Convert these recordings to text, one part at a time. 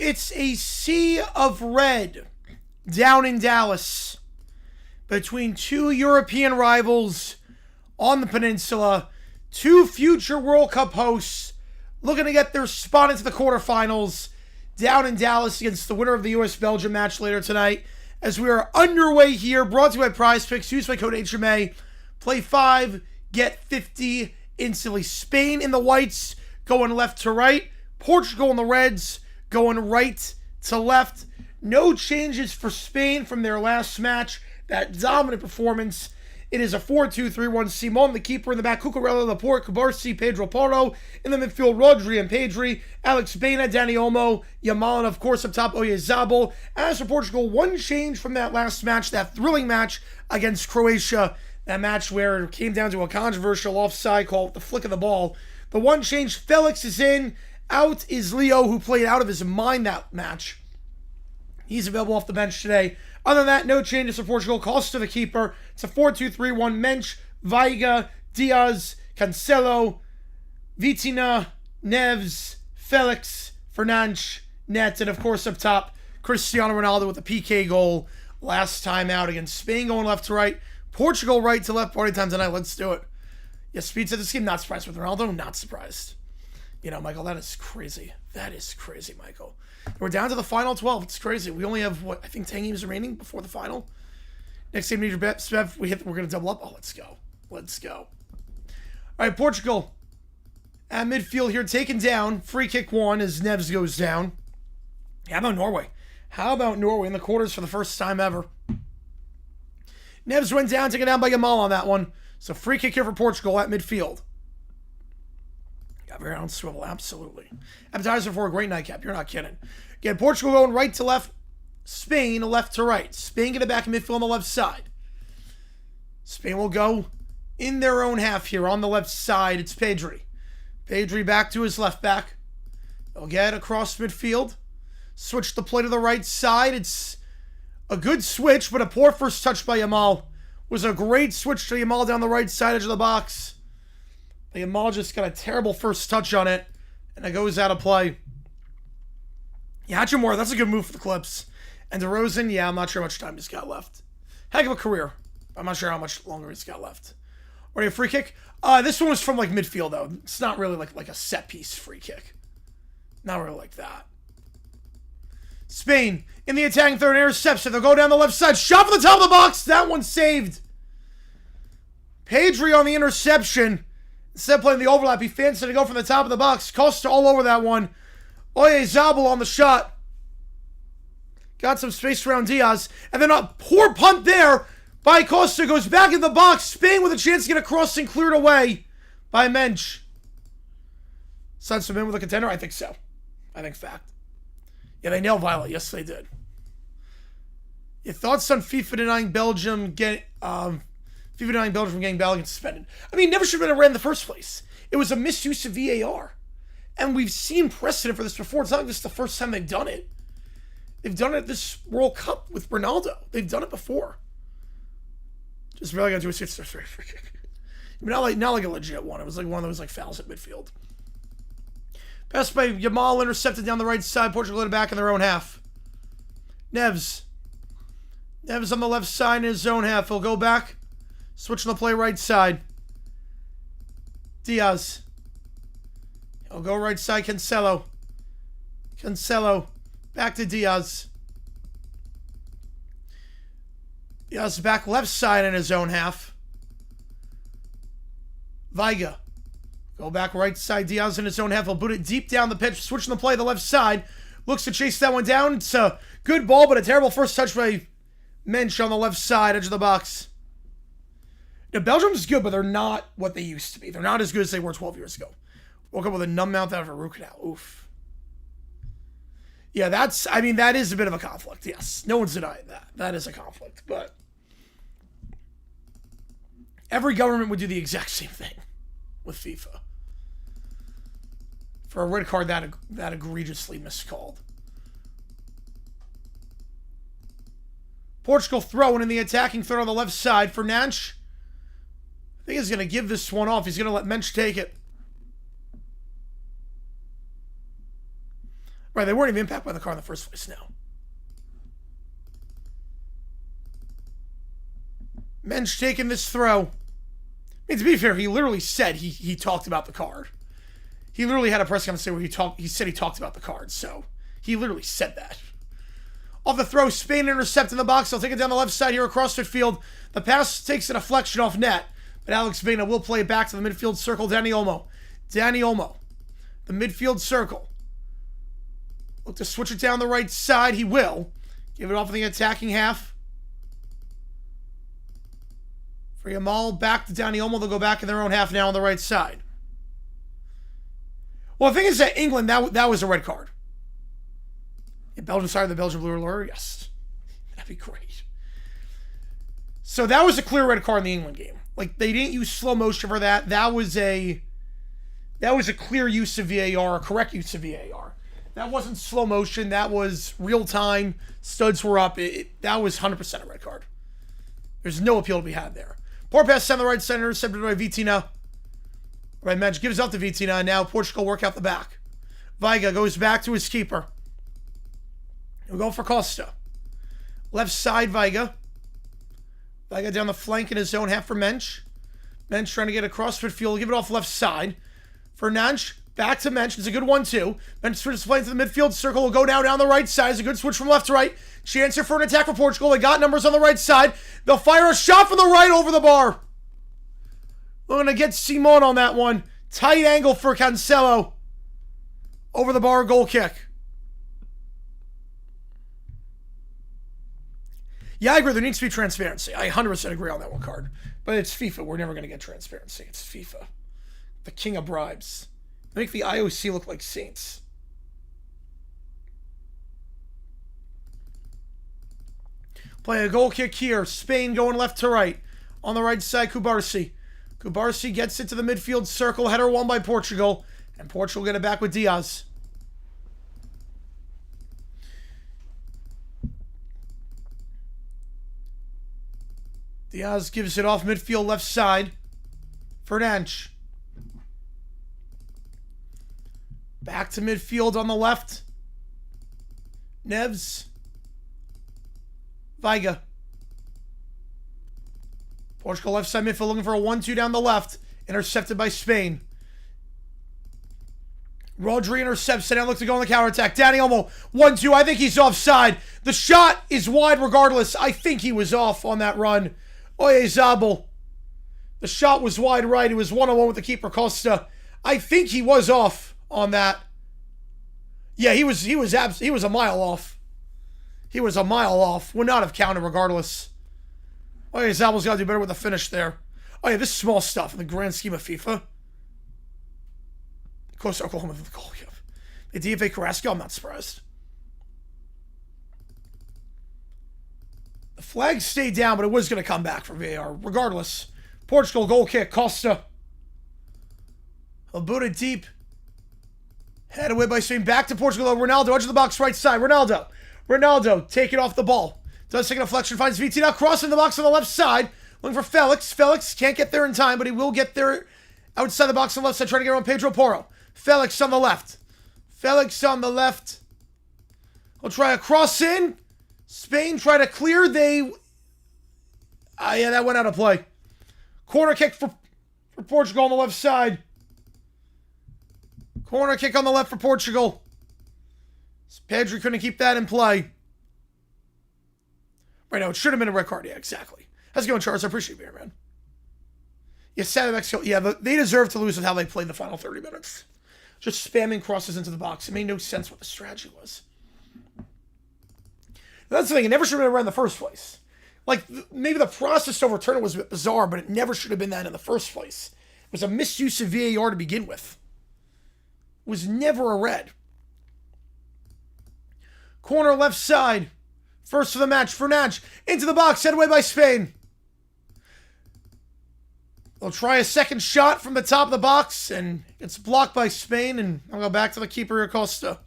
It's a sea of red down in Dallas between two European rivals on the peninsula, two future World Cup hosts looking to get their spot into the quarterfinals down in Dallas against the winner of the US-Belgium match later tonight. As we are underway here, brought to you by Prize Picks. Use my code HMA. Play 5, get 50 instantly. Spain in the whites going left to right. Portugal in the reds going right to left. No changes for Spain from their last match. That dominant performance. It is a 4-2-3-1. Simon, the keeper in the back. Cucurella, Laporte, Cabarsi, Pedro Porro. In the midfield, Rodri and Pedri. Alex Baena, Dani Olmo, Yamal, and of course up top, Oyarzabal. As for Portugal, one change from that last match, that thrilling match against Croatia. That match where it came down to a controversial offside call with the flick of the ball. The one change, Felix is in. Out is Leo, who played out of his mind that match. He's available off the bench today. Other than that, no changes for Portugal. Costa, the keeper. It's a 4-2-3-1. Mensch, Veiga, Diaz, Cancelo, Vitina, Neves, Felix, Fernandes, Net, and of course up top, Cristiano Ronaldo with a PK goal last time out against Spain going left to right. Portugal right to left. Party time tonight. Let's do it. Yes, Speed said this game, not surprised with Ronaldo. Not surprised. You know, Michael, that is crazy. That is crazy, Michael. We're down to the final 12. It's crazy. We only have, what, I think 10 games remaining before the final. Next game, need your bet. Spev, we're going to double up. Oh, let's go. Let's go. All right, Portugal at midfield here, taken down. Free kick one as Neves goes down. How about Norway? How about Norway in the quarters for the first time ever? Neves went down, taken down by Yamal on that one. So free kick here for Portugal at midfield. Got very on swivel, absolutely. Appetizer for a great nightcap. You're not kidding. Again, Portugal going right to left. Spain left to right. Spain get it back in midfield on the left side. Spain will go in their own half here on the left side. It's Pedri. Pedri back to his left back. They'll get across midfield. Switch the play to the right side. It's a good switch, but a poor first touch by Yamal. Was a great switch to Yamal down the right side edge of the box. Yamal just got a terrible first touch on it, and it goes out of play. Yeah, Hachimura, that's a good move for the Clips. And DeRozan, yeah, I'm not sure how much time he's got left. Heck of a career. I'm not sure how much longer he's got left. Or a free kick. This one was from like midfield though. It's not really like a set piece free kick. Not really like that. Spain in the attacking third, intercepts it. They'll go down the left side. Shot from the top of the box. That one saved. Pedri on the interception. Instead of playing the overlap, he fancied to go from the top of the box. Costa all over that one. Oyarzabal on the shot. Got some space around Diaz. And then a poor punt there by Costa. Goes back in the box. Spain with a chance to get a crossing cleared away by Mensch. Sends him in with a contender? I think so. I think fact. Yeah, they nailed Violet. Yes, they did. Your thoughts on FIFA denying Belgium from getting Belgium suspended? I mean, it never should have been a red in the first place. It was a misuse of VAR. And we've seen precedent for this before. It's not like this is the first time they've done it. They've done it at this World Cup with Ronaldo. They've done it before. Just really got to do a 6-3 free kick. Not like a legit one. It was like one of those like fouls at midfield. Pass by Yamal, intercepted down the right side. Portugal let it back in their own half. Neves on the left side in his own half. He'll go back. Switching the play right side. Diaz. He'll go right side. Cancelo. Back to Diaz. Diaz back left side in his own half. Veiga. Go back right side. Diaz in his own half. He'll boot it deep down the pitch. Switching the play to the left side. Looks to chase that one down. It's a good ball, but a terrible first touch by Mensch on the left side, edge of the box. Now, Belgium's good, but they're not what they used to be. They're not as good as they were 12 years ago. Woke up with a numb mouth out of a root canal. Oof. Yeah, that is a bit of a conflict. Yes. No one's denying that. That is a conflict. But every government would do the exact same thing with FIFA. For a red card that egregiously miscalled. Portugal throwing in the attacking third on the left side for Nanch. I think he's going to give this one off. He's going to let Mensch take it. Right, they weren't even impacted by the car in the first place now. Mensch taking this throw. I mean, to be fair, he literally said he talked about the card. He literally had a press conference where he said he talked about the card, so he literally said that. Off the throw, Spain intercept in the box. They'll take it down the left side here across midfield. The pass takes a deflection off net, but Alex Baena will play it back to the midfield circle. Dani Olmo, the midfield circle. Look to switch it down the right side. He will. Give it off in the attacking half. For Yamal, back to Dani Olmo. They'll go back in their own half now on the right side. Well, the thing is that England, that was a red card. If Belgium started the Belgian blue alert, yes. That'd be great. So that was a clear red card in the England game. Like, they didn't use slow motion for that. That was a clear use of VAR, a correct use of VAR. That wasn't slow motion. That was real time. Studs were up. That was 100% a red card. There's no appeal to be had there. Poor pass down the right center, intercepted by Vitina. Right, Mensch gives up to Vitina. Now Portugal work out the back. Veiga goes back to his keeper. We'll go for Costa. Left side, Veiga. Veiga down the flank in his own half for Mensch. Mensch trying to get across midfield. Give it off left side. For Nanch. Back to Mensch. It's a good 1-2. Mensch switches playing to the midfield circle. Will go down the right side. It's a good switch from left to right. Chance here for an attack for Portugal. They got numbers on the right side. They'll fire a shot from the right over the bar. We're going to get Simon on that one. Tight angle for Cancelo. Over the bar, goal kick. Yeah, I agree. There needs to be transparency. I 100% agree on that one card. But it's FIFA. We're never going to get transparency. It's FIFA. The king of bribes. Make the IOC look like saints. Play a goal kick here. Spain going left to right. On the right side, Cubarsí. Cubarsí gets it to the midfield circle. Header won by Portugal. And Portugal get it back with Diaz. Diaz gives it off midfield left side. Fernandes. Back to midfield on the left. Neves. Veiga. Portugal left side midfield looking for a 1-2 down the left. Intercepted by Spain. Rodri intercepts. Now looks to go on the counterattack. Dani Olmo, 1-2. I think he's offside. The shot is wide regardless. I think he was off on that run. Oyarzabal. The shot was wide right. It was 1-on-1 with the keeper, Costa. I think he was off on that. Yeah, he was a mile off. He was a mile off. Would not have counted regardless. Oyarzabal's got to do better with the finish there. Oh yeah, this is small stuff in the grand scheme of FIFA. Of course, Oklahoma with the goal. The DFA Carrasco, I'm not surprised. The flag stayed down, but it was going to come back from VAR. Regardless, Portugal goal kick. Costa. Albuda deep. Head away by Spain. Back to Portugal. Ronaldo, edge of the box, right side. Ronaldo, take it off the ball. Does take a deflection, finds VT now, crossing the box on the left side. Looking for Felix. Felix can't get there in time, but he will get there outside the box on the left side, trying to get around Pedro Porro. Felix on the left. We'll try a cross in. Spain try to clear. Yeah, that went out of play. Corner kick for Portugal on the left side. Corner kick on the left for Portugal. Pedri couldn't keep that in play. Right now, it should have been a red card. Yeah, exactly. How's it going, Charles? I appreciate you here, man. Yeah, Saturday, Mexico. Yeah, they deserve to lose with how they played the final 30 minutes. Just spamming crosses into the box. It made no sense what the strategy was. That's the thing. It never should have been around in the first place. Like, maybe the process to overturn it was a bit bizarre, but it never should have been that in the first place. It was a misuse of VAR to begin with. It was never a red. Corner left side. First of the match. Fernandes into the box. Head away by Spain. They'll try a second shot from the top of the box, and it's blocked by Spain, and I'll go back to the keeper, Costa.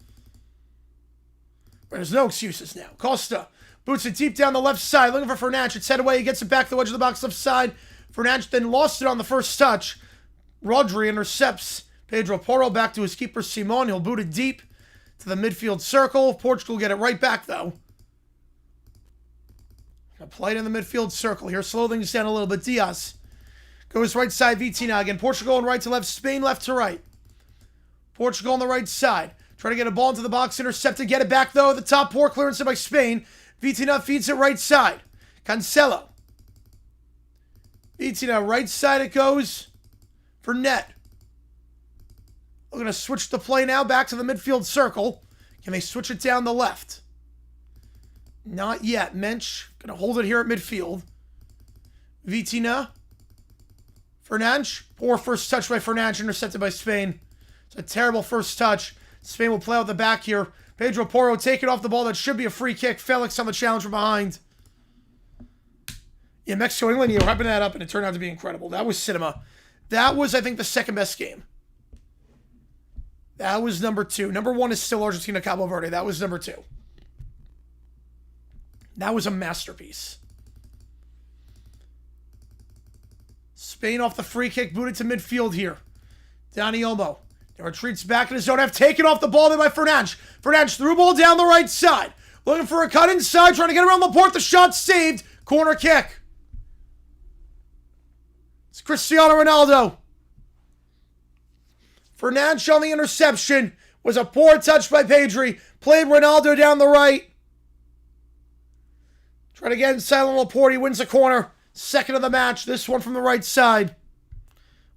There's no excuses now. Costa boots it deep down the left side, looking for Fernandes. It's head away. He gets it back to the edge of the box left side. Fernandes then lost it on the first touch. Rodri intercepts Pedro Porro back to his keeper, Simon. He'll boot it deep to the midfield circle. Portugal get it right back, though. Play it in the midfield circle here. Slow things down a little bit. Diaz goes right side. Vitina again. Portugal on right to left. Spain left to right. Portugal on the right side. Trying to get a ball into the box. Intercepted. Get it back, though. The top poor clearance by Spain. Vitina feeds it right side. Cancelo. Vitina right side it goes for net. We're going to switch the play now back to the midfield circle. Can they switch it down the left? Not yet. Mensch going to hold it here at midfield. Vitina. Fernandes. Poor first touch by Fernandes, intercepted by Spain. It's a terrible first touch. Spain will play out the back here. Pedro Porro taking off the ball. That should be a free kick. Felix on the challenge from behind. Yeah, Mexico, England, you're hyping that up, and it turned out to be incredible. That was cinema. That was, I think, the second best game. That was number 2. Number 1 is still Argentina, Cabo Verde. That was number 2. That was a masterpiece. Spain off the free kick, booted to midfield here. Dani Olmo. He retreats back in his zone. Have taken off the ball there by Fernandes. Fernandes threw ball down the right side. Looking for a cut inside, trying to get around Laporte. The shot saved. Corner kick. It's Cristiano Ronaldo. Fernandes on the interception. Was a poor touch by Pedri. Played Ronaldo down the right. Trying to get inside on Laporte. He wins the corner. Second of the match. This one from the right side.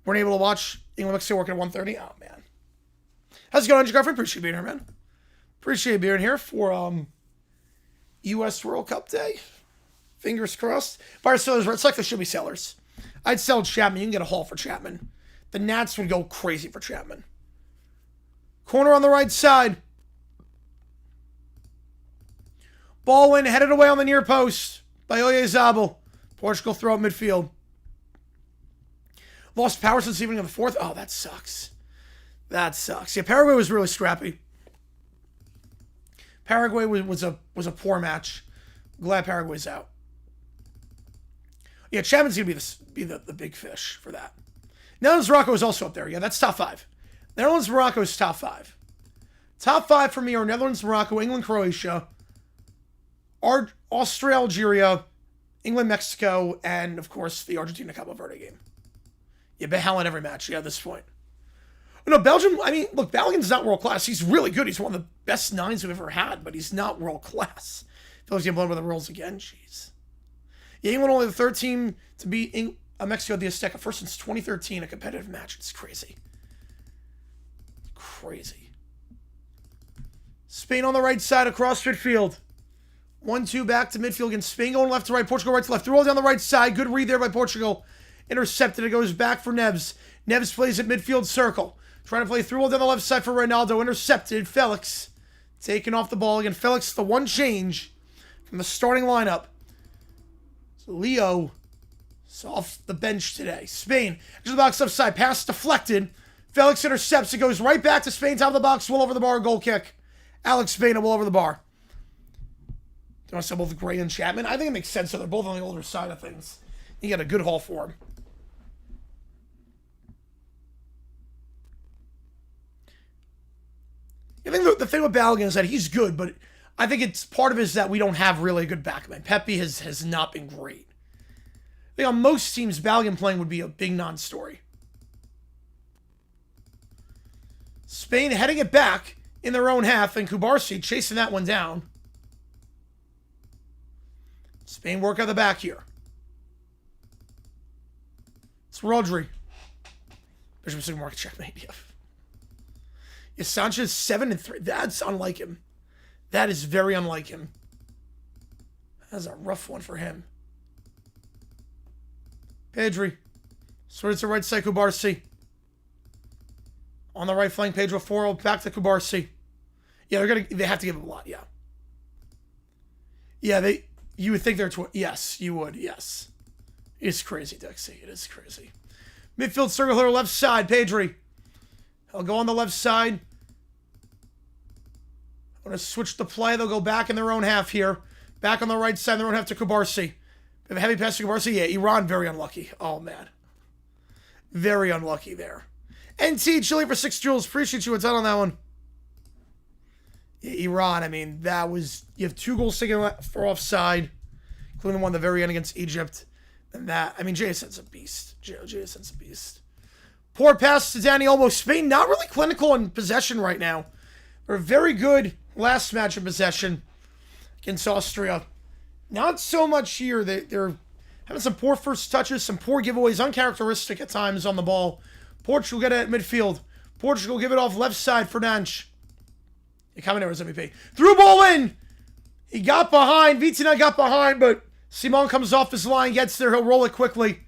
Weren't able to watch England Mexico working at 1:30. Oh, man. How's it going, Andrew Griffin? Appreciate being here, man. Appreciate being here for U.S. World Cup Day. Fingers crossed. Buyer sellers, it's like there should be sellers. I'd sell Chapman. You can get a haul for Chapman. The Nats would go crazy for Chapman. Corner on the right side. Ball in, headed away on the near post by Oyarzabal. Portugal throw up midfield. Lost power since the evening of the fourth. Oh, that sucks. That sucks. Yeah, Paraguay was really scrappy. Paraguay was a poor match. Glad Paraguay's out. Yeah, Chapman's going to be the big fish for that. Netherlands, Morocco is also up there. Yeah, that's top 5. Netherlands, Morocco is top 5. Top 5 for me are Netherlands, Morocco, England, Croatia, Austria, Algeria, England, Mexico, and, of course, the Argentina-Cabo Verde game. Yeah, Behal in every match, yeah, at this point. No, Belgium, I mean, look, Balogun's not world-class. He's really good. He's one of the best 9s we've ever had, but he's not world-class. Feels getting blown by the rules again. Jeez. Yeah, England only the third team to beat Mexico at the Azteca first since 2013, a competitive match. It's crazy. Crazy. Spain on the right side across midfield. 1-2 back to midfield against Spain going left to right, Portugal right to left. Through all down the right side. Good read there by Portugal. Intercepted. It goes back for Neves. Neves plays at midfield circle. Trying to play through all down the left side for Ronaldo. Intercepted. Felix taking off the ball again. Felix, the one change from the starting lineup. So Leo is off the bench today. Spain, to the box left side. Pass deflected. Felix intercepts. It goes right back to Spain. Top of the box. Well over the bar. Goal kick. Alex Spain will over the bar. Do you want to sell both Gray and Chapman? I think it makes sense. So they're both on the older side of things. You get a good haul for them. I think the thing with Balogun is that he's good, but I think it's part of it is that we don't have really a good backman. Pepe has not been great. I think on most teams, Balogun playing would be a big non-story. Spain heading it back in their own half, and Kubarsi chasing that one down. Spain work out the back here. It's Rodri. Bishop Sigma market checkmate. Yeah, Sanchez 7-3. That's unlike him. That is very unlike him. That's a rough one for him. Pedri. Sorted to right side, Kubarsi. On the right flank, Pedro Foro back to Kubarsi. Yeah, they have to give him a lot, yeah. Yeah, you would think they're yes, you would, yes. It's crazy, Dixie. It is crazy. Midfield circle here, left side, Pedri. He'll go on the left side. I'm going to switch the play. They'll go back in their own half here. Back on the right side, their own half to Kubarsi. A heavy pass to Kubarsi. Yeah, Iran, very unlucky. Oh, man. Very unlucky there. NT, Chile for 6 joules. Appreciate you. What's out on that one? Yeah, Iran, I mean, that was... You have 2 goals taken for offside, including the one at the very end against Egypt. And that... I mean, JSN's a beast. JSN's a beast. Poor pass to Dani Olmo. Spain not really clinical in possession right now. They're very good last match in possession against Austria. Not so much here. They're having some poor first touches, some poor giveaways, uncharacteristic at times on the ball. Portugal get it at midfield. Portugal give it off left side for Nanch. Caminera's MVP. Through ball in. He got behind. Vitina got behind, but Simon comes off his line, gets there. He'll roll it quickly.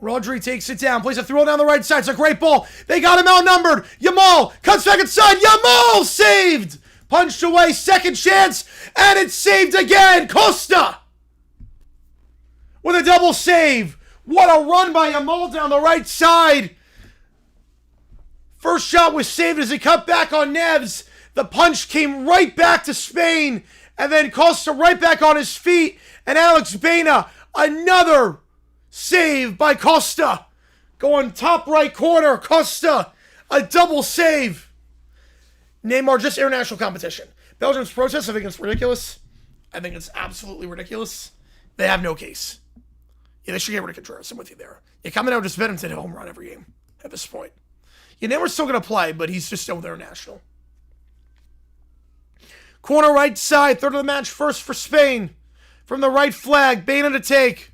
Rodri takes it down, plays a throw down the right side. It's a great ball. They got him outnumbered. Yamal cuts back inside. Yamal saved. Punched away. Second chance. And it's saved again. Costa with a double save. What a run by Yamal down the right side. First shot was saved as he cut back on Neves. The punch came right back to Spain. And then Costa right back on his feet. And Alex Baena, another save by Costa. Going top right corner. Costa, a double save. Neymar, just international competition. Belgium's protest, I think it's ridiculous. I think it's absolutely ridiculous. They have no case. Yeah, they should get rid of Contreras. I'm with you there. Yeah, coming out just bet him to hit a home run every game at this point. Yeah, Neymar's still going to play, but he's just still international. Corner right side, third of the match, first for Spain. From the right flag, Baena to take.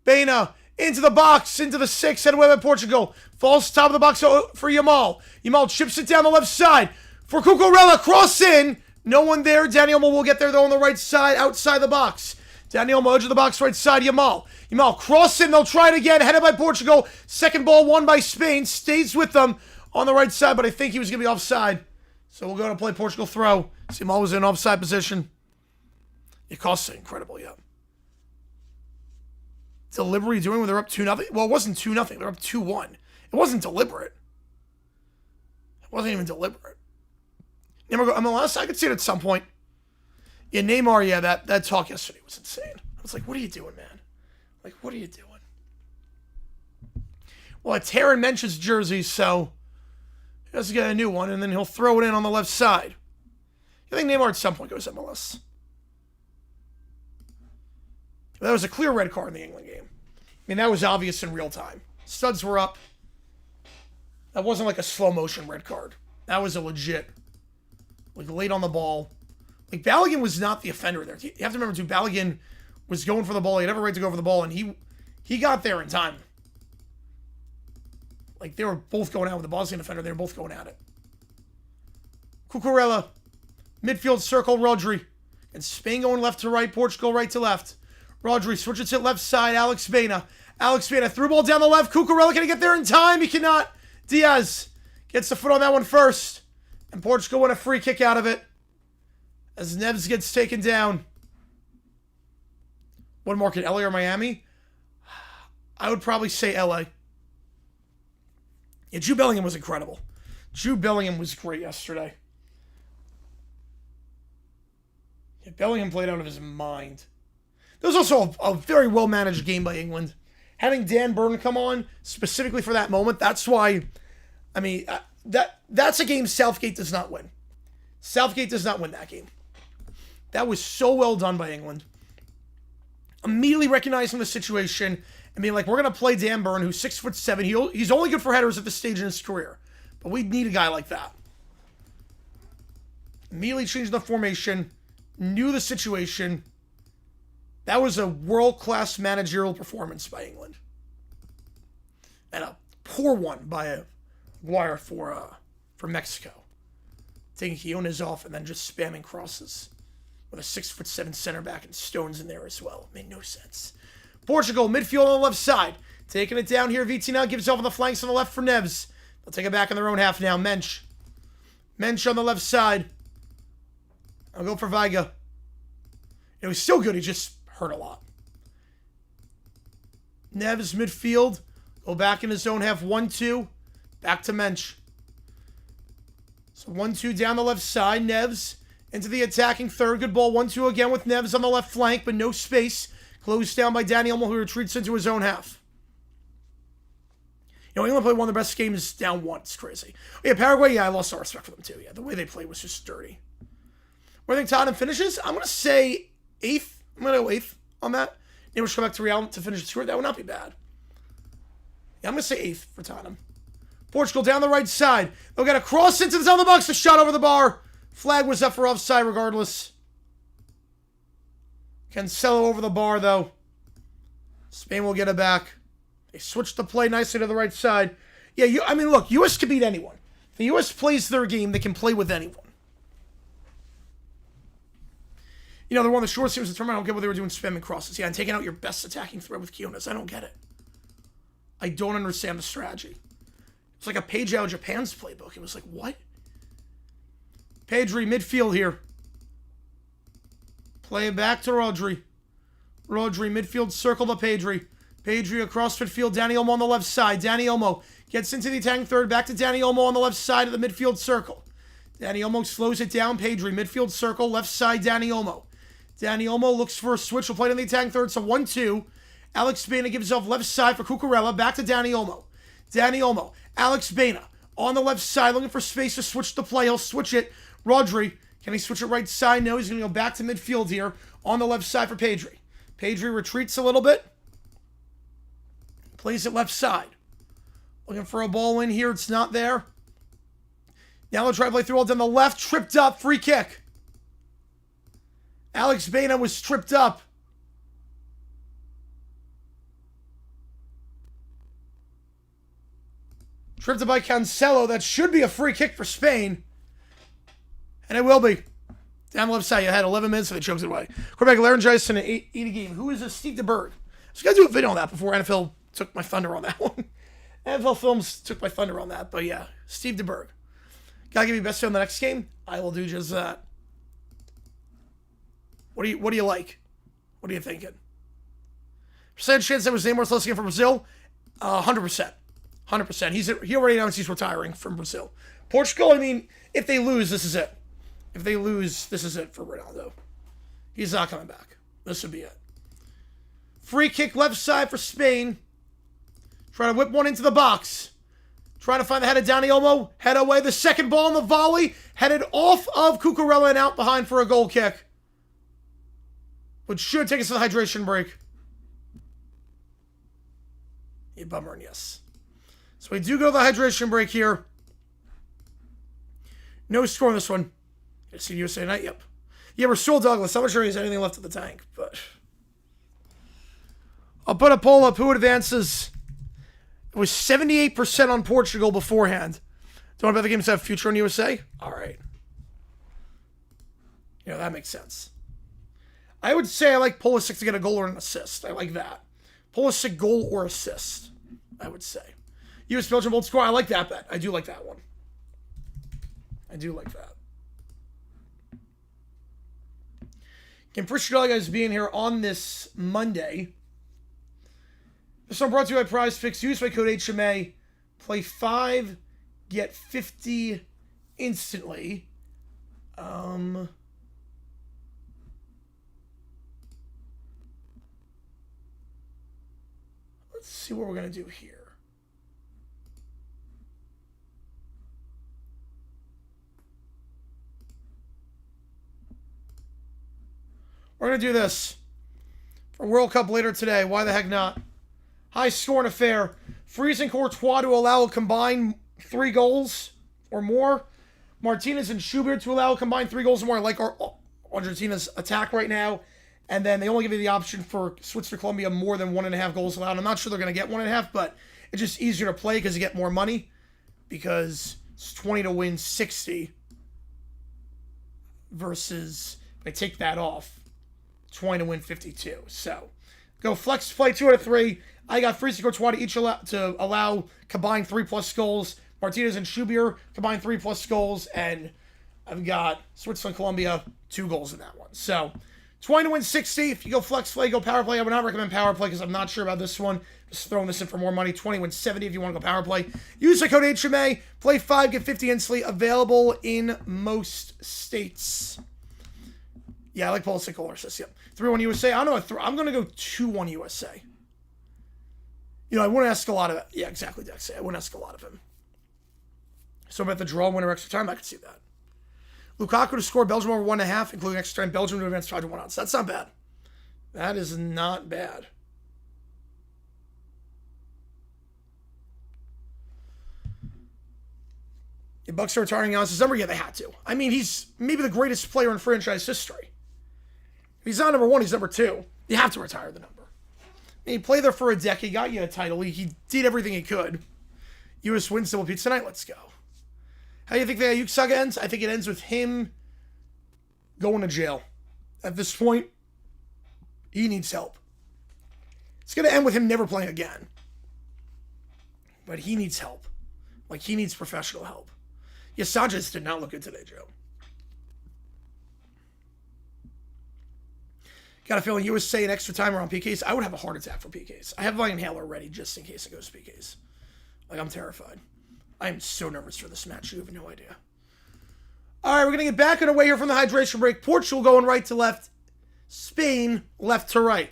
Baena into the box, into the 6, head away by Portugal. Falls top of the box for Yamal. Yamal chips it down the left side for Cucurella. Cross in. No one there. Dani Olmo will get there, though, on the right side, outside the box. Dani Olmo, edge of the box, right side, Yamal. Yamal, cross in. They'll try it again. Headed by Portugal. Second ball won by Spain. Stays with them on the right side, but I think he was going to be offside. So we'll go to play Portugal throw. Yamal was in offside position. It costs incredible, yeah. Delivery doing when they're up 2-0? Well, it wasn't 2-0. They're up 2-1. It wasn't deliberate. It wasn't even deliberate. Never go MLS. I could see it at some point. Yeah, Neymar, yeah, that talk yesterday was insane. I was like, what are you doing, man? Like, what are you doing? Well, it's Taryn Mensch's jersey, so he has to get a new one, and then he'll throw it in on the left side. I think Neymar at some point goes MLS. That was a clear red card in the England game. I mean, that was obvious in real time. Studs were up. That wasn't like a slow motion red card. That was a legit, like, late on the ball. Like, Balogun was not the offender there. You have to remember, too, Balogun was going for the ball. He had every right to go for the ball, and he got there in time. Like, they were both going out with the Bosnian defender. They were both going at it. Cucurella, midfield circle, Rodri. And Spain going left to right, Portugal right to left. Rodri switches it left side, Alex Baena. Alex Baena, through ball down the left. Cucurella, can he get there in time? He cannot. Diaz gets the foot on that one first. And Portugal win a free kick out of it. As Neves gets taken down. What market, LA or Miami? I would probably say LA. Yeah, Jude Bellingham was incredible. Jude Bellingham was great yesterday. Yeah, Bellingham played out of his mind. There was also a very well-managed game by England. Having Dan Burn come on specifically for that moment, that's why, I mean, that's a game Southgate does not win. Southgate does not win that game. That was so well done by England. Immediately recognizing the situation and being like, we're going to play Dan Burn, who's 6'7". He's only good for headers at this stage in his career. But we need a guy like that. Immediately changed the formation. Knew the situation. That was a world-class managerial performance by England. And a poor one by Aguirre for Mexico. Taking Quiones off and then just spamming crosses. With a 6'7" center back and Stones in there as well. Made no sense. Portugal, midfield on the left side. Taking it down here. VT now gives off on the flanks on the left for Neves. They'll take it back in their own half now. Mensch. Mensch on the left side. I'll go for Veiga. It was still good. He just hurt a lot. Neves midfield. Go back in his own half. 1-2. Back to Mensch. So 1-2 down the left side. Neves into the attacking third. Good ball. 1-2 again with Neves on the left flank, but no space. Closed down by Dani Olmo, who retreats into his own half. You know, England played one of the best games down one. It's crazy. Yeah, Paraguay, yeah, I lost all respect for them too. Yeah, the way they played was just dirty. Where do you think Tottenham finishes? I'm going to say 8th. I'm going to go 8th on that. They would come back to Real to finish the score. That would not be bad. Yeah, I'm going to say 8th for Tottenham. Portugal down the right side. They'll get a cross into the top of the box. A shot over the bar. Flag was up for offside regardless. Cancelo over the bar, though. Spain will get it back. They switched the play nicely to the right side. Yeah, I mean, look, U.S. can beat anyone. If the U.S. plays their game, they can play with anyone. You know, they're one of the short series of the tournament. I don't get what they were doing spamming crosses. Yeah, and taking out your best attacking threat with Quiones. I don't get it. I don't understand the strategy. It's like a page out of Japan's playbook. It was like, what? Pedri, midfield here. Play it back to Rodri. Rodri, midfield circle to Pedri. Pedri across midfield. Dani Olmo on the left side. Dani Olmo gets into the attacking third. Back to Dani Olmo on the left side of the midfield circle. Dani Olmo slows it down. Pedri, midfield circle. Left side, Dani Olmo. Dani Olmo looks for a switch. Will play it in the attacking third. So 1-2. Alex Baena gives off left side for Cucurella. Back to Dani Olmo. Dani Olmo. Alex Baena on the left side looking for space to switch the play. He'll switch it. Rodri. Can he switch it right side? No, he's going to go back to midfield here on the left side for Pedri. Pedri retreats a little bit. Plays it left side. Looking for a ball in here. It's not there. Now they'll try to play through all down the left. Tripped up. Free kick. Alex Baena was tripped up. Tripped up by Cancelo. That should be a free kick for Spain. And it will be. Down the left side, you had 11 minutes and they choked it away. Quarterback laryngitis in an 80 game. Who is this? Steve DeBerg. So I got to do a video on that before NFL took my thunder on that one. NFL Films took my thunder on that. But yeah, Steve DeBerg. Gotta give you best film the next game? I will do just that. What do you like? What are you thinking? Percentage chance that was Neymar Sleskin from Brazil? 100%. 100%. He already announced he's retiring from Brazil. Portugal, I mean, if they lose, this is it. If they lose, this is it for Ronaldo. He's not coming back. This would be it. Free kick left side for Spain. Trying to whip one into the box. Trying to find the head of Dani Olmo. Head away. The second ball in the volley. Headed off of Cucurella and out behind for a goal kick. Which should take us to the hydration break. Yeah, bummer and yes. So we do go to the hydration break here. No score in this one. You seen USA tonight? Yep. Yeah, Rasul Douglas. I'm not sure he has anything left in the tank, but I'll put a poll up. Who advances? It was 78% on Portugal beforehand. Don't want to bet the games have future on USA? All right. Yeah, that makes sense. I would say I like Pulisic to get a goal or an assist. I like that. Pulisic goal or assist, I would say. US Belgium bold score. I like that bet. I do like that one. I do like that. Can appreciate all you guys being here on this Monday. This one brought to you by Prize Picks. Use my code HMA. Play 5, get 50 instantly. Let's see what we're going to do here. We're going to do this for World Cup later today. Why the heck not? High scoring affair. Freezing Courtois to allow a combined 3 goals or more. Martinez and Schubert to allow a combined 3 goals or more. I like our Argentina's attack right now. And then they only give you the option for Switzerland, Colombia, more than 1.5 goals allowed. I'm not sure they're going to get 1.5, but it's just easier to play because you get more money. Because it's 20 to win 60 versus, if I take that off, 20 to win 52. So, go flex play 2 out of 3. I got Freezing Courtois to allow combined 3+ goals. Martinez and Schubert combined 3+ goals. And I've got Switzerland, Colombia, 2 goals in that one. So, 20 to win 60. If you go flex play, go power play. I would not recommend power play because I'm not sure about this one. Just throwing this in for more money. 20 win 70 if you want to go power play. Use the code HMA. Play 5, get 50 instantly. Available in most states. Yeah, I like Pulisic or assist. Yep. 3-1 USA. I don't know. I'm going to go 2-1 USA. You know, I wouldn't ask a lot of it. Yeah, exactly, Dexy. I wouldn't ask a lot of him. So about the draw, winner, extra time, I can see that. Lukaku to score Belgium over 1.5, including extra time. Belgium to advance 5 to 1 odds. That's not bad. That is not bad. The Bucks are retiring Giannis December. Yeah, they had to. I mean, he's maybe the greatest player in franchise history. If he's not number 1, he's number 2. You have to retire the number. I mean, he played there for a decade, got you a title. He did everything he could. U.S. wins double pizza tonight. Let's go. How do you think the Ayuk saga ends? I think it ends with him going to jail. At this point, he needs help. It's going to end with him never playing again. But he needs help. Like, he needs professional help. Yeah, Sanchez did not look good today, Joe. Got a feeling USA an extra timer on PKs. I would have a heart attack for PKs. I have my inhaler ready just in case it goes to PKs. Like, I'm terrified. I am so nervous for this match. You have no idea. All right, we're going to get back and away here from the hydration break. Portugal going right to left. Spain left to right.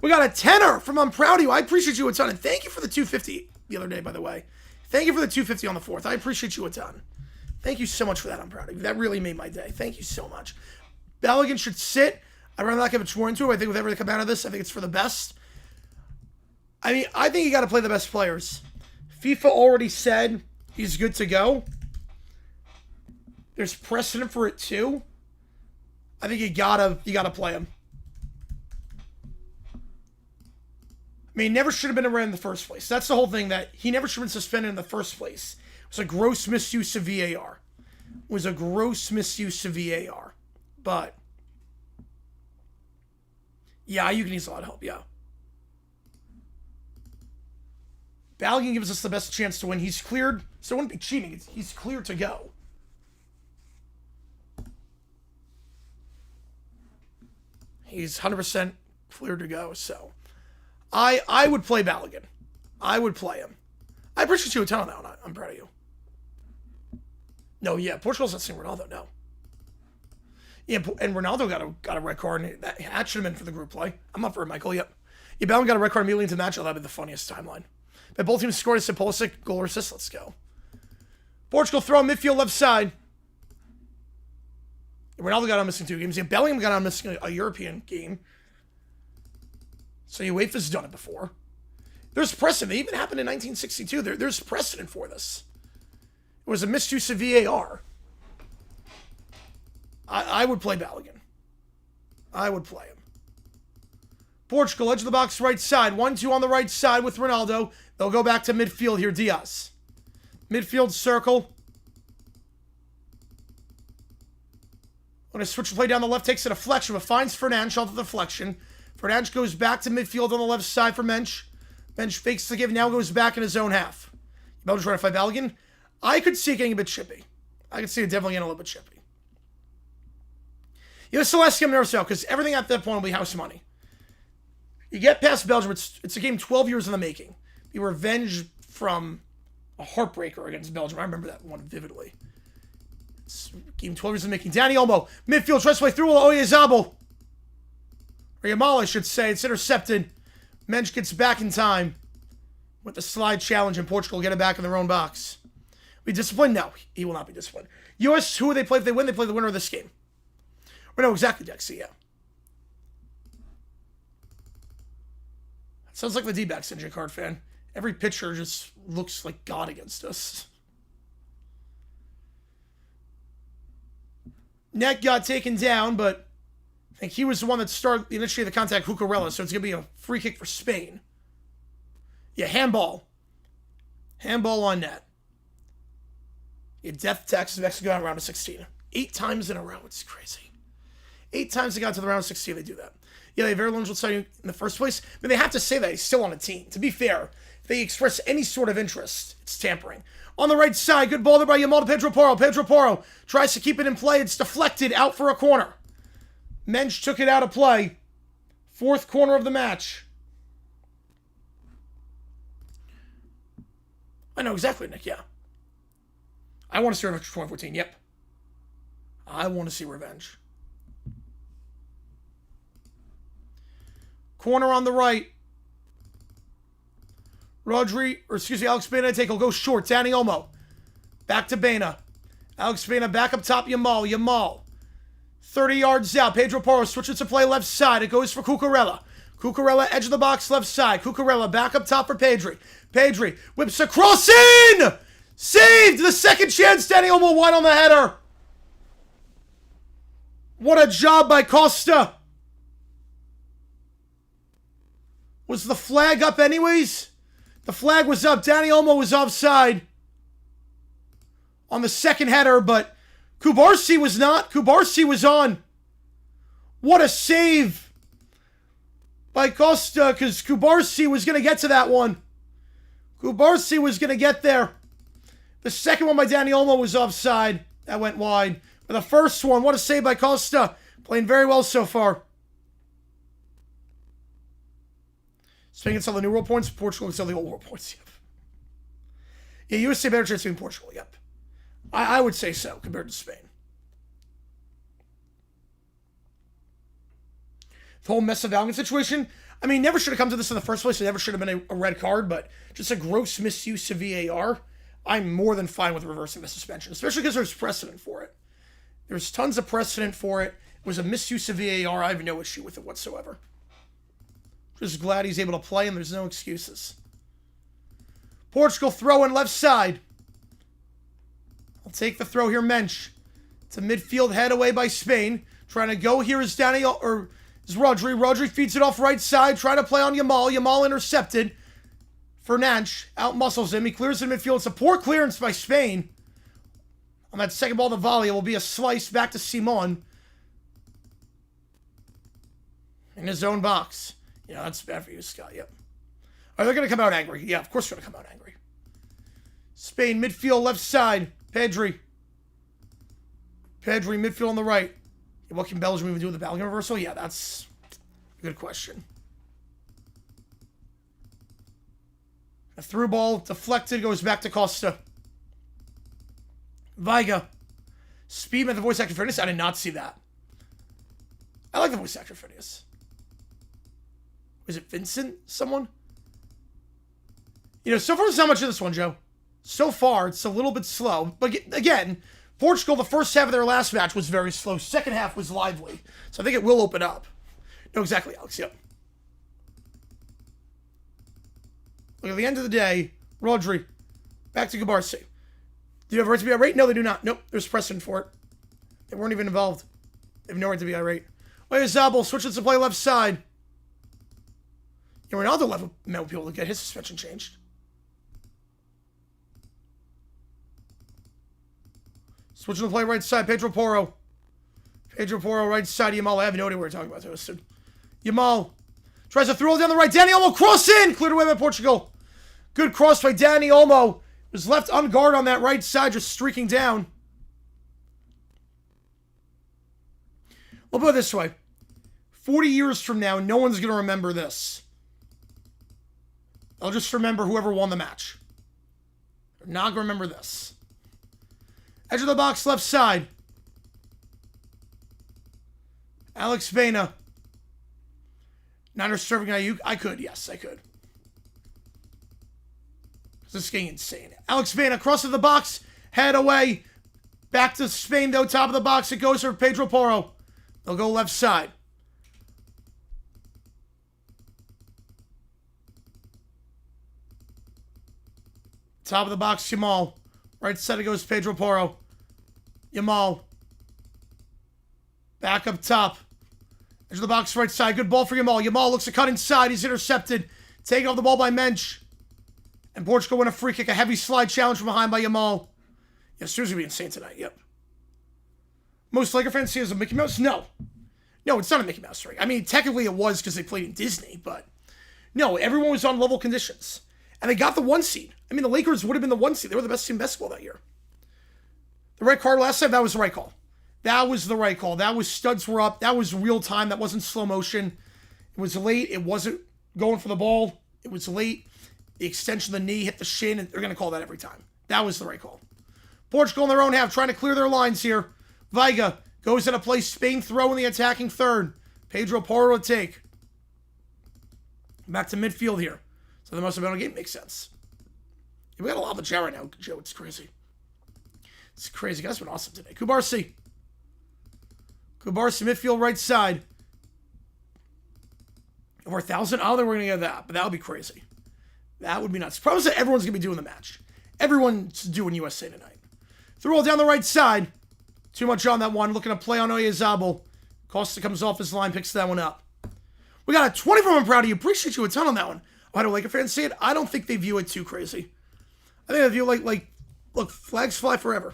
We got a tenner from I'm Proud of You. I appreciate you a ton. And thank you for the 250 the other day, by the way. Thank you for the 250 on the 4th. I appreciate you a ton. Thank you so much for that. I'm proud of you. That really made my day. Thank you so much. Balogun should sit. I'd rather not give a sworn into him. I think with everything come out of this, I think it's for the best. I mean, I think you got to play the best players. FIFA already said he's good to go. There's precedent for it too. I think you gotta play him. I mean, he never should have been around in the first place. That's the whole thing, that he never should have been suspended in the first place. It was a gross misuse of VAR. It was a gross misuse of VAR. But yeah, you can use a lot of help, yeah. Balogun gives us the best chance to win. He's cleared, so it wouldn't be cheating. He's cleared to go. He's 100% cleared to go, so I would play Balogun. I would play him. I appreciate you a ton on that. I'm proud of you. No, yeah, Portugal's not seeing Ronaldo, no. Yeah, and Ronaldo got a red card, and that should have been for the group play. I'm up for it, Michael, yep. Yeah, Balogun got a red card immediately into the match. That'd be the funniest timeline. But both teams scored a Pulisic goal or assist. Let's go. Portugal throw midfield left side. Ronaldo got on missing 2 games. Yeah, Bellingham got on missing a European game. So UEFA's done it before. There's precedent. It even happened in 1962. There's precedent for this. It was a misuse of VAR. I would play Balogun. I would play him. Portugal, edge of the box, right side. 1-2 on the right side with Ronaldo. They'll go back to midfield here. Diaz. Midfield circle. When a switch play down the left takes a deflection, but finds Fernandes off the deflection. Fernandes goes back to midfield on the left side for Mensch. Mensch fakes the give, now goes back in his own half. Belgium's trying to fight Balogun. I could see it getting a bit chippy. I could see it definitely getting a little bit chippy. You know, still ask him nervous out because everything at that point will be house money. You get past Belgium, it's a game 12 years in the making. Be revenge from a heartbreaker against Belgium. I remember that one vividly. It's game 12 years in the making. Dani Olmo, midfield, tries to play through Oyarzabal. Or Yamal, I should say. It's intercepted. Mensch gets back in time with the slide challenge, and Portugal get it back in their own box. Be disciplined? No, he will not be disciplined. US, who will they play if they win? They play the winner of this game. Or no, exactly, Dexy, yeah. Sounds like the D-backs, NJ Card fan. Every pitcher just looks like God against us. Net got taken down, but I think he was the one that initiated the contact, Cucurella, so it's going to be a free kick for Spain. Yeah, handball. Handball on net. Yeah, death taxes Mexico out round of 16. 8 times in a row. It's crazy. 8 times they got to the round of 16, they do that. Yeah, they have very little starting in the first place. But they have to say that he's still on a team. To be fair, if they express any sort of interest, it's tampering. On the right side, good ball there by Yamal to Pedro Porro. Pedro Porro tries to keep it in play. It's deflected out for a corner. Mensch took it out of play. 4th corner of the match. I know exactly, Nick, yeah. I want to see revenge for 2014, yep. I want to see revenge. Corner on the right. Alex Baena take. He'll go short. Dani Olmo. Back to Baena. Alex Baena back up top. Yamal. 30 yards out. Pedro Porro switches to play left side. It goes for Cucurella. Cucurella, edge of the box, left side. Cucurella back up top for Pedri. Pedri whips a cross in! Saved! The second chance. Dani Olmo wide on the header. What a job by Costa. Was the flag up anyways? The flag was up. Dani Olmo was offside on the second header, but Kubarsi was not. Kubarsi was on. What a save by Costa, because Kubarsi was going to get to that one. Kubarsi was going to get there. The second one by Dani Olmo was offside. That went wide. But the first one, what a save by Costa. Playing very well so far. Spain can sell the new world points. Portugal can sell the old world points. Yep. Yeah, USA better chance in Portugal. Yep. I would say so compared to Spain. The whole mess of Balogun situation. I mean, never should have come to this in the first place. It never should have been a red card, but just a gross misuse of VAR. I'm more than fine with reversing the suspension, especially because there's precedent for it. There's tons of precedent for it. It was a misuse of VAR. I have no issue with it whatsoever. Just glad he's able to play and there's no excuses. Portugal throw in left side. I'll take the throw here, Mensch. It's a midfield head away by Spain. Trying to go here is Rodri. Rodri feeds it off right side. Trying to play on Yamal. Yamal intercepted. Fernandes out-muscles him. He clears in midfield. It's a poor clearance by Spain. On that second ball, the volley, it will be a slice back to Simon. In his own box. Yeah, that's bad for you, Scott. Yep. Are they going to come out angry? Yeah, of course they're going to come out angry. Spain, midfield, left side. Pedri, midfield on the right. What can Belgium even do with the Belgian reversal? Yeah, that's a good question. A through ball, deflected, goes back to Costa. Viga. Speed with the voice actor Phineas. I did not see that. I like the voice actor Phineas. Was it Vincent? Someone? You know, so far there's not much of this one, Joe. So far, it's a little bit slow. But again, Portugal, the first half of their last match was very slow. Second half was lively. So I think it will open up. No, exactly, Alex. Yep. Look, at the end of the day, Rodri, back to Gabarsi. Do you have a right to be irate? No, they do not. Nope, there's precedent for it. They weren't even involved. They have no right to be irate. Zabel switches to play left side. You know, Ronaldo left with people to get his suspension changed. Switching to play right side, Pedro Porro. Right side, Yamal. I have no idea what we're talking about. So Yamal tries to throw it down the right. Dani Olmo, cross in! Cleared away by Portugal. Good cross by Dani Olmo. Was left unguarded on that right side, just streaking down. We'll put it this way. 40 years from now, no one's going to remember this. They'll just remember whoever won the match. They're not going to remember this. Edge of the box, left side. Alex Baena. Niners serving Ayuk. I could, yes, I could. This is getting insane. Alex Baena crosses the box, head away. Back to Spain, though, top of the box. It goes for Pedro Porro. They'll go left side. Top of the box, Yamal. Right side it goes Pedro Porro. Yamal. Back up top. Edge of the box, right side. Good ball for Yamal. Yamal looks to cut inside. He's intercepted. Taken off the ball by Mensch. And Portugal win a free kick. A heavy slide challenge from behind by Yamal. Yeah, Stu's going to be insane tonight. Yep. Most Laker fans see it as a Mickey Mouse? No. No, it's not a Mickey Mouse story. I mean, technically it was because they played in Disney, but no, everyone was on level conditions. And they got the 1 seed. I mean, the Lakers would have been the 1 seed. They were the best team in basketball that year. The red card last time, that was the right call. That was the right call. That was studs were up. That was real time. That wasn't slow motion. It was late. It wasn't going for the ball. It was late. The extension of the knee hit the shin, and they're going to call that every time. That was the right call. Portugal in their own half, trying to clear their lines here. Viga goes into play. Spain throw in the attacking third. Pedro Porro to take. Back to midfield here. So the most amount of game makes sense. We got a lot of chat right now, Joe. It's crazy. It's crazy. Guys, been awesome today. Kubarsi, midfield right side. Over 1,000? I don't think we're going to get that, but that would be crazy. That would be nuts. Probably that everyone's going to be doing the match. Everyone's doing USA tonight. Throw all down the right side. Too much on that one. Looking to play on Oyarzabal. Costa comes off his line, picks that one up. We got a 20 from him. Proud of you. Appreciate you a ton on that one. Why do Laker fans say it? I don't think they view it too crazy. I think they view look, flags fly forever.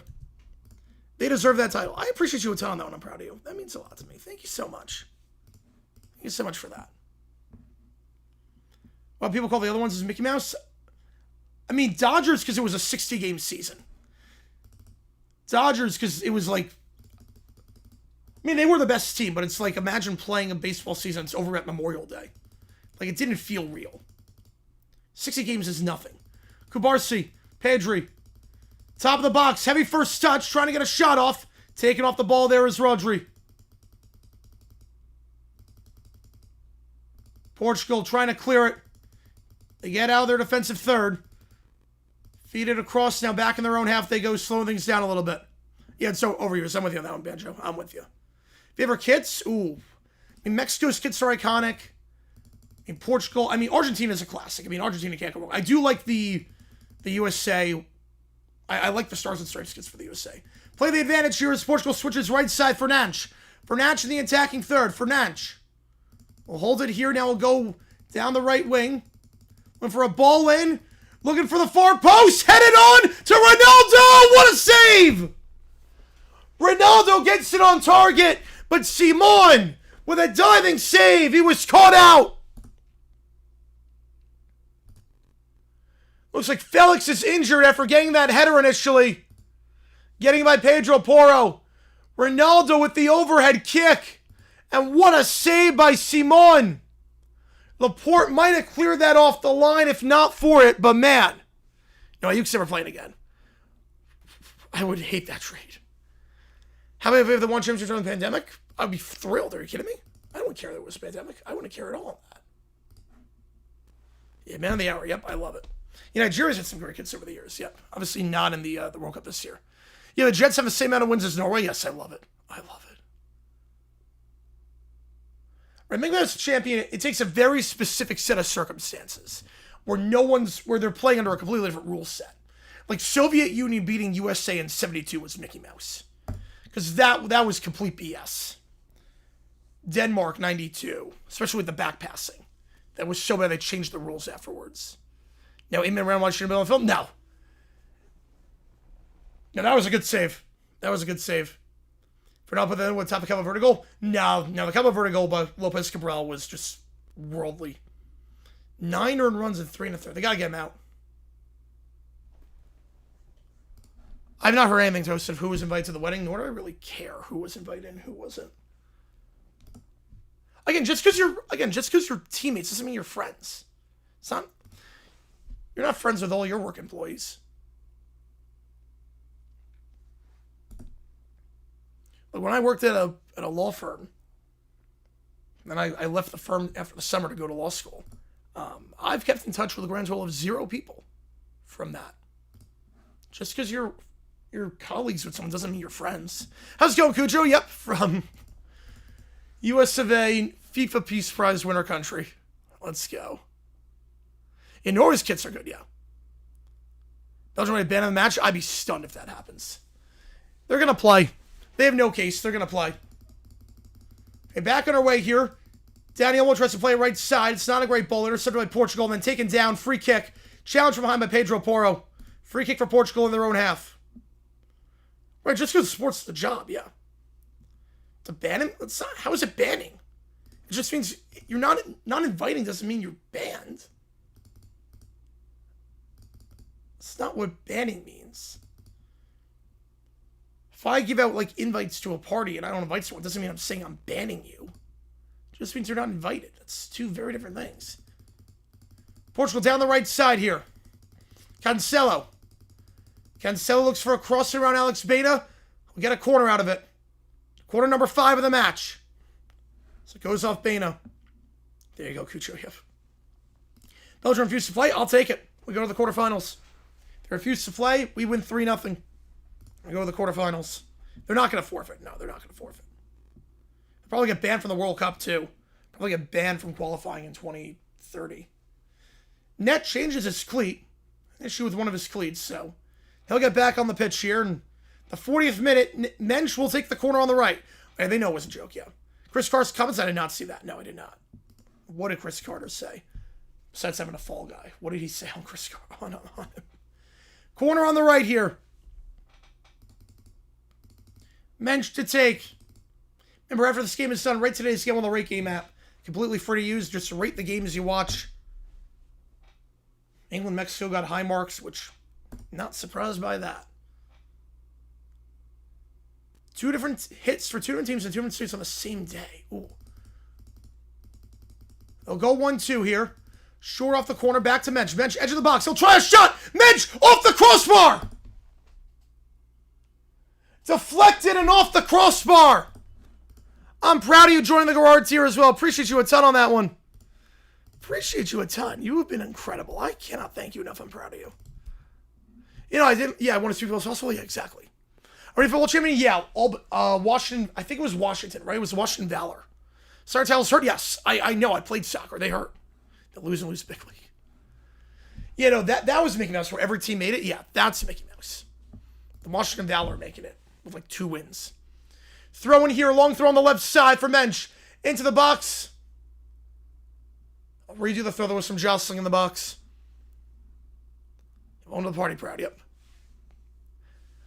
They deserve that title. I appreciate you a ton on that one. I'm proud of you. That means a lot to me. Thank you so much. Thank you so much for that. Well, people call the other ones as Mickey Mouse. I mean, Dodgers because it was a 60-game season. Dodgers because it was like... I mean, they were the best team, but it's like, imagine playing a baseball season that's over at Memorial Day. Like, it didn't feel real. 60 games is nothing. Kubarsi, Pedri. Top of the box, heavy first touch, trying to get a shot off. Taking off the ball there is Rodri. Portugal trying to clear it. They get out of their defensive third. Feed it across, now back in their own half they go, slowing things down a little bit. Yeah, it's so over yours. I'm with you on that one, Banjo. I'm with you. Favorite kits? Ooh. I mean, Mexico's kits are iconic. In Portugal, I mean, Argentina's a classic. I mean, Argentina can't go wrong. I do like the USA. I like the Stars and Stripes kits for the USA. Play the advantage here as Portugal switches right side. Fernandes. Fernandes in the attacking third. Fernandes. We'll hold it here. Now we'll go down the right wing. Went for a ball in. Looking for the far post. Headed on to Ronaldo. What a save! Ronaldo gets it on target. But Simon with a diving save. He was caught out. Looks like Felix is injured after getting that header initially. Getting by Pedro Porro. Ronaldo with the overhead kick. And what a save by Simon. Laporte might have cleared that off the line if not for it, but man. No, you can never play it again. I would hate that trade. How many of the one championship during the pandemic? I'd be thrilled. Are you kidding me? I don't care that it was a pandemic. I wouldn't care at all that. Yeah, man of the hour. Yep, I love it. Yeah, Nigeria's had some great kids over the years. Yep. Obviously not in the World Cup this year. Yeah, the Jets have the same amount of wins as Norway. Yes, I love it. I love it. Right, making as a champion, it takes a very specific set of circumstances where they're playing under a completely different rule set. Like Soviet Union beating USA in 72 was Mickey Mouse. Because that was complete BS. Denmark 92, especially with the back passing. That was so bad they changed the rules afterwards. Now, in round one shouldn't have been on film? No. No, that was a good save. That was a good save. For not putting with top of Cabo Verde goal? No, the Cabo Verde goal by Lopez Cabral was just worldly. 9 earned runs and 3 1/3. They gotta get him out. I've not heard anything posted of who was invited to the wedding, nor do I really care who was invited and who wasn't. Again, just because you're teammates doesn't mean you're friends. You're not friends with all your work employees. But when I worked at a law firm, and I left the firm after the summer to go to law school, I've kept in touch with a grand total of 0 people from that. Just because you're colleagues with someone doesn't mean you're friends. How's it going, Cujo? Yep, from US of A, FIFA Peace Prize winner country. Let's go. Yeah, Norway's kits are good, yeah. Belgium might ban the match. I'd be stunned if that happens. They're going to play. They have no case. They're going to play. Okay, back on our way here. Danny Olmo tries to play right side. It's not a great ball. Intercepted by Portugal. And then taken down. Free kick. Challenge from behind by Pedro Porro. Free kick for Portugal in their own half. Right, just because sports is the job, yeah. To ban him? It's not, how is it banning? It just means you're not inviting doesn't mean you're banned. It's not what banning means. If I give out, like, invites to a party and I don't invite someone, it doesn't mean I'm saying I'm banning you. It just means you're not invited. That's 2 very different things. Portugal down the right side here. Cancelo. Cancelo looks for a cross around Alex Baena. We'll get a corner out of it. Corner number 5 of the match. So it goes off Baena. There you go, Cucho. Yep. Belgium refused to play. I'll take it. We go to the quarterfinals. They refuse to play. We win 3-0. We go to the quarterfinals. They're not going to forfeit. No, they're not going to forfeit. They'll probably get banned from the World Cup, too. Probably get banned from qualifying in 2030. Net changes his cleat. Issue with one of his cleats, so he'll get back on the pitch here. And the 40th minute, Mensch will take the corner on the right. And they know it was a joke, yeah. Chris Carter's comments, I did not see that. No, I did not. What did Chris Carter say? Besides having a fall guy. What did he say on Chris Carter? On him. Corner on the right here. Mensch to take. Remember, after this game is done, rate today's game on the Rate Game app. Completely free to use. Just rate the games you watch. England, Mexico got high marks, which, not surprised by that. 2 different hits for 2 different teams and 2 different states on the same day. Ooh. They'll go 1-2 here. Short off the corner, back to Mensch. Mensch, edge of the box. He'll try a shot. Mensch, off the crossbar. Deflected and off the crossbar. I'm proud of you joining the Garards here as well. Appreciate you a ton on that one. Appreciate you a ton. You have been incredible. I cannot thank you enough. I'm proud of you. You know, I didn't. Yeah, I won a Super Bowl also. Yeah, exactly. Ready for world champion? Yeah. Washington. I think it was Washington, right? It was Washington Valor. Sartell's hurt. Yes, I know. I played soccer. They hurt. They lose and lose bigly. Yeah, no, that was Mickey Mouse where every team made it. Yeah, that's Mickey Mouse. The Washington Valor making it with like 2 wins. Throw in here, long throw on the left side for Mensch. Into the box. I'll redo the throw. There was some jostling in the box. On to the party proud, yep.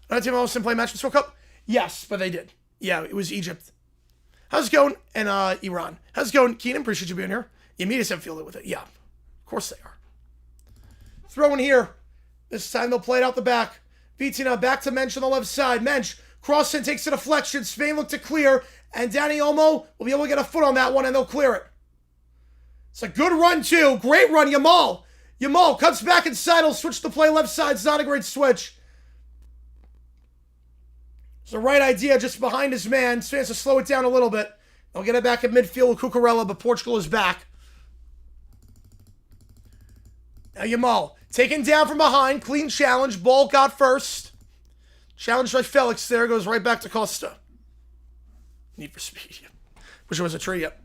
Another team almost didn't play match in the World Cup? Yes, but they did. Yeah, it was Egypt. How's it going? And Iran. How's it going? Keenan, appreciate you being here. You meet us have fielded with it. Yeah, of course they are. Throw in here. This time they'll play it out the back. Vitina back to Mensch on the left side. Mensch, cross in, takes a deflection. Spain look to clear. And Dani Olmo will be able to get a foot on that one, and they'll clear it. It's a good run, too. Great run, Yamal. Yamal cuts back inside. He'll switch the play left side. It's not a great switch. It's the right idea just behind his man. Spain has to slow it down a little bit. They'll get it back at midfield with Cucurella, but Portugal is back. Now Yamal, taken down from behind. Clean challenge. Ball got first. Challenged by Felix there. Goes right back to Costa. Need for speed. Wish it was a tree yet.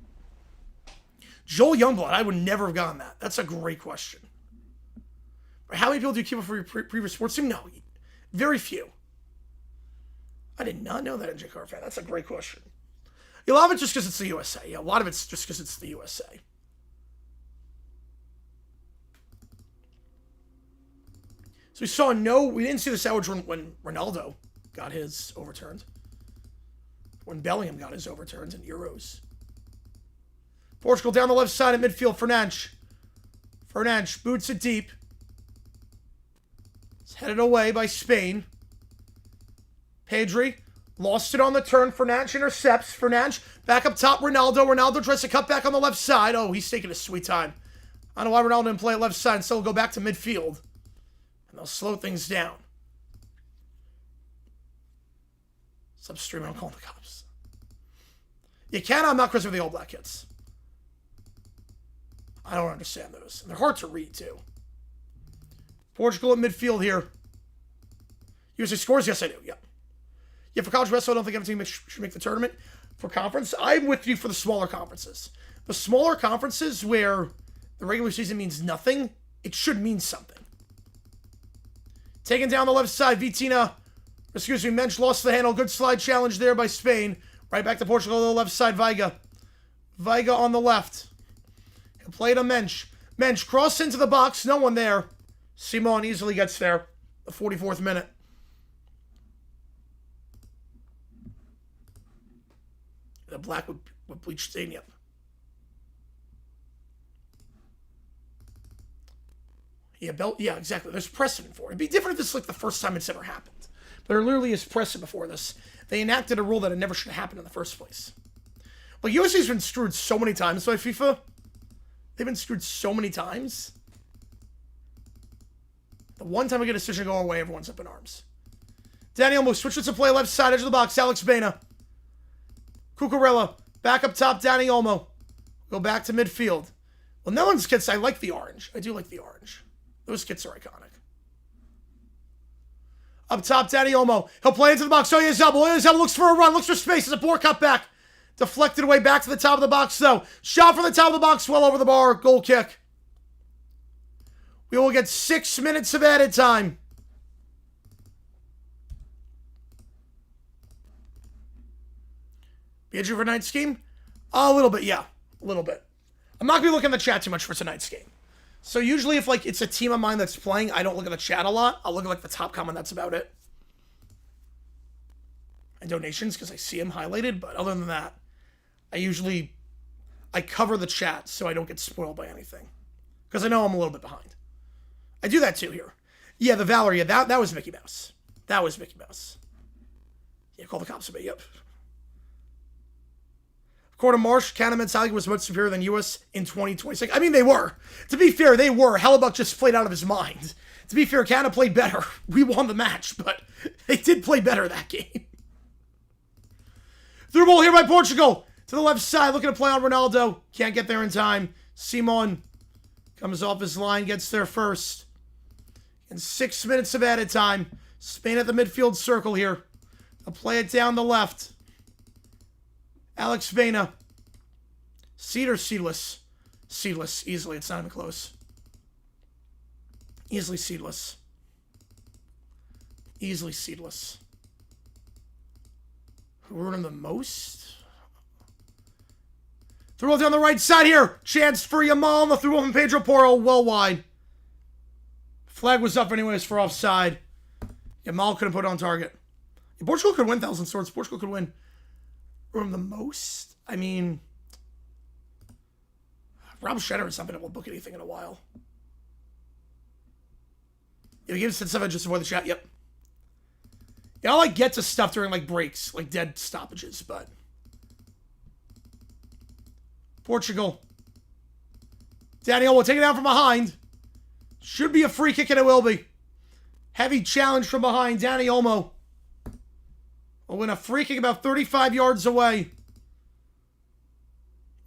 Joel Youngblood, I would never have gotten that. That's a great question. How many people do you keep up for your previous sports team? No, very few. I did not know that, NJ Car fan. That's a great question. A lot of it just because it's the USA. Yeah, a lot of it's just because it's the USA. So we didn't see the sandwich when Ronaldo got his overturned. When Bellingham got his overturned in Euros. Portugal down the left side at midfield. Fernandes boots it deep. It's headed away by Spain. Pedri lost it on the turn. Fernandes intercepts. Fernandes back up top. Ronaldo tries to cut back on the left side. Oh, he's taking a sweet time. I don't know why Ronaldo didn't play at left side. So he'll go back to midfield. And they'll slow things down. It's upstream. I'm calling the cops. You can. I'm not Chris with the All Black kids. I don't understand those. And they're hard to read, too. Portugal at midfield here. USA scores? Yes, I do. Yeah. Yeah, for college basketball, I don't think every team should make the tournament. For conference, I'm with you for the smaller conferences. The smaller conferences where the regular season means nothing, it should mean something. Taken down the left side, Mensch lost the handle. Good slide challenge there by Spain. Right back to Portugal on the left side, Veiga. Veiga on the left. He'll play to Mensch. Mensch cross into the box. No one there. Simon easily gets there. The 44th minute. The black with bleached stadium. Yeah, exactly. There's precedent for it. It'd be different if this is like the first time it's ever happened. But there literally is precedent before this. They enacted a rule that it never should have happened in the first place. Like, USA's been screwed so many times by FIFA. They've been screwed so many times. The one time we get a decision to go away, everyone's up in arms. Dani Olmo switches to play left side, edge of the box. Alex Baena. Cucurella. Back up top, Dani Olmo. Go back to midfield. Well, Netherlands kits, I like the orange. I do like the orange. Those kits are iconic. Up top, Dani Olmo. He'll play into the box. Oyezabal looks for a run. Looks for space. It's a poor cut back. Deflected away back to the top of the box, though. Shot from the top of the box. Well over the bar. Goal kick. We will get 6 minutes of added time. Be injured for tonight's game? A little bit, yeah. A little bit. I'm not going to be looking at the chat too much for tonight's game. So usually if, like, it's a team of mine that's playing, I don't look at the chat a lot. I'll look at, like, the top comment. That's about it. And donations, because I see them highlighted. But other than that, I cover the chat so I don't get spoiled by anything. Because I know I'm a little bit behind. I do that, too, here. Yeah, the Valerie, that was Mickey Mouse. That was Mickey Mouse. Yeah, call the cops a bit, yep. According to Marsh, Canada men's hockey was much superior than U.S. in 2026. I mean, they were. To be fair, they were. Hellebuck just played out of his mind. To be fair, Canada played better. We won the match, but they did play better that game. Through ball here by Portugal. To the left side, looking to play on Ronaldo. Can't get there in time. Simon comes off his line, gets there first. In 6 minutes of added time. Spain at the midfield circle here. They'll play it down the left. Alex Baena. Seed or seedless? Seedless. Easily. It's not even close. Easily seedless. Easily seedless. Who ruined him the most? Throw down the right side here. Chance for Yamal. The throw from Pedro Porro. Well wide. Flag was up anyways for offside. Yamal couldn't put it on target. Portugal could win 1,000 swords. Portugal could win. Ruined the most? I mean, Rob Shredder has not been able to book anything in a while. Yeah, we gave us 7 just before the chat. Yep. Yeah, I'll get to stuff during breaks, dead stoppages, but Portugal. Daniel will take it down from behind. Should be a free kick, and it will be. Heavy challenge from behind. Danny Olmo will win a free kick about 35 yards away.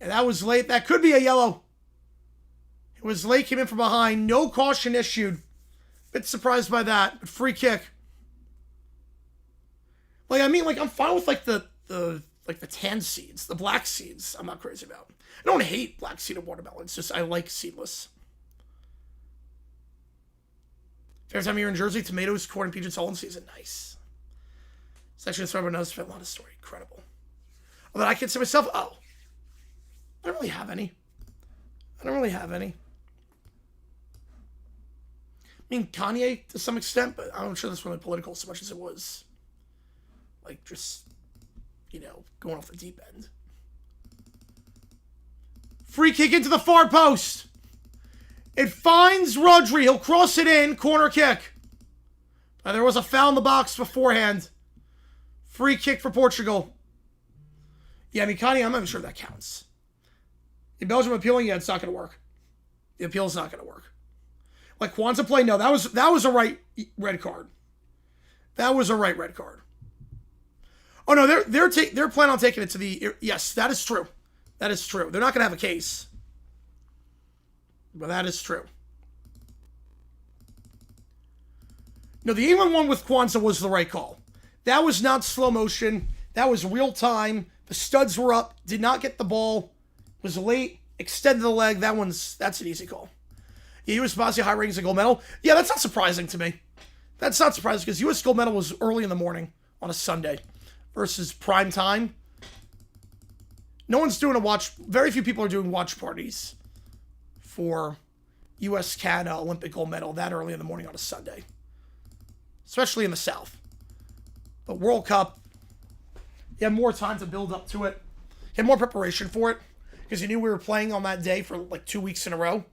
And that was late. That could be a yellow. It was late, came in from behind. No caution issued. Bit surprised by that. But free kick. I'm fine with the tan seeds, the black seeds. I'm not crazy about. I don't hate black seeded watermelon. It's just I like seedless. Favorite time of year in Jersey, tomatoes, corn, and peaches all in season. Nice. Section of another spent a lot of story. Incredible. Oh, but I can say myself, I don't really have any. I mean, Kanye to some extent, but I'm not sure that's really political so much as it was, just, going off the deep end. Free kick into the far post. It finds Rodri. He'll cross it in. Corner kick. There was a foul in the box beforehand. Free kick for Portugal. Yeah, I mean, Kanye, I'm not even sure that counts. In Belgium appealing, it's not going to work. The appeal's not going to work. Kwanzaa play, no, that was a right red card. That was a right red card. Oh no, they're planning on taking it to the. Yes, that is true. That is true. They're not going to have a case, but that is true. No, the England one with Kwanzaa was the right call. That was not slow motion. That was real time. The studs were up. Did not get the ball. Was late. Extended the leg. That's an easy call. Yeah, U.S. Bosnia high ratings and gold medal. Yeah, that's not surprising to me. That's not surprising because U.S. gold medal was early in the morning on a Sunday versus prime time. No one's doing very few people are doing watch parties for U.S. Canada Olympic gold medal that early in the morning on a Sunday. Especially in the South. But World Cup, you had more time to build up to it. You had more preparation for it because you knew we were playing on that day for 2 weeks in a row.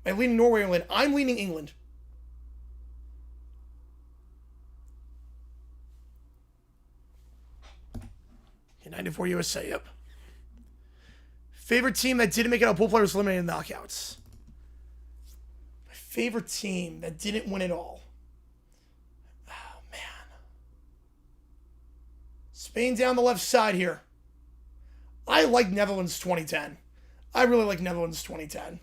I'm leaning Norway, England. I'm leaning England. United for USA, yep. Favorite team that didn't make it out, pool players eliminated in knockouts. My favorite team that didn't win it all. Oh, man. Spain down the left side here. I like Netherlands 2010. I really like Netherlands 2010.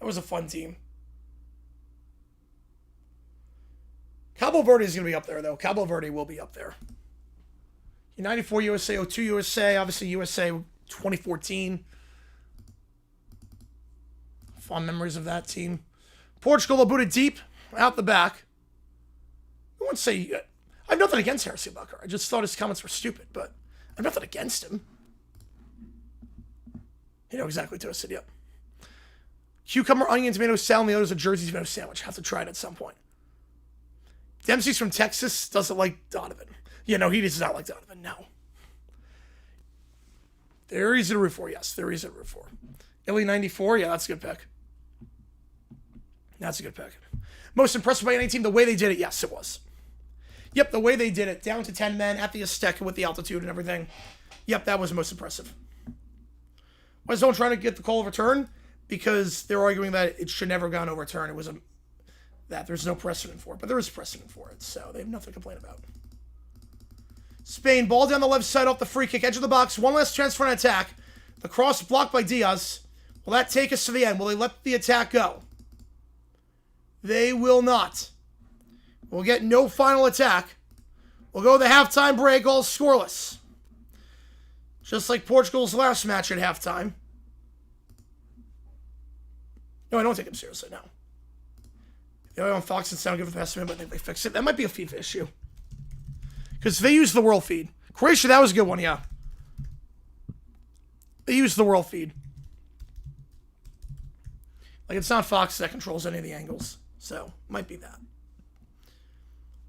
That was a fun team. Cabo Verde is going to be up there, though. Cabo Verde will be up there. United for USA, 02 USA, obviously USA 2014. Fond memories of that team. Portugal will boot it deep, out the back. I wouldn't say... I have nothing against Harrison Bucker. I just thought his comments were stupid, but I have nothing against him. You know exactly what I said, yep. Cucumber, onion, tomato salad, the other's a Jersey tomato sandwich. Have to try it at some point. Dempsey's from Texas, doesn't like Donovan. Yeah, no, he does not like Donovan, no. They're easy to root for, yes. They're easy to root for. Illy 94, yeah, that's a good pick. That's a good pick. Most impressive by any team, the way they did it, yes, it was. Yep, the way they did it, down to 10 men at the Azteca with the altitude and everything. Yep, that was most impressive. Why is no one trying to get the call overturned? Because they're arguing that it should never have gone overturned. It was that there's no precedent for it, but there is precedent for it, so they have nothing to complain about. Spain, ball down the left side off the free kick, edge of the box, one last chance for an attack. The cross blocked by Diaz. Will that take us to the end? Will they let the attack go? They will not. We'll get no final attack. We'll go to the halftime break, all scoreless. Just like Portugal's last match at halftime. No, I don't take them seriously, no. The other on Fox and Sound give the best of it, but I think they fixed it. That might be a FIFA issue. Because they use the world feed. Croatia, that was a good one, yeah. They use the world feed. It's not Fox that controls any of the angles. So, might be that.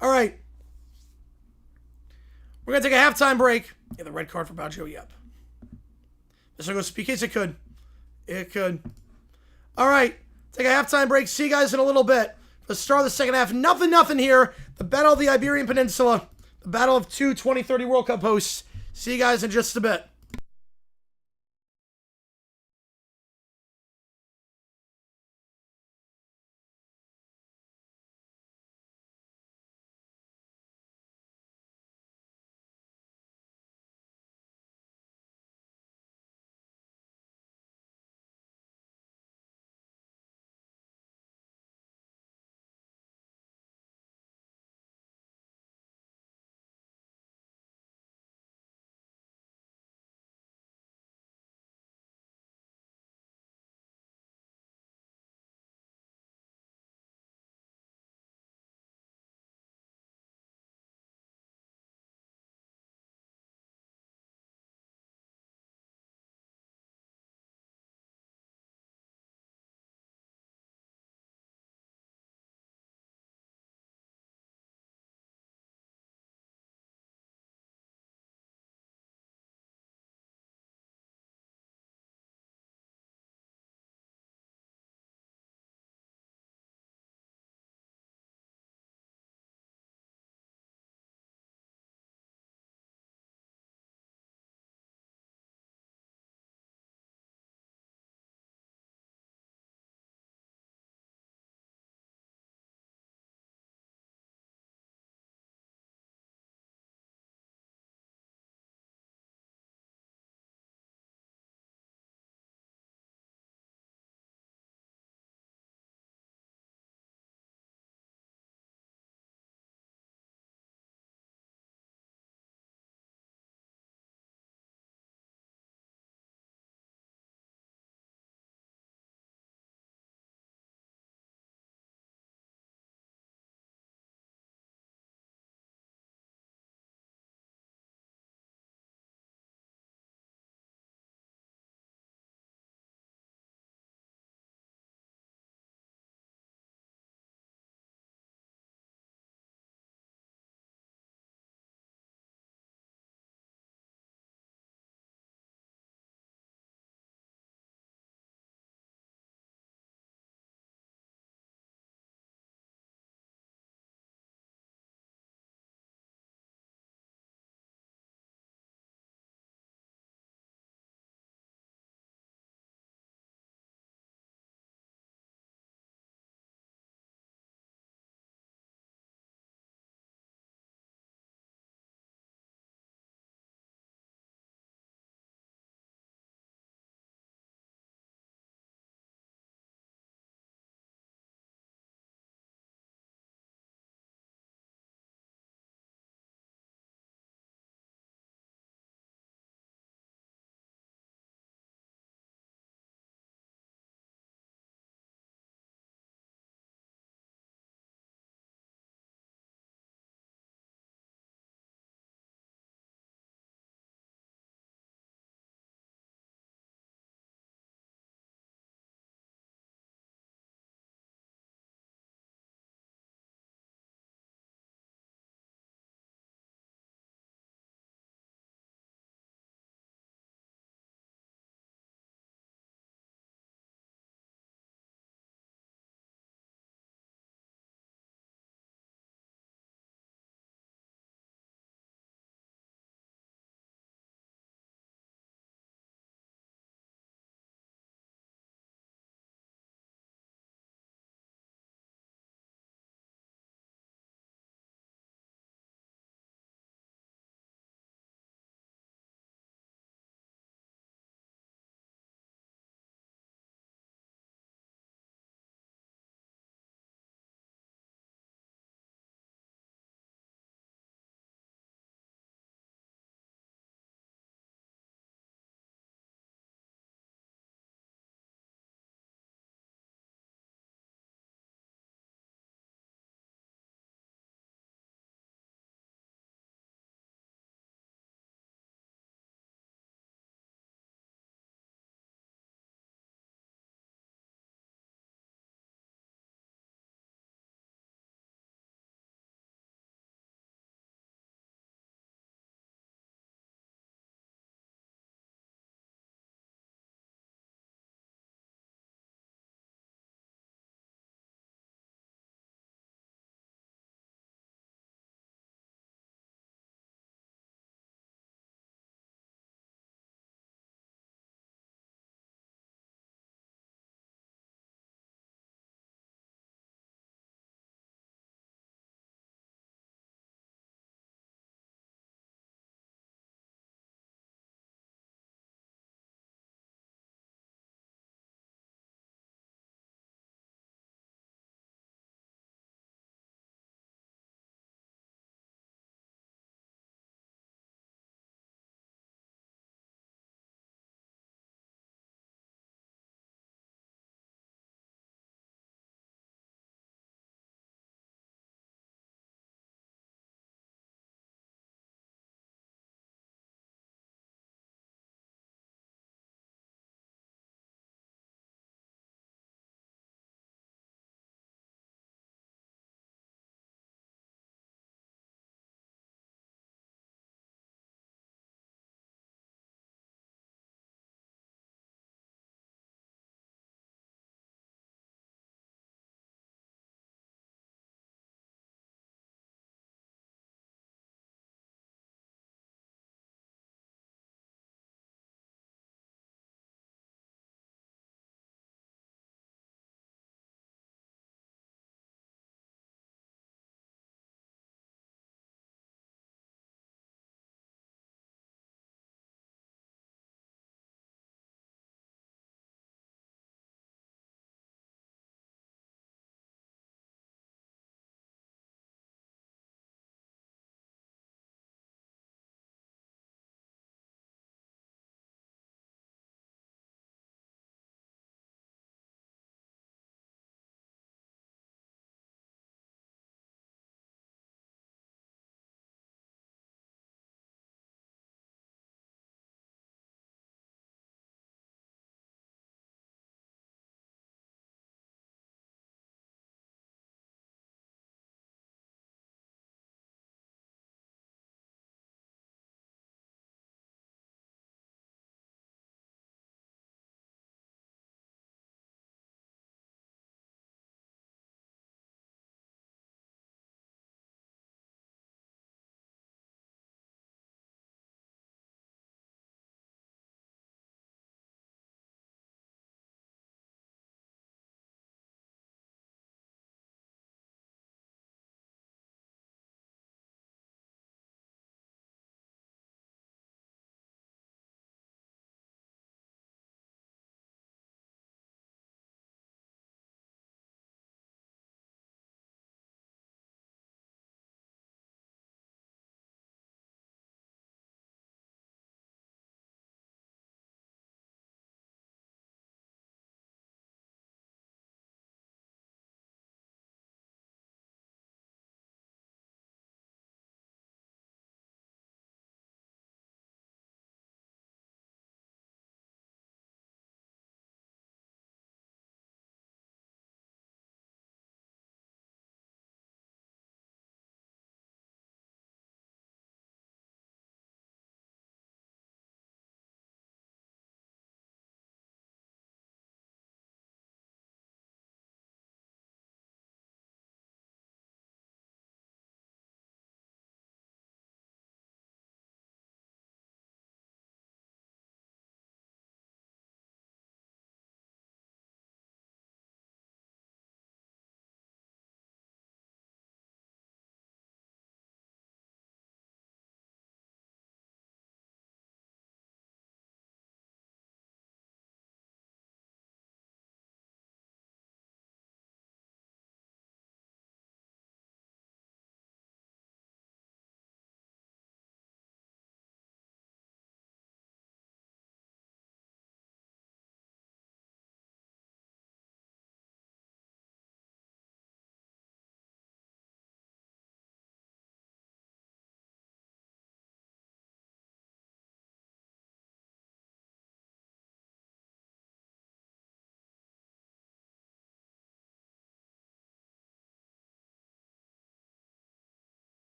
All right. We're going to take a halftime break. Yeah, the red card for Baggio, yep. This one goes to PKs. It could. It could. All right. Take a halftime break. See you guys in a little bit. The start of the second half. Nothing here. The Battle of the Iberian Peninsula. The Battle of two 2030 World Cup hosts. See you guys in just a bit.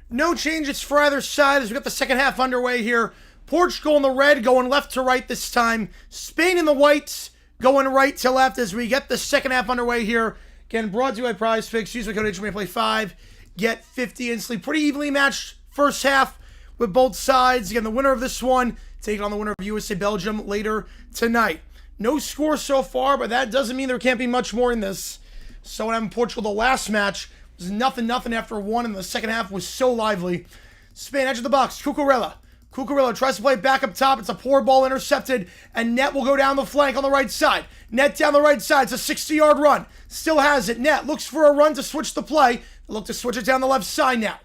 No changes for either side as we got the second half underway here. Portugal in the red going left to right this time. Spain in the whites going right to left as we get the second half underway here. Again, brought to you by Prize Picks. Use my code HMA play 5. Get 50 instantly. Pretty evenly matched first half with both sides. Again, the winner of this one taking on the winner of USA-Belgium later tonight. No score so far, but that doesn't mean there can't be much more in this. So what happened in Portugal the last match was nothing after one, and the second half was so lively. Spain, edge of the box, Cucurella. Cucurella tries to play it back up top. It's a poor ball intercepted, and Net will go down the flank on the right side. Net down the right side. It's a 60-yard run. Still has it. Net looks for a run to switch the play. Look to switch it down the left side now.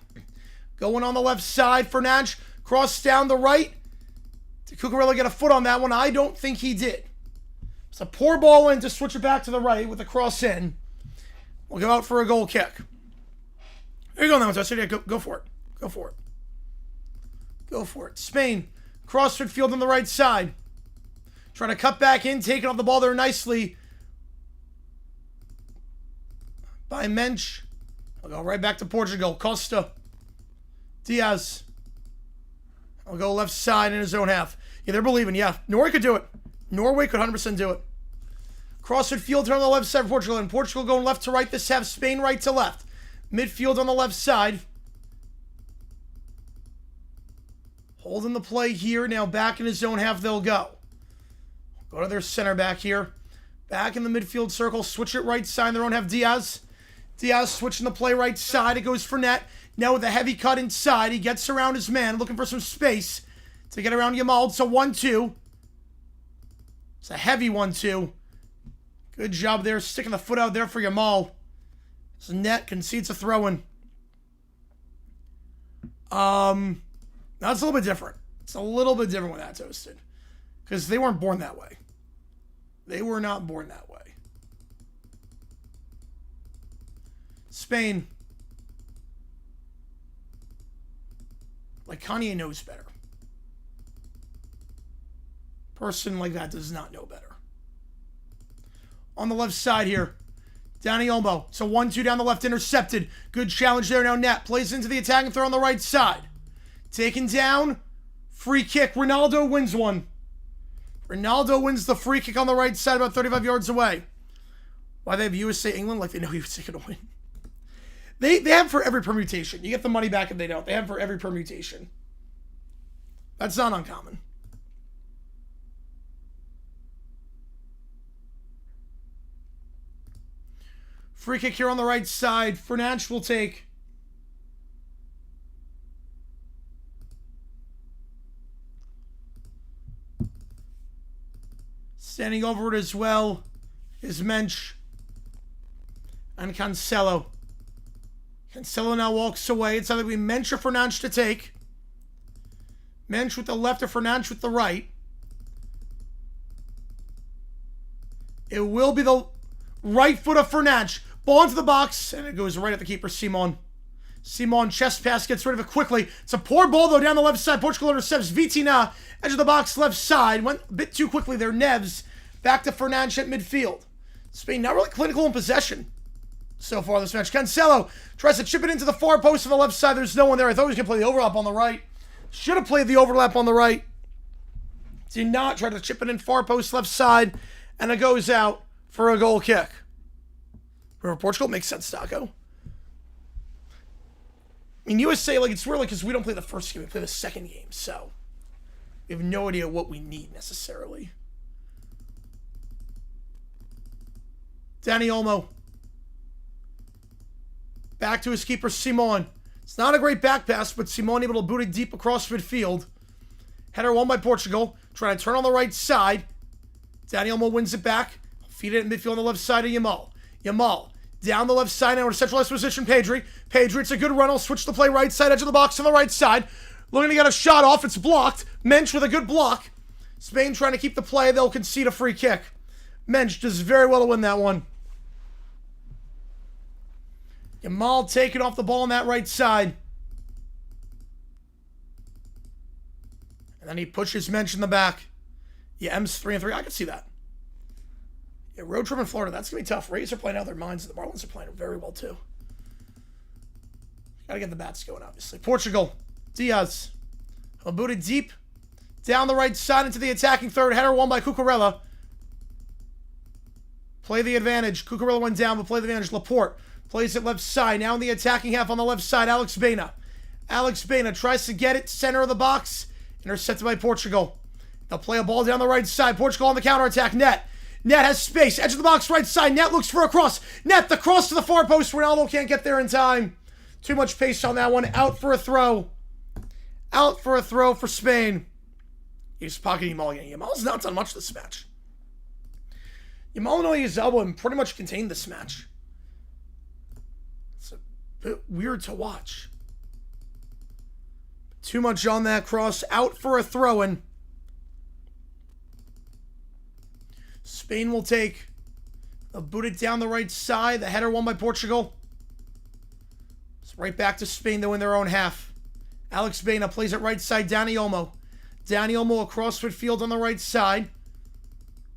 Going on the left side, Fernandes. Cross down the right. Did Cucurella get a foot on that one? I don't think he did. It's a poor ball in to switch it back to the right with the cross in. We'll go out for a goal kick. There you go now, Tessie. Go for it. Go for it. Go for it. Spain, cross midfield on the right side. Trying to cut back in, taking off the ball there nicely by Mensch. I'll go right back to Portugal. Costa. Diaz. I'll go left side in his own half. Yeah, they're believing. Yeah, Norway could do it. Norway could 100% do it. Cross midfield on the left side of Portugal. And Portugal going left to right this half. Spain right to left. Midfield on the left side. Holding the play here. Now back in his own half they'll go. Go to their center back here. Back in the midfield circle. Switch it right side in their own half. Diaz. Diaz switching the play right side. It goes for Net. Now with a heavy cut inside. He gets around his man. Looking for some space to get around Yamal. It's a 1-2. It's a heavy 1-2. Good job there. Sticking the foot out there for Yamal. So Net concedes a throw-in. That's a little bit different. It's a little bit different with that, Toasted. Because they weren't born that way. They were not born that way. Spain. Like Kanye knows better. Person like that does not know better. On the left side here. Dani Olmo. It's a 1-2 down the left, intercepted. Good challenge there. Now Net plays into the attack and throw on the right side. Taken down. Free kick. Ronaldo wins one. Ronaldo wins the free kick on the right side about 35 yards away. Why they have USA England? Like they know USA's going to win. They have for every permutation. You get the money back if they don't. They have for every permutation. That's not uncommon. Free kick here on the right side. Fernandes will take. Standing over it as well is Mensch and Cancelo. Cancelo now walks away. It's either between Mensch or Fernandes to take. Mensch with the left or Fernandes with the right. It will be the right foot of Fernandes. Ball into the box, and it goes right at the keeper, Simon. Simon, chest pass, gets rid of it quickly. It's a poor ball, though, down the left side. Portugal intercepts Vitina. Edge of the box, left side. Went a bit too quickly there. Neves back to Fernandes at midfield. Spain not really clinical in possession so far this match. Cancelo tries to chip it into the far post on the left side. There's no one there. I thought he was going to play the overlap on the right. Should have played the overlap on the right. Did not. Try to chip it in far post left side, and it goes out for a goal kick. For Portugal, it makes sense, Taco. I mean, USA, like, it's weird, like, because we don't play the first game, we play the second game, so we have no idea what we need, necessarily. Dani Olmo. Back to his keeper, Simon. It's not a great back pass, but Simon able to boot it deep across midfield. Header won by Portugal. Trying to turn on the right side. Dani Olmo wins it back. Feed it in midfield on the left side of Yamal. Yamal. Down the left side now in a centralized position, Pedri. Pedri, it's a good run. I'll switch the play right side, edge of the box on the right side. Looking to get a shot off. It's blocked. Mensch with a good block. Spain trying to keep the play. They'll concede a free kick. Mensch does very well to win that one. Yamal taking off the ball on that right side. And then he pushes Mensch in the back. Yeah, M's 3-3. I can see that. Yeah, road trip in Florida, that's going to be tough. Rays are playing out of their minds, and the Marlins are playing very well, too. Gotta get the bats going, obviously. Portugal. Diaz. Booted deep. Down the right side into the attacking third. Header won by Cucurella. Play the advantage. Cucurella went down, but play the advantage. Laporte plays it left side. Now in the attacking half on the left side. Alex Baena. Alex Baena tries to get it. Center of the box. Intercepted by Portugal. They'll play a ball down the right side. Portugal on the counterattack. Net. Net has space. Edge of the box, right side. Net looks for a cross. Net, the cross to the far post. Ronaldo can't get there in time. Too much pace on that one. Out for a throw. Out for a throw for Spain. He's pocketing Yamal again. Yamal's not done much this match. Yamal only his elbow and pretty much contained this match. It's a bit weird to watch. Too much on that cross. Out for a throw-in. Spain will take. They'll boot it down the right side. The header won by Portugal. It's right back to Spain, though, in their own half. Alex Baena plays it right side. Dani Olmo. Dani Olmo across midfield on the right side.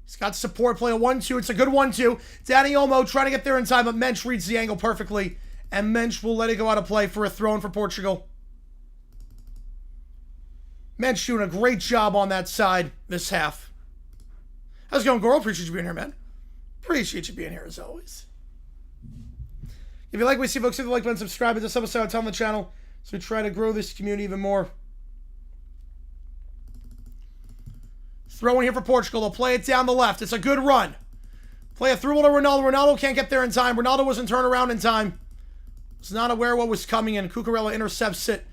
He's got support. Play a 1-2. It's a good 1-2. Dani Olmo trying to get there in time, but Mensch reads the angle perfectly. And Mensch will let it go out of play for a throw-in for Portugal. Mensch doing a great job on that side this half. How's it going, girl? Appreciate you being here, man. Appreciate you being here, as always. If you like what you see, folks, hit the like button, subscribe to this episode, tell on the channel, so we try to grow this community even more. Throw in here for Portugal. They'll play it down the left. It's a good run. Play a through ball to Ronaldo. Ronaldo can't get there in time. Ronaldo wasn't turned around in time. Was not aware what was coming in. Cucurella intercepts it.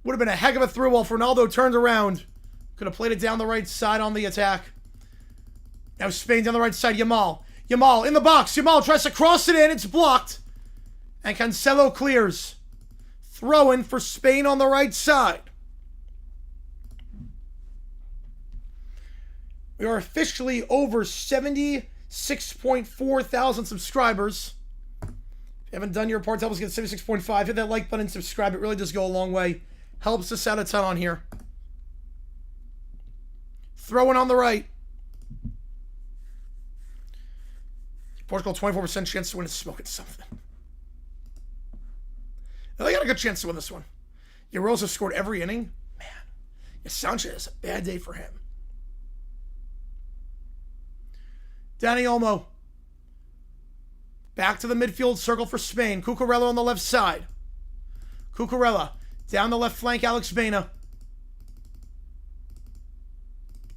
Would have been a heck of a through ball if Ronaldo turned around. Could have played it down the right side on the attack. Now Spain down the right side. Yamal. Yamal in the box. Yamal tries to cross it in. It's blocked. And Cancelo clears. Throw in for Spain on the right side. We are officially over 76.4 thousand subscribers. If you haven't done your part, help us get 76.5. Hit that like button, subscribe. It really does go a long way. Helps us out a ton on here. Throw in on the right. Portugal, 24% chance to win is smoking something. Now, they got a good chance to win this one. Euros have scored every inning. Man, Sanchez is a bad day for him. Dani Olmo. Back to the midfield circle for Spain. Cucurella on the left side. Cucurella. Down the left flank, Alex Baena.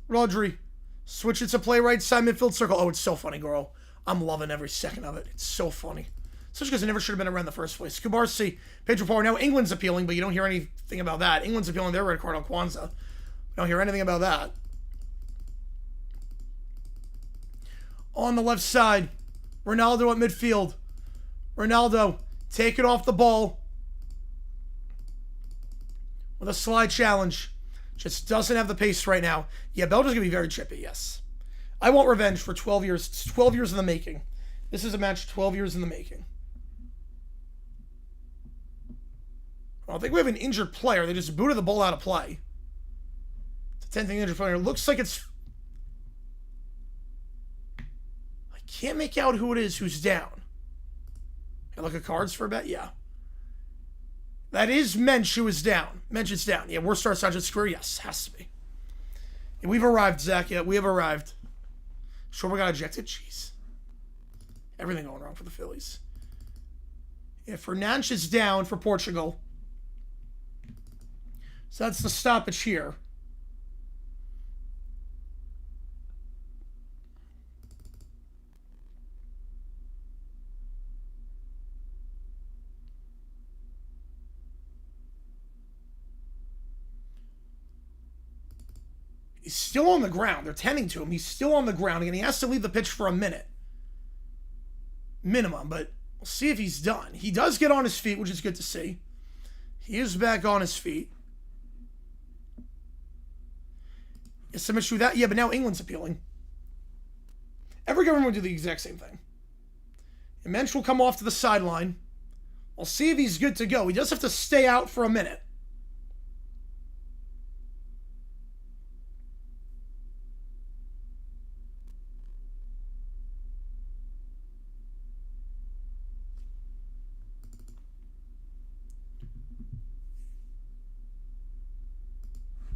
Rodri. Switch it to play right side midfield circle. Oh, it's so funny, girl. I'm loving every second of it. It's so funny. Especially because it never should have been around in the first place. Kubarsi, Pedro Porro. Now England's appealing, but you don't hear anything about that. England's appealing their red card on Kwanzaa. You don't hear anything about that. On the left side, Ronaldo at midfield. Ronaldo taking off the ball with a slide challenge. Just doesn't have the pace right now. Yeah, Belgium's going to be very chippy, yes. I want revenge for 12 years. It's 12 years in the making. This is a match 12 years in the making. I don't think we have an injured player. They just booted the ball out of play. It's a 10th injured player. It looks like it's... I can't make out who it is who's down. Can I look at cards for a bet? Yeah. That is Mensch who is down. Mensch is down. Yeah, worst start Sanchez career? Yes, has to be. Yeah, we've arrived, Zach. Yeah, we have arrived. Schwarber got ejected? Jeez. Everything going wrong for the Phillies. Yeah, Fernandes is down for Portugal. So that's the stoppage here. He's still on the ground. They're tending to him. He's still on the ground. Again, he has to leave the pitch for a minute. Minimum, but we'll see if he's done. He does get on his feet, which is good to see. He is back on his feet. Is so much through that? Yeah, but now England's appealing. Every government would do the exact same thing. And Mensch will come off to the sideline. We'll see if he's good to go. He does have to stay out for a minute.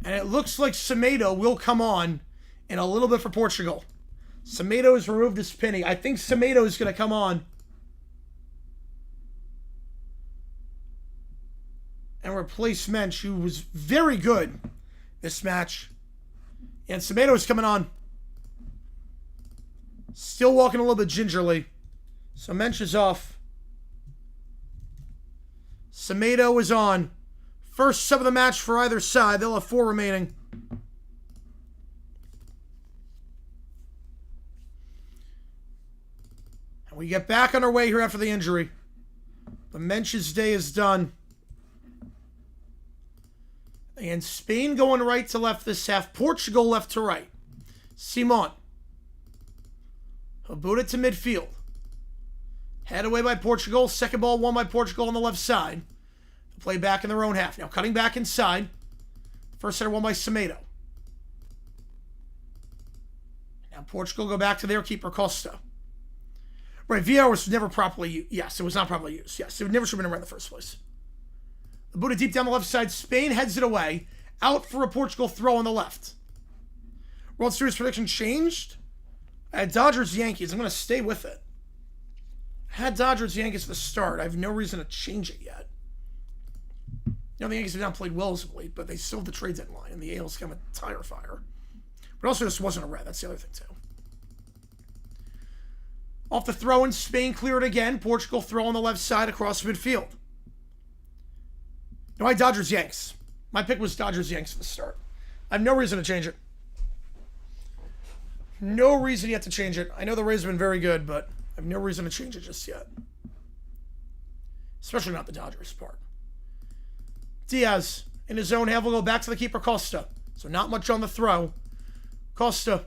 And it looks like Semedo will come on in a little bit for Portugal. Semedo has removed his pinny. I think Semedo is going to come on and replace Mensch, who was very good this match. And Semedo is coming on. Still walking a little bit gingerly. So Mensch is off. Semedo is on. First sub of the match for either side. They'll have 4 remaining. And we get back on our way here after the injury. But Mensch's day is done. And Spain going right to left this half. Portugal left to right. Simon. He'll boot it to midfield. Head away by Portugal. Second ball won by Portugal on the left side. They'll play back in their own half. Now cutting back inside. First center won by Semedo. Now Portugal go back to their keeper, Costa. Right, VR was never properly used. Yes, it was not properly used. Yes, it never should have been around in the first place. The Buddha deep down the left side. Spain heads it away. Out for a Portugal throw on the left. World Series prediction changed. I had Dodgers-Yankees. I'm going to stay with it. I had Dodgers-Yankees at the start. I have no reason to change it yet. You know, the Yankees have not played well as of late, but they still have the trade deadline, and the AL's kind of a tire fire. But also, this wasn't a red. That's the other thing, too. Off the throw-in, Spain cleared again. Portugal throw on the left side across midfield. No, I had Dodgers-Yanks. My pick was Dodgers-Yanks at the start. I have no reason to change it. No reason yet to change it. I know the Rays have been very good, but I have no reason to change it just yet. Especially not the Dodgers part. Diaz in his own half will go back to the keeper, Costa. So not much on the throw. Costa.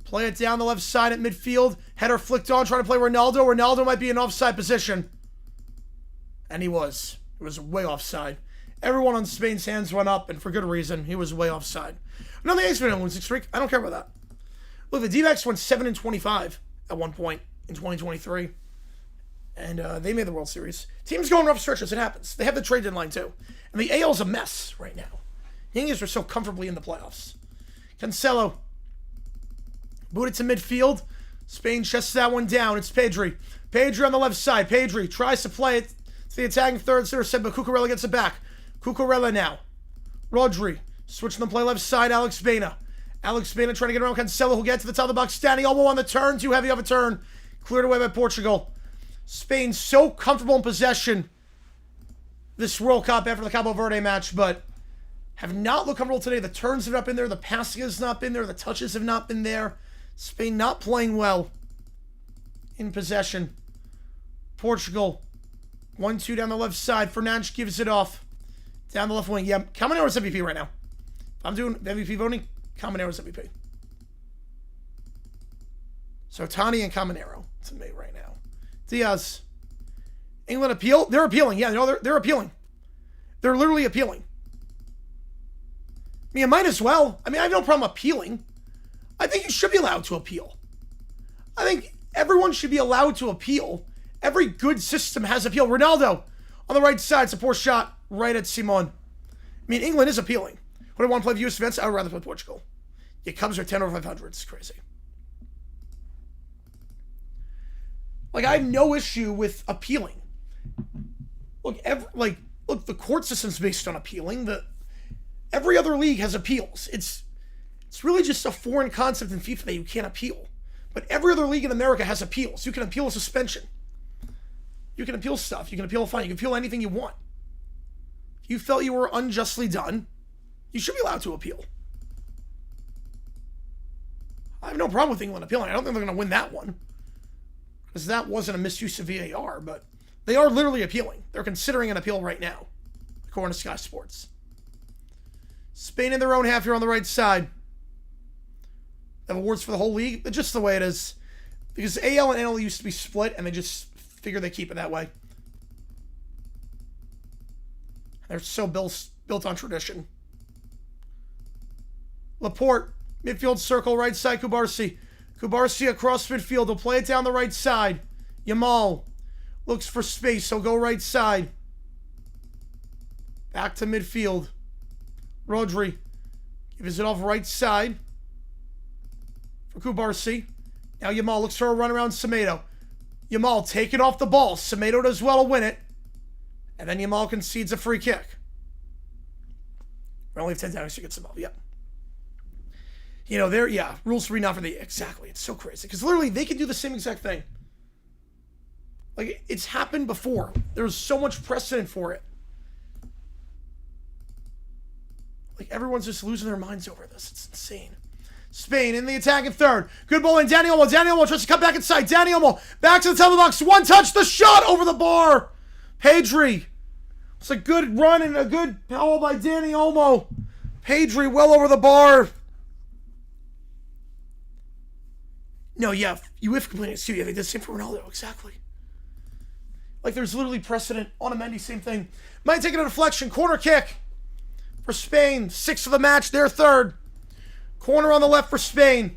Play it down the left side at midfield. Header flicked on, trying to play Ronaldo. Ronaldo might be in offside position. And he was. It was way offside. Everyone on Spain's hands went up, and for good reason. He was way offside. No, the Yankees been in a losing streak. I don't care about that. Look, the D-backs went 7-25 at one point in 2023. And they made the World Series. Teams go in rough stretches. It happens. They have the trade deadline, too. And the AL's a mess right now. The Yankees are so comfortably in the playoffs. Cancelo. Boot it to midfield. Spain chests that one down. It's Pedri. Pedri on the left side. Pedri tries to play it to the attacking third center set, but Cucurella gets it back. Cucurella now. Rodri. Switching the play left side. Alex Baena. Alex Baena trying to get around Cancelo, who'll get to the top of the box. Standing elbow on the turn. Too heavy of a turn. Cleared away by Portugal. Spain so comfortable in possession this World Cup after the Cabo Verde match, but have not looked comfortable today. The turns have not been there. The passing has not been there. The touches have not been there. Spain not playing well in possession. Portugal. 1-2 down the left side. Fernandes gives it off. Down the left wing. Yeah, Camanero's MVP right now. If I'm doing MVP voting, Camanero's MVP. So Tani and Camanero to me right now. Diaz. England appeal. They're appealing. Yeah, no, they're appealing. They're literally appealing. I mean, it might as well. I mean, I have no problem appealing. I think you should be allowed to appeal. I think everyone should be allowed to appeal. Every good system has appeal. Ronaldo on the right side. It's a poor shot right at Simon. I mean, England is appealing. Would I want to play the US events? I would rather play Portugal. Your Cubs are 10 over 500. It's crazy. Like, I have no issue with appealing. Look, the court system's based on appealing. Every other league has appeals. It's really just a foreign concept in FIFA that you can't appeal. But every other league in America has appeals. You can appeal a suspension. You can appeal stuff. You can appeal a fine. You can appeal anything you want. If you felt you were unjustly done, you should be allowed to appeal. I have no problem with England appealing. I don't think they're going to win that one, because that wasn't a misuse of VAR, but they are literally appealing. They're considering an appeal right now, according to Sky Sports. Spain in their own half here on the right side. They have awards for the whole league. It's just the way it is. Because AL and NL used to be split, and they just figure they keep it that way. They're so built on tradition. Laporte, midfield circle, right side, Kubarsi. Kubarsi across midfield. He'll play it down the right side. Yamal looks for space. He'll go right side. Back to midfield. Rodri Gives it off right side for Kubarsi. Now Yamal looks for a run around Semedo. Yamal taking off the ball. Semedo does well to win it. And then Yamal concedes a free kick. We only have 10 seconds to get some ball. Yep. You know, rules for not for the... Exactly. It's so crazy. Because literally, they can do the same exact thing. Like, it's happened before. There's so much precedent for it. Like, everyone's just losing their minds over this. It's insane. Spain in the attack in third. Good ball in Dani Olmo. Dani Olmo tries to cut back inside. Dani Olmo back to the top of the box. One touch. The shot over the bar. Pedri. It's a good run and a good foul by Dani Olmo. Pedri well over the bar. No, yeah, you have complaining too. Yeah, they did the same for Ronaldo. Exactly. Like, there's literally precedent. On a Mendy, same thing. Might take it a deflection. Corner kick for Spain. 6th of the match. They're third. Corner on the left for Spain.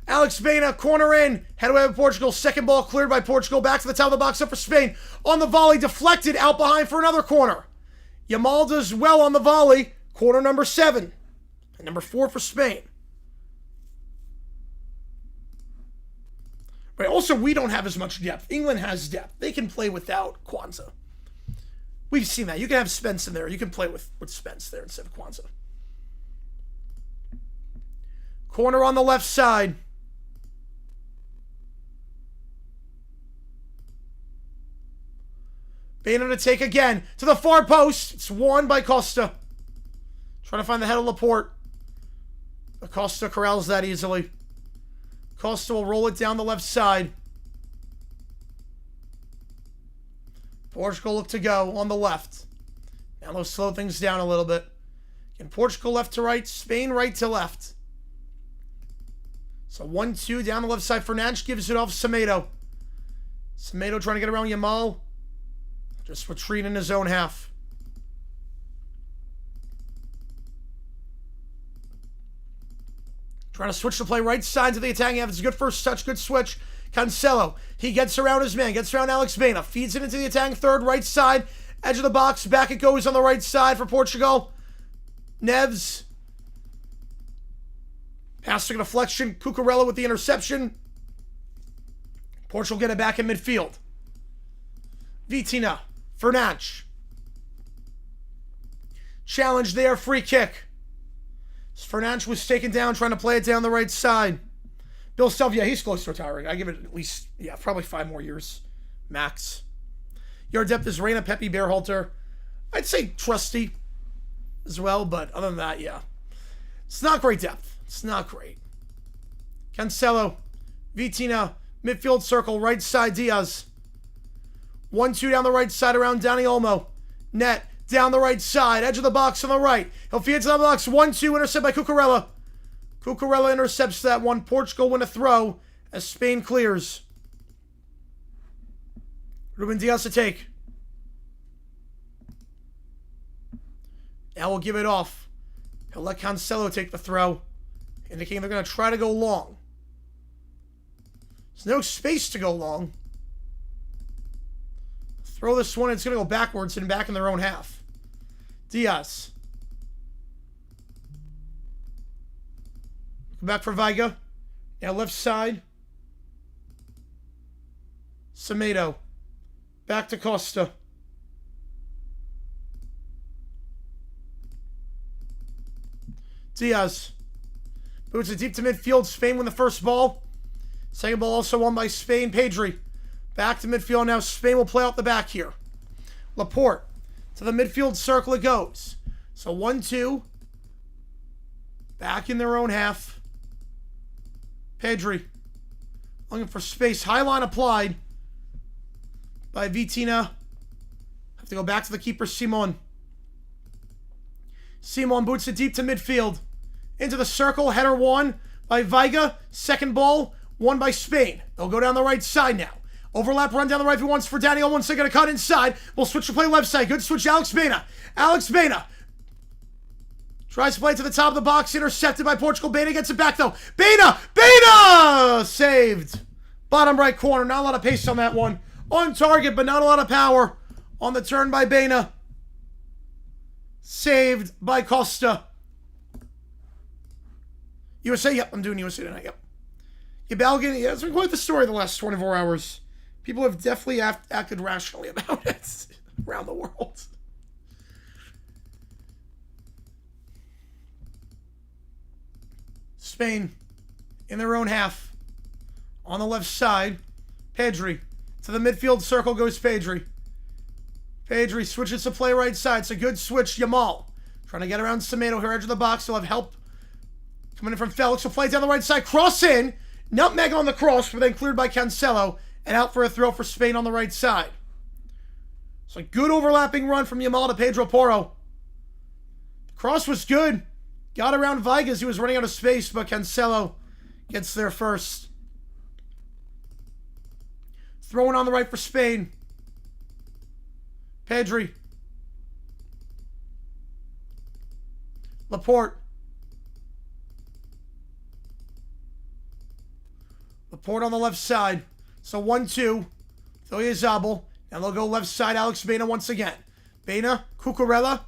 Alex Baena, corner in. Head away by Portugal. Second ball cleared by Portugal. Back to the top of the box up for Spain. On the volley, deflected out behind for another corner. Yamal does well on the volley. Corner number 7. And number 4 for Spain. Right. Also, we don't have as much depth. England has depth. They can play without Kwanzaa. We've seen that. You can have Spence in there. You can play with Spence there instead of Kwanzaa. Corner on the left side. Baena to take again. To the far post. It's won by Costa. Trying to find the head of Laporte. Costa corrals that easily. Costa will roll it down the left side. Portugal look to go on the left. Now they'll slow things down a little bit. Again, Portugal left to right. Spain right to left. So 1-2 down the left side. Fernandes gives it off Semedo. Semedo trying to get around Yamal. Just retreat in his own half. Trying to switch the play right side to the attacking half. It's a good first touch, good switch. Cancelo, he gets around his man, gets around Alex Baena, feeds it into the attacking third, right side, edge of the box, back it goes on the right side for Portugal. Neves. Passing a deflection, Cucurella with the interception. Portugal get it back in midfield. Vitina, Fernandes. Challenge there, free kick. Fernandes was taken down, trying to play it down the right side. Bill Self, yeah, he's close to retiring. I give it at least, probably 5 more years, max. Your depth is Reina, Pepe, Berhalter. I'd say trusty as well, but other than that, yeah. It's not great depth. It's not great. Cancelo, Vitina, midfield circle, right side, Diaz. 1-2 down the right side around Dani Olmo. Net. Down the right side, edge of the box on the right. He'll feed it to the box. 1-2, intercept by Cucurella. Cucurella intercepts that one. Portugal win a throw as Spain clears. Ruben Diaz to take. Now we'll give it off. He'll let Cancelo take the throw, indicating they're going to try to go long. There's no space to go long. Throw this one, it's going to go backwards and back in their own half. Diaz. Come back for Viga. Now left side. Semedo. Back to Costa. Diaz. Boots it deep to midfield. Spain win the first ball. Second ball also won by Spain. Pedri. Back to midfield now. Spain will play out the back here. Laporte. To the midfield circle it goes. So 1-2. Back in their own half. Pedri. Looking for space. High line applied by Vitina. Have to go back to the keeper, Simon. Simon boots it deep to midfield. Into the circle. Header won by Viga. Second ball won by Spain. They'll go down the right side now. Overlap, run down the right for once for Daniel. Once they're going to cut inside. We'll switch to play left side. Good switch, Alex Baena. Alex Baena tries to play to the top of the box. Intercepted by Portugal. Baena gets it back, though. Baena! Saved. Bottom right corner. Not a lot of pace on that one. On target, but not a lot of power on the turn by Baena. Saved by Costa. USA, yep, I'm doing USA tonight, yep. Balgan, yeah, it's been quite the story the last 24 hours. People have definitely acted rationally about it around the world. Spain, in their own half. On the left side, Pedri. To the midfield circle goes Pedri. Pedri switches to play right side. It's a good switch. Yamal trying to get around Semedo here, edge of the box. He'll have help coming in from Felix. Will play down the right side. Cross in. Nutmeg on the cross, but then cleared by Cancelo. And out for a throw for Spain on the right side. So a good overlapping run from Yamal to Pedro Porro. The cross was good. Got around Vigas. He was running out of space, but Cancelo gets there first. Throwing on the right for Spain. Pedri. Laporte. Laporte on the left side. So 1-2. Zabal. And they'll go left side. Alex Baena once again. Baena. Cucurella.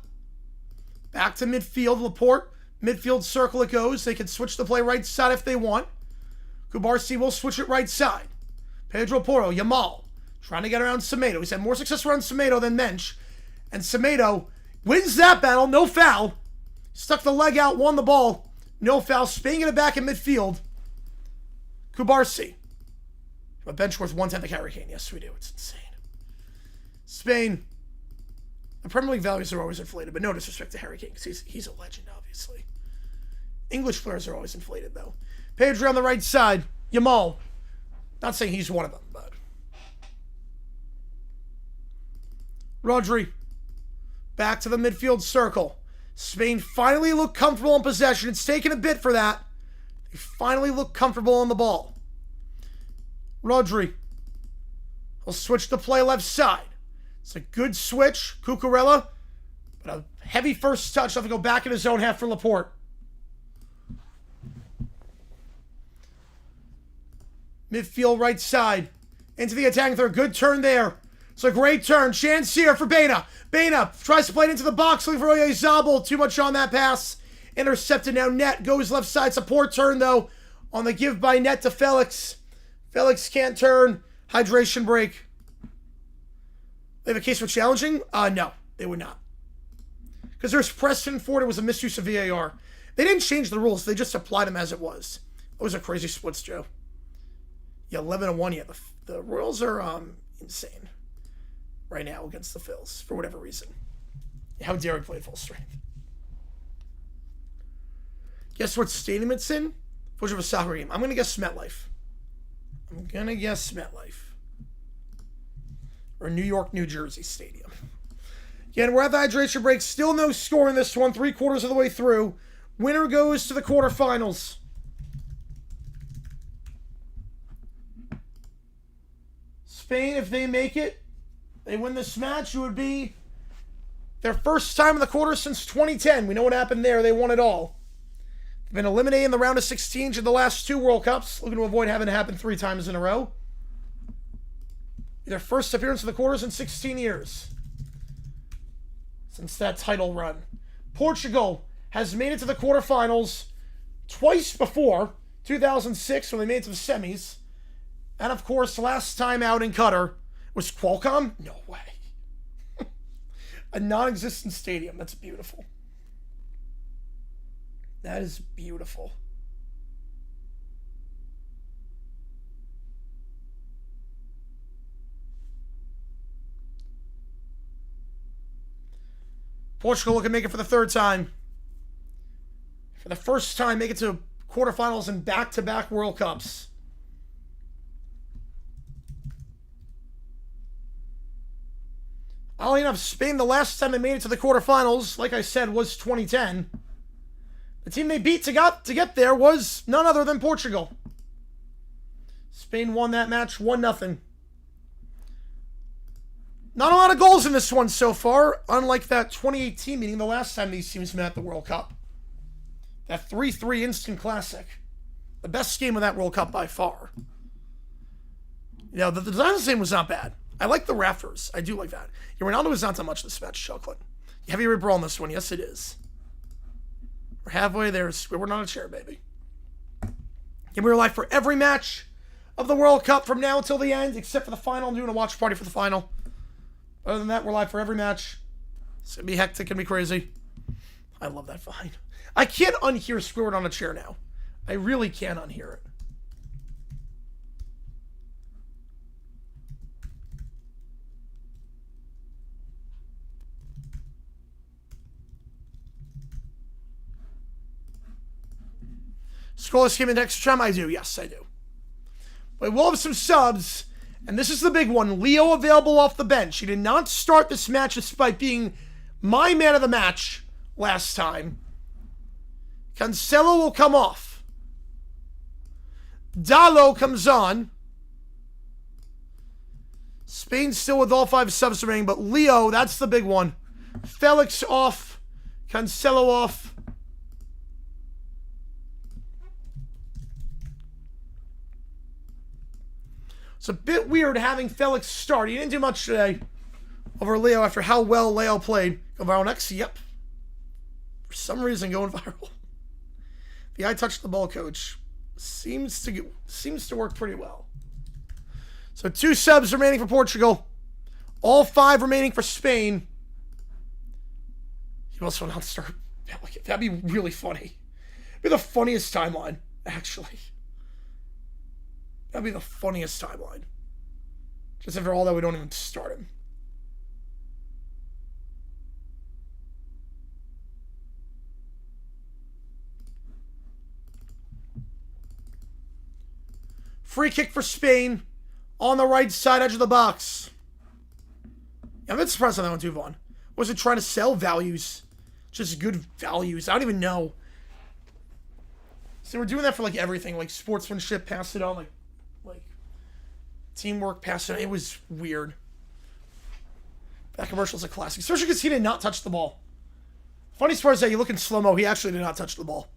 Back to midfield. Laporte. Midfield circle it goes. They can switch the play right side if they want. Kubarsi will switch it right side. Pedro Porro. Yamal. Trying to get around Semedo. He's had more success around Semedo than Mensch. And Semedo wins that battle. No foul. Stuck the leg out. Won the ball. No foul. Spain get it back in midfield. Kubarsi. A bench worth 1/10 of Harry Kane. Yes, we do. It's insane. Spain. The Premier League values are always inflated, but no disrespect to Harry Kane because he's a legend, obviously. English players are always inflated, though. Pedri on the right side. Yamal. Not saying he's one of them, but... Rodri. Back to the midfield circle. Spain finally look comfortable in possession. It's taken a bit for that. They finally look comfortable on the ball. Rodri. He'll switch to play left side. It's a good switch. Cucurella. But a heavy first touch. He'll have to go back in his own half for Laporte. Midfield right side. Into the attacking third. Good turn there. It's a great turn. Chance here for Baena. Baena tries to play it into the box. Looking for Zabal. Too much on that pass. Intercepted now. Net goes left side. Support turn though. On the give by Net to Felix. Felix can't turn. Hydration break. They have a case for challenging? No, they would not. Because there's Preston Ford. It was a misuse of VAR. They didn't change the rules. They just applied them as it was. Those are crazy splits, Joe. Yeah, 11-1. Yeah, the Royals are insane right now against the Phils for whatever reason. How dare we play at full strength? Guess what stadium it's in? Which of a soccer game? I'm going to guess MetLife. Or New York, New Jersey Stadium. Again, we're at the hydration break. Still no score in this one. 3/4 of the way through. Winner goes to the quarterfinals. Spain, if they make it, they win this match. It would be their first time in the quarter since 2010. We know what happened there. They won it all. They've been eliminated in the round of 16 in the last 2 World Cups. Looking to avoid having it happen 3 times in a row. Their first appearance in the quarters in 16 years since that title run. Portugal has made it to the quarterfinals twice before. 2006 when they made it to the semis. And of course, last time out in Qatar was Qualcomm? No way. A non-existent stadium. That's beautiful. That is beautiful. Portugal looking to make it for the 3rd time. For the first time, make it to quarterfinals in back-to-back World Cups. Oddly enough, Spain, the last time they made it to the quarterfinals, like I said, was 2010. The team they beat to get there was none other than Portugal. Spain won that match 1-0. Not a lot of goals in this one so far, unlike that 2018 meeting, the last time these teams met at the World Cup. That 3-3 instant classic. The best game of that World Cup by far. You know, the design of the stadium was not bad. I like the rafters. I do like that. Yeah, Ronaldo is not that much this match, chocolate. Heavy rip roll on this one. Yes, it is. We're halfway there. We're not a chair, baby. And we're live for every match of the World Cup from now until the end, except for the final. I'm doing a watch party for the final. Other than that, we're live for every match. It's going to be hectic and be crazy. I love that vine. I can't unhear Squidward on a chair now. I really can't unhear it. Scoreless game in extra time? I do. Yes, I do. But we'll have some subs. And this is the big one. Leo available off the bench. He did not start this match despite being my man of the match last time. Cancelo will come off. Dallo comes on. Spain still with all 5 subs remaining, but Leo, that's the big one. Felix off. Cancelo off. It's a bit weird having Felix start. He didn't do much today over Leo after how well Leo played. Go viral next? Yep. For some reason, going viral. The I touched the ball coach seems to work pretty well. So 2 subs remaining for Portugal. All 5 remaining for Spain. He also not start. That'd be really funny. It'd be the funniest timeline, actually. That'd be the funniest timeline. Just after all that, we don't even start him. Free kick for Spain on the right side edge of the box. Yeah, I'm a bit surprised on that one too, Vaughn. Was it trying to sell values? Just good values. I don't even know. So we're doing that for like everything, like sportsmanship, pass it on, like teamwork, pass it on. It was weird. That commercial's a classic, especially because he did not touch the ball. Funny part is that you look in slow-mo, he actually did not touch the ball.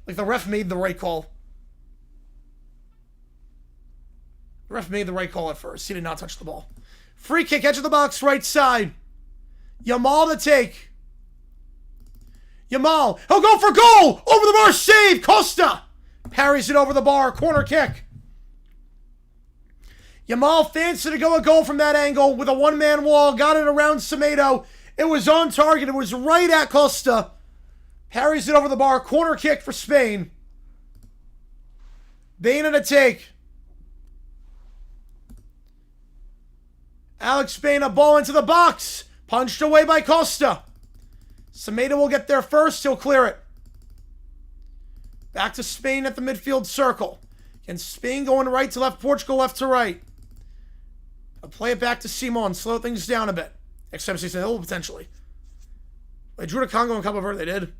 Like the ref made the right call. The ref made the right call at first. He did not touch the ball. Free kick, edge of the box, right side. Yamal to take. Yamal. He'll go for goal. Over the bar, save. Costa parries it over the bar. Corner kick. Yamal fancy to go a goal from that angle with a one-man wall. Got it around Semedo. It was on target. It was right at Costa. Parries it over the bar. Corner kick for Spain. Bain to take. Alex Bain, a ball into the box. Punched away by Costa. Semedo will get there first. He'll clear it. Back to Spain at the midfield circle. And Spain going right to left, Portugal left to right. I'll play it back to Simon. Slow things down a bit. Next time, Hill potentially. They drew to Congo and Cabo Verde. They did.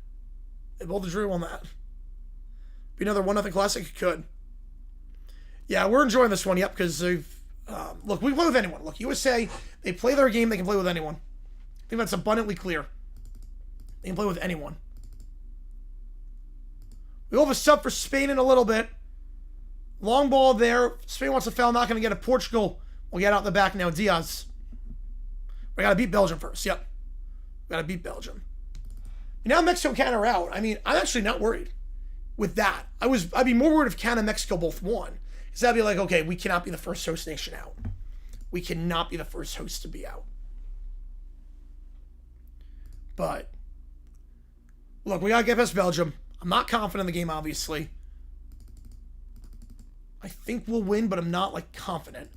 They both drew on that. Be another 1-0 classic. It could. Yeah, we're enjoying this one. Yep, because they've... look, we play with anyone. Look, USA, they play their game. They can play with anyone. I think that's abundantly clear. They can play with anyone. We will have a sub for Spain in a little bit. Long ball there. Spain wants a foul. Not going to get it. Portugal will get out the back now. Diaz. We got to beat Belgium first. Yep. We got to beat Belgium. Now Mexico and Canada are out. I mean, I'm actually not worried with that. I'd be more worried if Canada and Mexico both won. Because that'd be like, okay, we cannot be the first host nation out. We cannot be the first host to be out. But, look, we got to get past Belgium. I'm not confident in the game, obviously. I think we'll win, but I'm not, like, confident.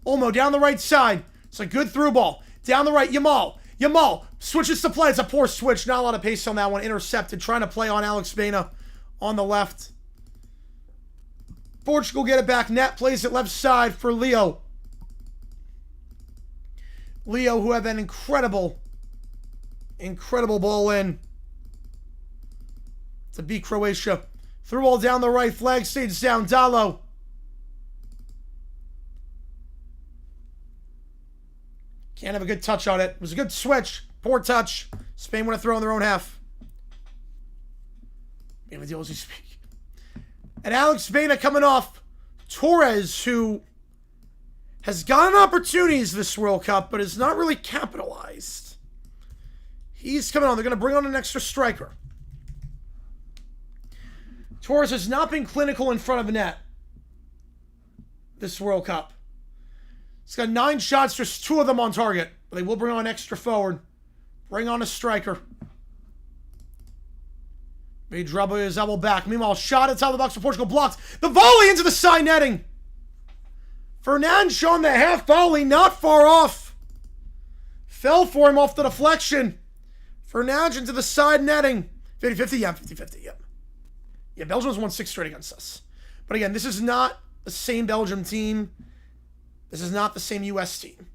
Olmo down the right side. It's a good through ball. Down the right, Yamal. Yamal switches to play. It's a poor switch. Not a lot of pace on that one. Intercepted. Trying to play on Alex Baina on the left. Portugal get it back. Net plays it left side for Leo. Leo, who had an incredible ball in to beat Croatia. Through ball down the right. Flag stays down. Dallo. Can't have a good touch on it. It was a good switch. Poor touch. Spain want to throw in their own half. Made a deal as you speak. And Alex Baina coming off. Torres, who has gotten opportunities this World Cup, but has not really capitalized. He's coming on. They're going to bring on an extra striker. Torres has not been clinical in front of the net this World Cup. He's got 9 shots, just 2 of them on target. But they will bring on extra forward. Bring on a striker. May dribble his elbow back. Meanwhile, shot at the top of the box for Portugal. Blocked. The volley into the side netting. Fernand showing the half volley, not far off. Fell for him off the deflection. Fernand into the side netting. 50-50? Yeah, 50-50, yep. Yeah, Belgium's won 6 straight against us. But again, this is not the same Belgium team. This is not the same U.S. team.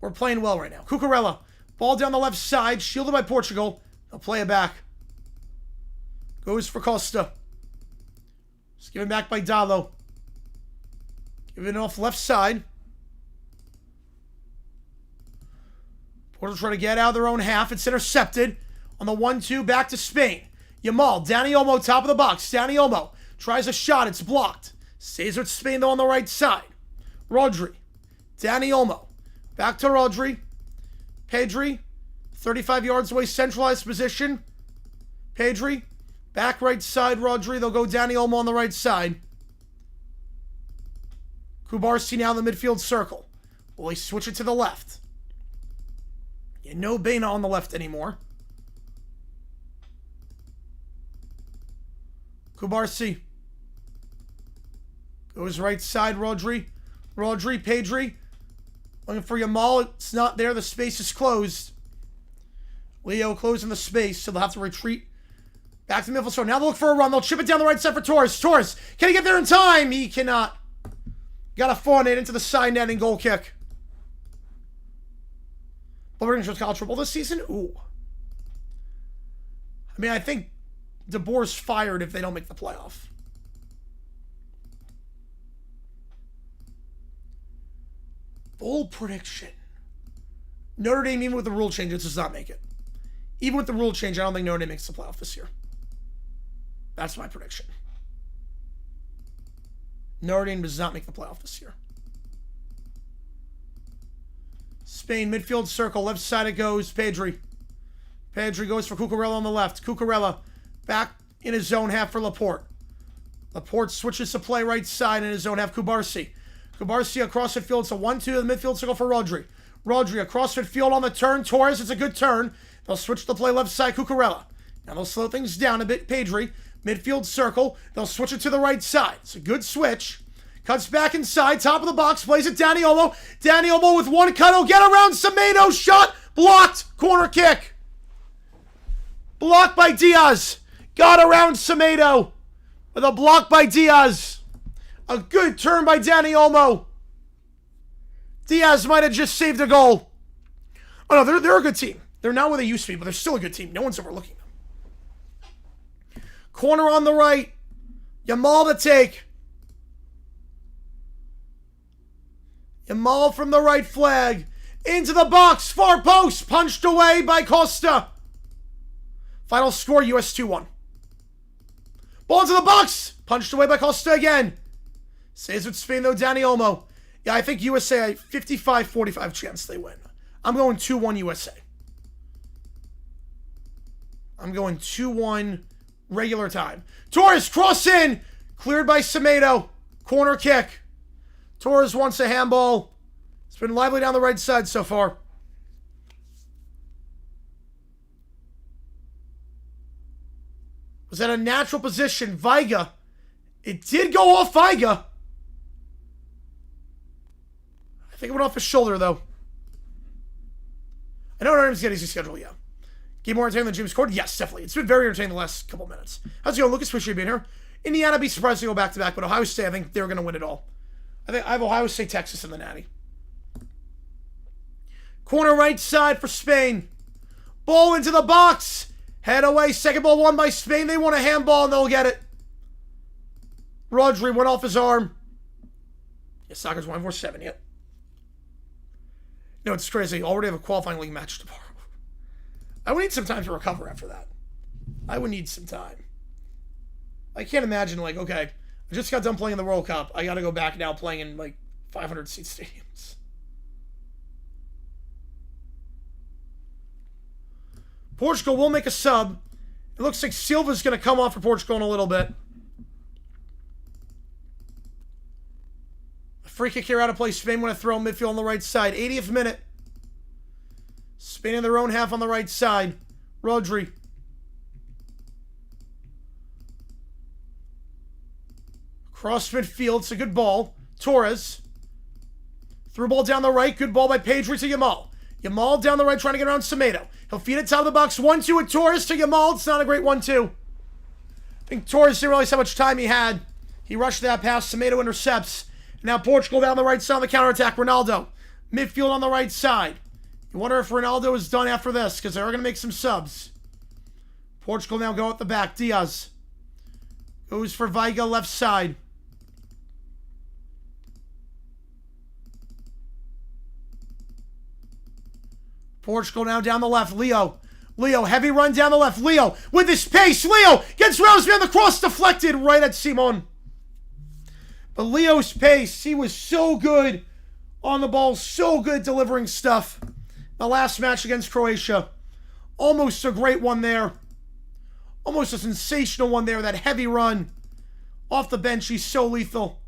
We're playing well right now. Cucurella. Ball down the left side. Shielded by Portugal. They'll play it back. Goes for Costa. Just given back by Dalo. Giving it off left side. Portugal trying to get out of their own half. It's intercepted. On the 1-2, back to Spain. Yamal. Dani Olmo, top of the box. Dani Olmo tries a shot. It's blocked. Stays with Spain, though, on the right side. Rodri. Dani Olmo. Back to Rodri. Pedri. 35 yards away, centralized position. Pedri. Back right side, Rodri. They'll go Dani Olmo on the right side. Kubarsi now in the midfield circle. Will he switch it to the left? Yeah, no Baina on the left anymore. Kubarsi. Goes right side, Rodri. Rodri, Pedri. Looking for Yamal. It's not there. The space is closed. Leo closing the space, so they'll have to retreat back to the midfield. So now they'll look for a run. They'll chip it down the right side for Torres. Torres, can he get there in time? He cannot. Got a fawn it into the side netting goal kick. But we're going to college football this season? Ooh. I mean, I think De Boer's fired if they don't make the playoff. Bold prediction. Notre Dame, even with the rule change, it does not make it. Even with the rule change, I don't think Notre Dame makes the playoff this year. That's my prediction. Notre Dame does not make the playoff this year. Spain, midfield circle. Left side it goes. Pedri. Pedri goes for Cucurella on the left. Cucurella back in his zone half for Laporte. Laporte switches to play right side in his zone half. Kubarsi. Kubarsi across midfield. It's a 1-2 in the midfield circle for Rodri. Rodri across midfield on the turn. Torres, it's a good turn. They'll switch to play left side. Cucurella. Now they'll slow things down a bit. Pedri. Midfield circle. They'll switch it to the right side. It's a good switch. Cuts back inside. Top of the box. Plays it Dani Olmo. Dani Olmo with one cut. He'll get around Semedo. Shot. Blocked. Corner kick. Blocked by Diaz. Got around Semedo. With a block by Diaz. A good turn by Dani Olmo. Diaz might have just saved a goal. Oh no, they're a good team. They're not where they used to be, but they're still a good team. No one's overlooking them. Corner on the right. Yamal to take. Yamal from the right flag. Into the box. Far post. Punched away by Costa. Final score, US 2-1. Ball into the box. Punched away by Costa again. Saves with Spain, though, Dani Olmo. Yeah, I think USA, 55-45 chance they win. I'm going 2-1 USA. I'm going 2-1 regular time. Torres, cross in. Cleared by Semedo. Corner kick. Torres wants a handball. It's been lively down the right side so far. Was at a natural position. Veiga. It did go off Veiga. I think it went off his shoulder, though. I know Notre Dame's getting his schedule, yeah. Game more entertaining than James scored? Yes, definitely. It's been very entertaining the last couple minutes. How's it going? Lucas, appreciate you being here. Indiana, be surprised to go back-to-back, but Ohio State, I think they're going to win it all. I have Ohio State, Texas in the Natty. Corner right side for Spain. Ball into the box. Head away. Second ball won by Spain. They want a handball and they'll get it. Rodri went off his arm. Yeah, soccer's 1-4-7 yet. No, it's crazy. I already have a qualifying league match tomorrow. I would need some time to recover after that. I would need some time. I can't imagine, like, okay, I just got done playing in the World Cup. I got to go back now playing in, like, 500-seat stadiums. Portugal will make a sub It looks like Silva's going to come off for Portugal in a little bit. A free kick here out of play. Spain want to throw midfield on the right side. 80th minute. Spain in their own half on the right side. Rodri. Cross midfield. It's a good ball. Torres. Through ball down the right. Good ball by Pedri to Yamal. Yamal down the right trying to get around Semedo. He'll feed it top of the box. 1-2 with Torres to Yamal. It's not a great 1-2. I think Torres didn't realize how much time he had. He rushed that pass. Semedo intercepts. Now Portugal down the right side on the counterattack. Ronaldo. Midfield on the right side. You wonder if Ronaldo is done after this because they're going to make some subs. Portugal now go at the back. Diaz. Goes for Veiga left side. Portugal now down the left. Leo. Leo, heavy run down the left. Leo with his pace. Leo gets roused behind the cross, deflected right at Simon. But Leo's pace, he was so good on the ball, so good delivering stuff. The last match against Croatia. Almost a great one there. Almost a sensational one there. That heavy run. Off the bench, he's so lethal.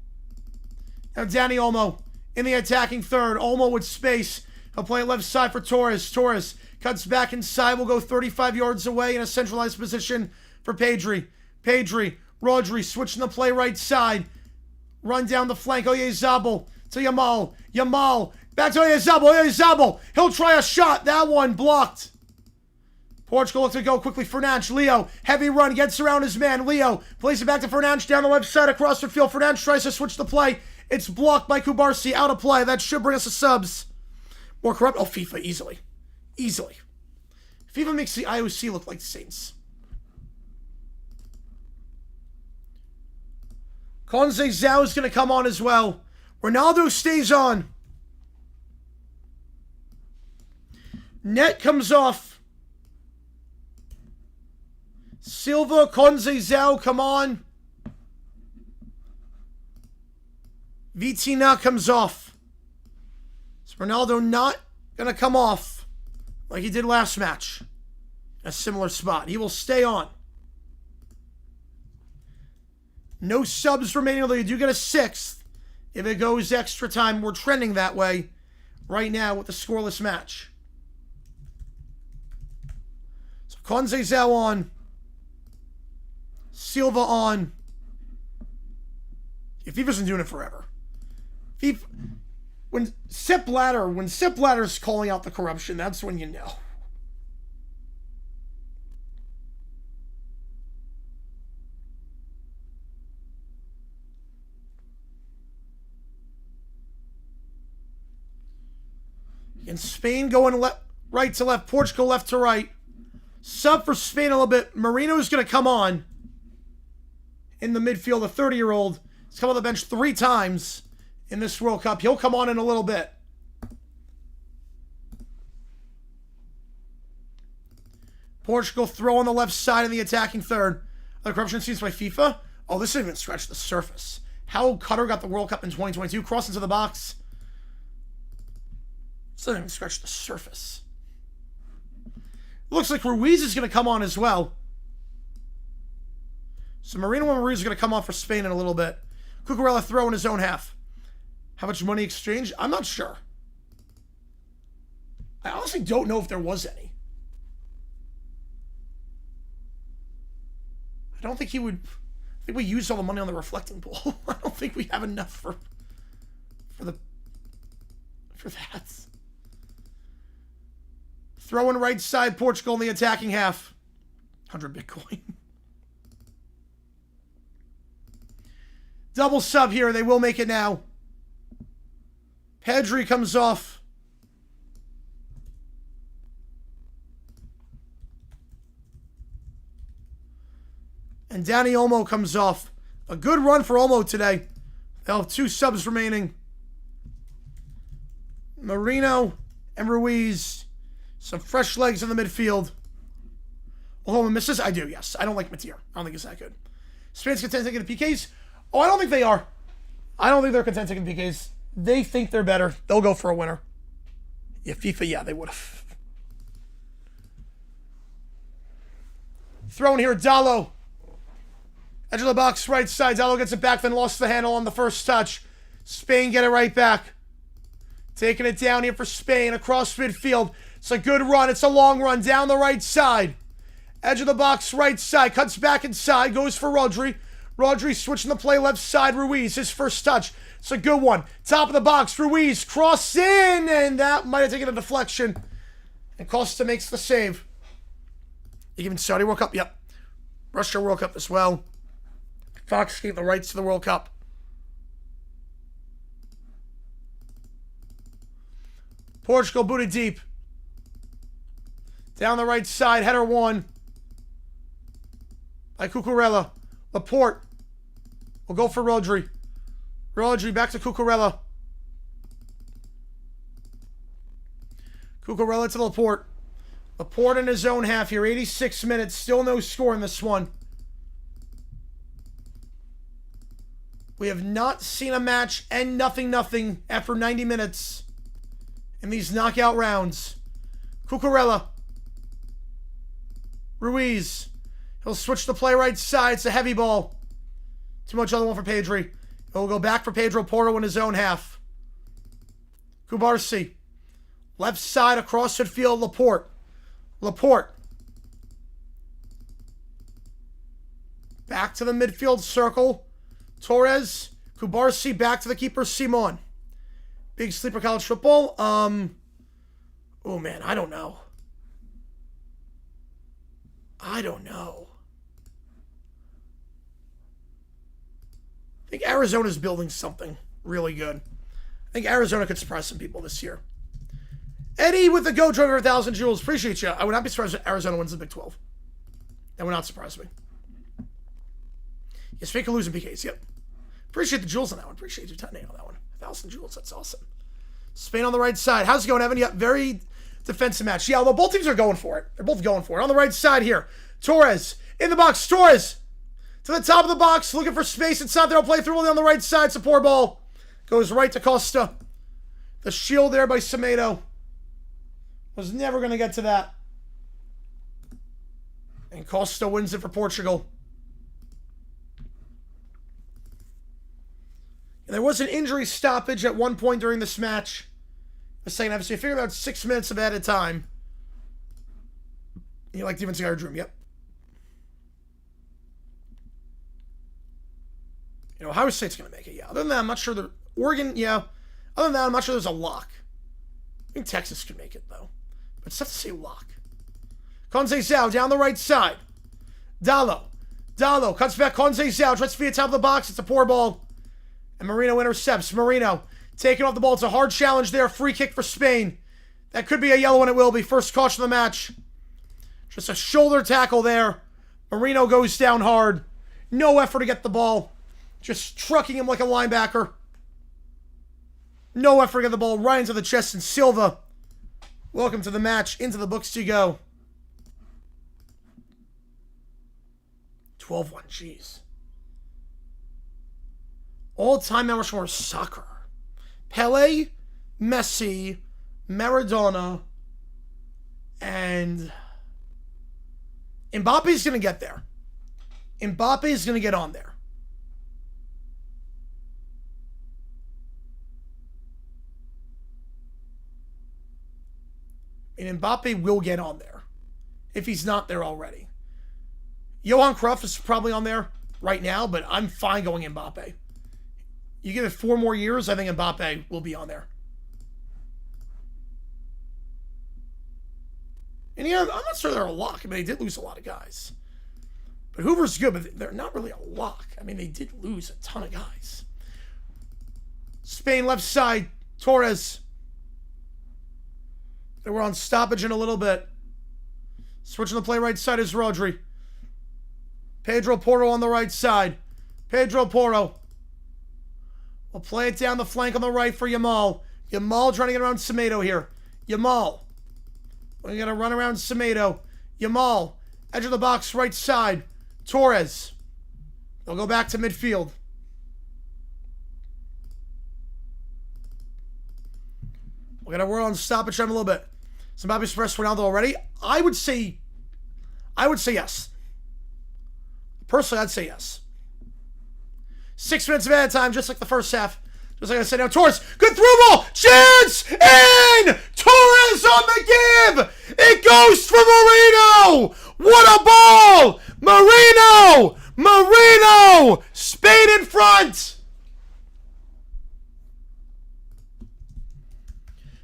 Now Dani Olmo in the attacking third. Olmo with space. He'll play it left side for Torres. Torres cuts back inside. Will go 35 yards away in a centralized position for Pedri. Pedri, Rodri switching the play right side. Run down the flank. Oyarzabal to Yamal. Yamal back to Oyarzabal. Oyarzabal. He'll try a shot. That one blocked. Portugal looks to go quickly. Fernandes. Leo. Heavy run. Gets around his man. Leo plays it back to Fernandes down the left side across the field. Fernandes tries to switch the play. It's blocked by Kubarsi. Out of play. That should bring us to subs. More corrupt. Oh, FIFA. Easily. Easily. FIFA makes the IOC look like the Saints. Conze Zhao is going to come on as well. Ronaldo stays on. Net comes off. Silva, Conze Zhao come on. Vitina comes off. So Ronaldo not going to come off like he did last match. A similar spot. He will stay on. No subs remaining, although you do get a sixth if it goes extra time. We're trending that way right now with the scoreless match. So Conze Zhao on. Silva on. Yeah, FIFA's been doing it forever. FIFA, when Sepp Blatter's calling out the corruption, that's when you know. And Spain going right to left. Portugal left to right. Sub for Spain a little bit. Marino's going to come on in the midfield. A 30-year-old. He's come on the bench 3 times in this World Cup. He'll come on in a little bit. Portugal throw on the left side in the attacking third. The corruption seems by FIFA. Oh, this didn't even scratch the surface. How Qatar got the World Cup in 2022. Cross into the box. This doesn't even scratch the surface. Looks like Ruiz is going to come on as well. So Marino and Ruiz are going to come on for Spain in a little bit. Cucurella throw in his own half. How much money exchanged? I'm not sure. I honestly don't know if there was any. I don't think he would... I think we used all the money on the reflecting pool. I don't think we have enough for that. Throw in right side, Portugal in the attacking half. 100 Bitcoin. Double sub here. They will make it now. Pedri comes off. And Dani Olmo comes off. A good run for Olmo today. They'll have 2 subs remaining. Marino and Ruiz. Some fresh legs in the midfield. Olmo misses? I do, yes. I don't like Matir. I don't think it's that good. Spain's content taking the PKs? Oh, I don't think they are. I don't think they're content taking PKs. They think they're better. They'll go for a winner. Yeah, FIFA, yeah, they would have. Thrown here, Dallo. Edge of the box, right side. Dallo gets it back, then lost the handle on the first touch. Spain get it right back. Taking it down here for Spain across midfield. It's a good run. It's a long run down the right side. Edge of the box, right side. Cuts back inside. Goes for Rodri. Rodri switching the play left side. Ruiz, his first touch. It's a good one. Top of the box. Ruiz cross in. And that might have taken a deflection. And Costa makes the save. Even Saudi World Cup. Yep. Russia World Cup as well. Fox gave the rights to the World Cup. Portugal booted deep. Down the right side. Header one. By Cucurella. Laporte will go for Rodri. Rodri back to Cucurella. Cucurella to Laporte. Laporte in his own half here. 86 minutes. Still no score in this one. We have not seen a match end 0-0 after 90 minutes in these knockout rounds. Cucurella. Ruiz. He'll switch the play right side. It's a heavy ball. Too much other one for Pedri. He'll go back for Pedro Porro in his own half. Kubarsi. Left side across midfield. Laporte. Laporte. Back to the midfield circle. Torres. Kubarsi back to the keeper. Simon. Big sleeper college football. Oh man, I don't know. I think Arizona's building something really good. I think Arizona could surprise some people this year. Eddie with the Go Driver 1,000 Joules. Appreciate you. I would not be surprised if Arizona wins the Big 12. That would not surprise me. Yes, fake losing PKs. Yep. Appreciate the Joules on that one. Appreciate your time on that one. 1,000 Joules. That's awesome. Spain on the right side. How's it going, Evan? Yep. Very defensive match. Yeah, although both teams are going for it. They're both going for it. On the right side here. Torres. In the box. Torres. To the top of the box. Looking for space. It's not there. I'll play through on the right side. It's a poor ball. Goes right to Costa. The shield there by Semedo. Was never going to get to that. And Costa wins it for Portugal. And there was an injury stoppage at one point during this match. The second half, so you figure out 6 minutes of added time. You like Steven Cigar Dream, yep. You know, Ohio State's going to make it, yeah. Other than that, I'm not sure the Oregon, yeah. Other than that, I'm not sure there's a lock. I think Texas could make it, though. But it's tough to say lock. Conceição down the right side. Dallo. Dallo cuts back Conceição. Tries to be at top of the box. It's a poor ball. And Marino intercepts. Marino taking off the ball. It's a hard challenge there. Free kick for Spain. That could be a yellow, and it will be. First caution of the match. Just a shoulder tackle there. Marino goes down hard. No effort to get the ball. Just trucking him like a linebacker. No effort to get the ball right into the chest. And Silva, welcome to the match. Into the books you go. 12-1. Jeez. All-time Mount Rushmore soccer. Pele, Messi, Maradona, and Mbappe's going to get there. Mbappe's going to get on there. And Mbappe will get on there. If he's not there already. Johan Cruyff is probably on there right now, but I'm fine going Mbappe. You give it 4 more years, I think Mbappe will be on there. And yeah, I'm not sure they're a lock. I mean, they did lose a lot of guys. But Hoover's good, but they're not really a lock. I mean, they did lose a ton of guys. Spain left side, Torres. They were on stoppage in a little bit. Switching the play right side is Rodri. Pedro Porro on the right side. Pedro Porro. We'll play it down the flank on the right for Yamal. Yamal trying to get around Semedo here. Yamal. We're going to run around Semedo. Yamal. Edge of the box, right side. Torres. They'll go back to midfield. We're going to work on stoppage time a little bit. Zimbabwe's pressed Ronaldo already. I would say yes. Personally, I'd say yes. 6 minutes of added time, just like the first half. Just like I said, now Torres, good through ball, chance, in! Torres on the give! It goes for Marino! What a ball! Marino! Marino! Spain in front!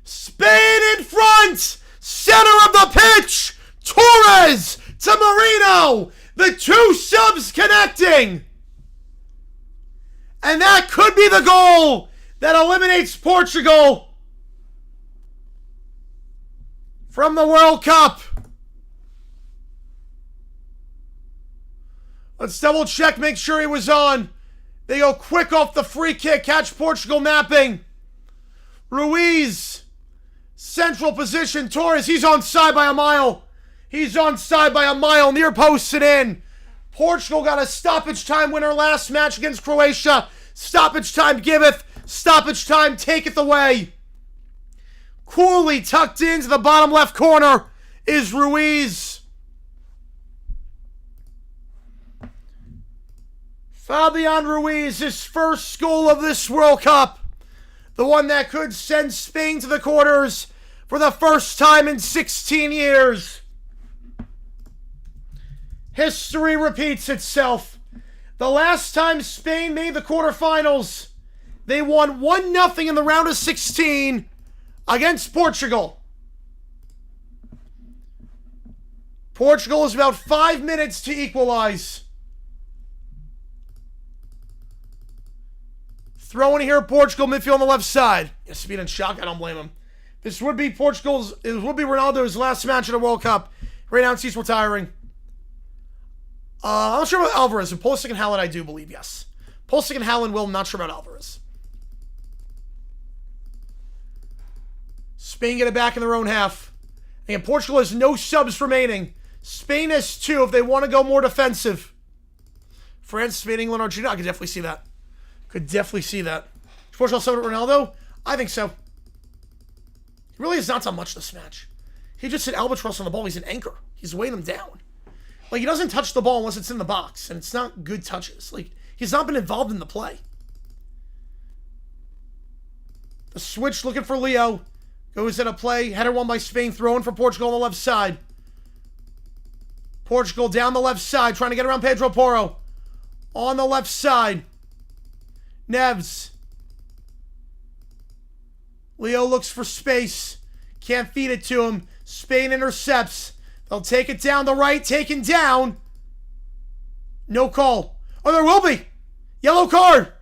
Spain in front! Center of the pitch! Torres to Marino! The two subs connecting! And that could be the goal that eliminates Portugal from the World Cup. Let's double check, make sure he was on. They go quick off the free kick, catch Portugal napping. Ruiz, central position. Torres, he's onside by a mile. He's onside by a mile, near post and in. Portugal got a stoppage time winner last match against Croatia. Stoppage time giveth, stoppage time taketh away. Coolly tucked into the bottom left corner is Ruiz. Fabian Ruiz, his first goal of this World Cup. The one that could send Spain to the quarters for the first time in 16 years. History repeats itself. The last time Spain made the quarterfinals, they won 1-0 in the round of 16 against Portugal. Portugal is about 5 minutes to equalize. Throwing here, Portugal midfield on the left side. Yeah, speed and shock, I don't blame him. This would be it would be Ronaldo's last match in the World Cup. Right now, he's retiring. I'm not sure about Alvarez. And Pulisic and Haaland, I do believe, yes. Pulisic and Haaland will. I'm not sure about Alvarez. Spain get it back in their own half. And Portugal has no subs remaining. Spain has 2 if they want to go more defensive. France, Spain, England, Argentina. I could definitely see that. Could definitely see that. Portugal sub Ronaldo? I think so. He really has not done much this match. He just hit albatross on the ball. He's an anchor. He's weighing them down. Like, he doesn't touch the ball unless it's in the box, and it's not good touches. Like, he's not been involved in the play. The switch looking for Leo. Goes in a play. Header won by Spain. Throwing for Portugal on the left side. Portugal down the left side, trying to get around Pedro Porro. On the left side. Neves. Leo looks for space. Can't feed it to him. Spain intercepts. They'll take it down the right. Taken down. No call. Oh, there will be. Yellow card.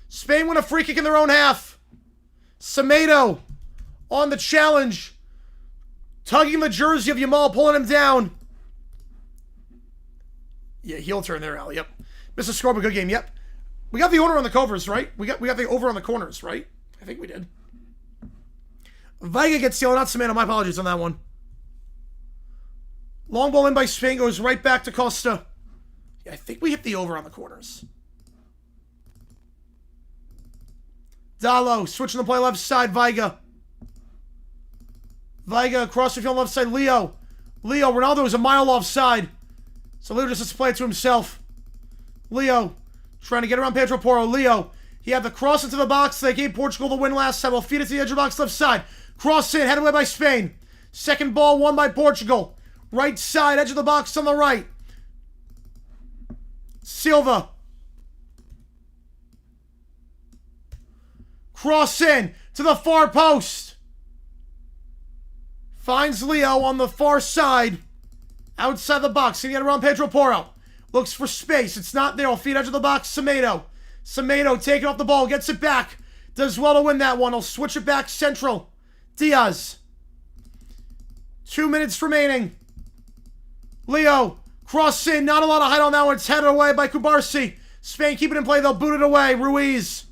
Spain win a free kick in their own half. Semedo on the challenge. Tugging the jersey of Yamal, pulling him down. Yeah, heel turn there, Al. Yep. Missed a score, but good game. Yep. We got the order on the covers, right? We got the over on the corners, right? I think we did. Veiga gets stealing, not Semedo. My apologies on that one. Long ball in by Spain, goes right back to Costa. Yeah, I think we hit the over on the corners. Dallo, switching the play left side, Veiga. Veiga across the field left side, Leo. Ronaldo is a mile offside. So Leo just has to play it to himself. Leo, trying to get around Pedro Porro. Leo, he had the cross into the box. They gave Portugal the win last time. We'll feed it to the edge of the box left side. Cross in, headed away by Spain. Second ball won by Portugal. Right side, edge of the box on the right. Silva. Cross in to the far post. Finds Leo on the far side. Outside the box. Can he get around Pedro Porro? Looks for space. It's not there. I'll feed edge of the box. Semedo taking off the ball. Gets it back. Does well to win that one. He'll switch it back central. Diaz. 2 minutes remaining. Leo. Cross in. Not a lot of height on that one. It's headed away by Kubarsi. Spain keep it in play. They'll boot it away. Ruiz.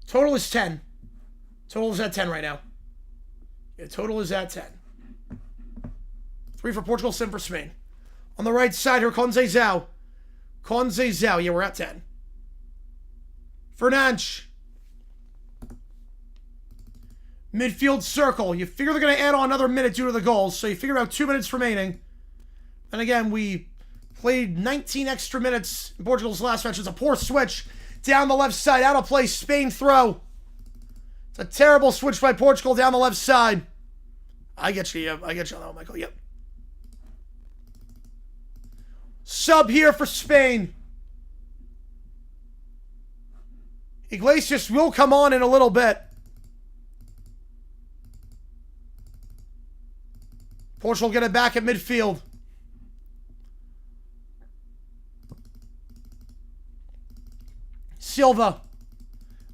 Total is 10. Total is at 10 right now. Yeah, total is at 10. 3 for Portugal, 7 for Spain. On the right side here, Conceição. Yeah, we're at 10. Fernandes. Midfield circle. You figure they're going to add on another minute due to the goals, so you figure about 2 minutes remaining. And again, we played 19 extra minutes in Portugal's last match. It's a poor switch down the left side. Out of play, Spain throw. It's a terrible switch by Portugal down the left side. I get you, yeah. I get you on that one, Michael. Yep. Sub here for Spain. Iglesias will come on in a little bit. Portugal get it back at midfield. Silva.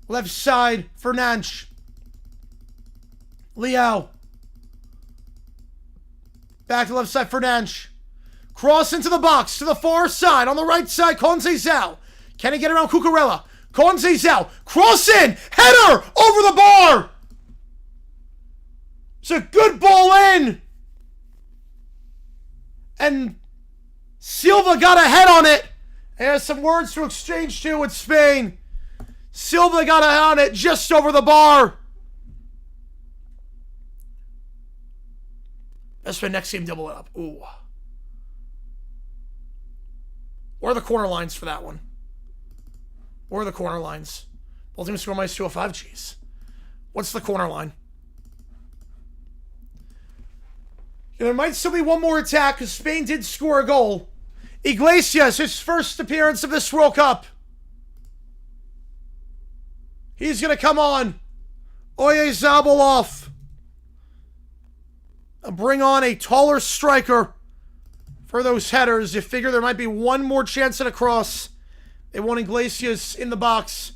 Left side, Fernandes. Leo. Back to left side, Fernandes. Cross into the box to the far side. On the right side, Conceição. Can he get around Cucurella? Conceição. Cross in. Header over the bar. It's a good ball in. And Silva got a head on it. He has some words to exchange to with Spain. Silva got a head on it just over the bar. That's my next game, double it up. Ooh. What are the corner lines for that one? What are the corner lines? Both teams score minus 205. Jeez. What's the corner line? Yeah, there might still be one more attack because Spain did score a goal. Iglesias, his first appearance of this World Cup. He's going to come on. Oyarzabal. Bring on a taller striker for those headers. You figure there might be one more chance at a cross. They want Iglesias in the box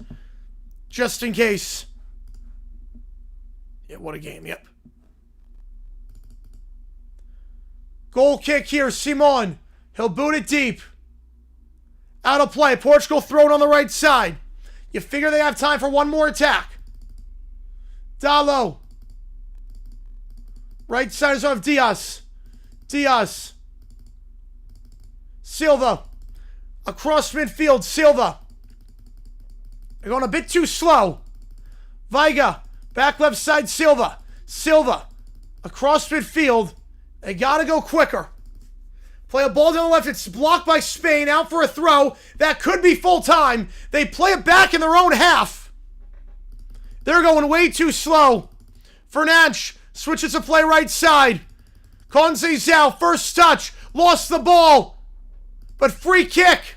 just in case. Yeah, what a game. Yep. Goal kick here. Simon. He'll boot it deep. Out of play. Portugal thrown on the right side. You figure they have time for one more attack. Dalo. Right side is of Diaz. Diaz. Silva. Across midfield. Silva. They're going a bit too slow. Veiga. Back left side. Silva. Silva. Across midfield. They got to go quicker. Play a ball down the left. It's blocked by Spain. Out for a throw. That could be full time. They play it back in their own half. They're going way too slow. Fernandes switches to play right side. Conceição, first touch. Lost the ball. But free kick.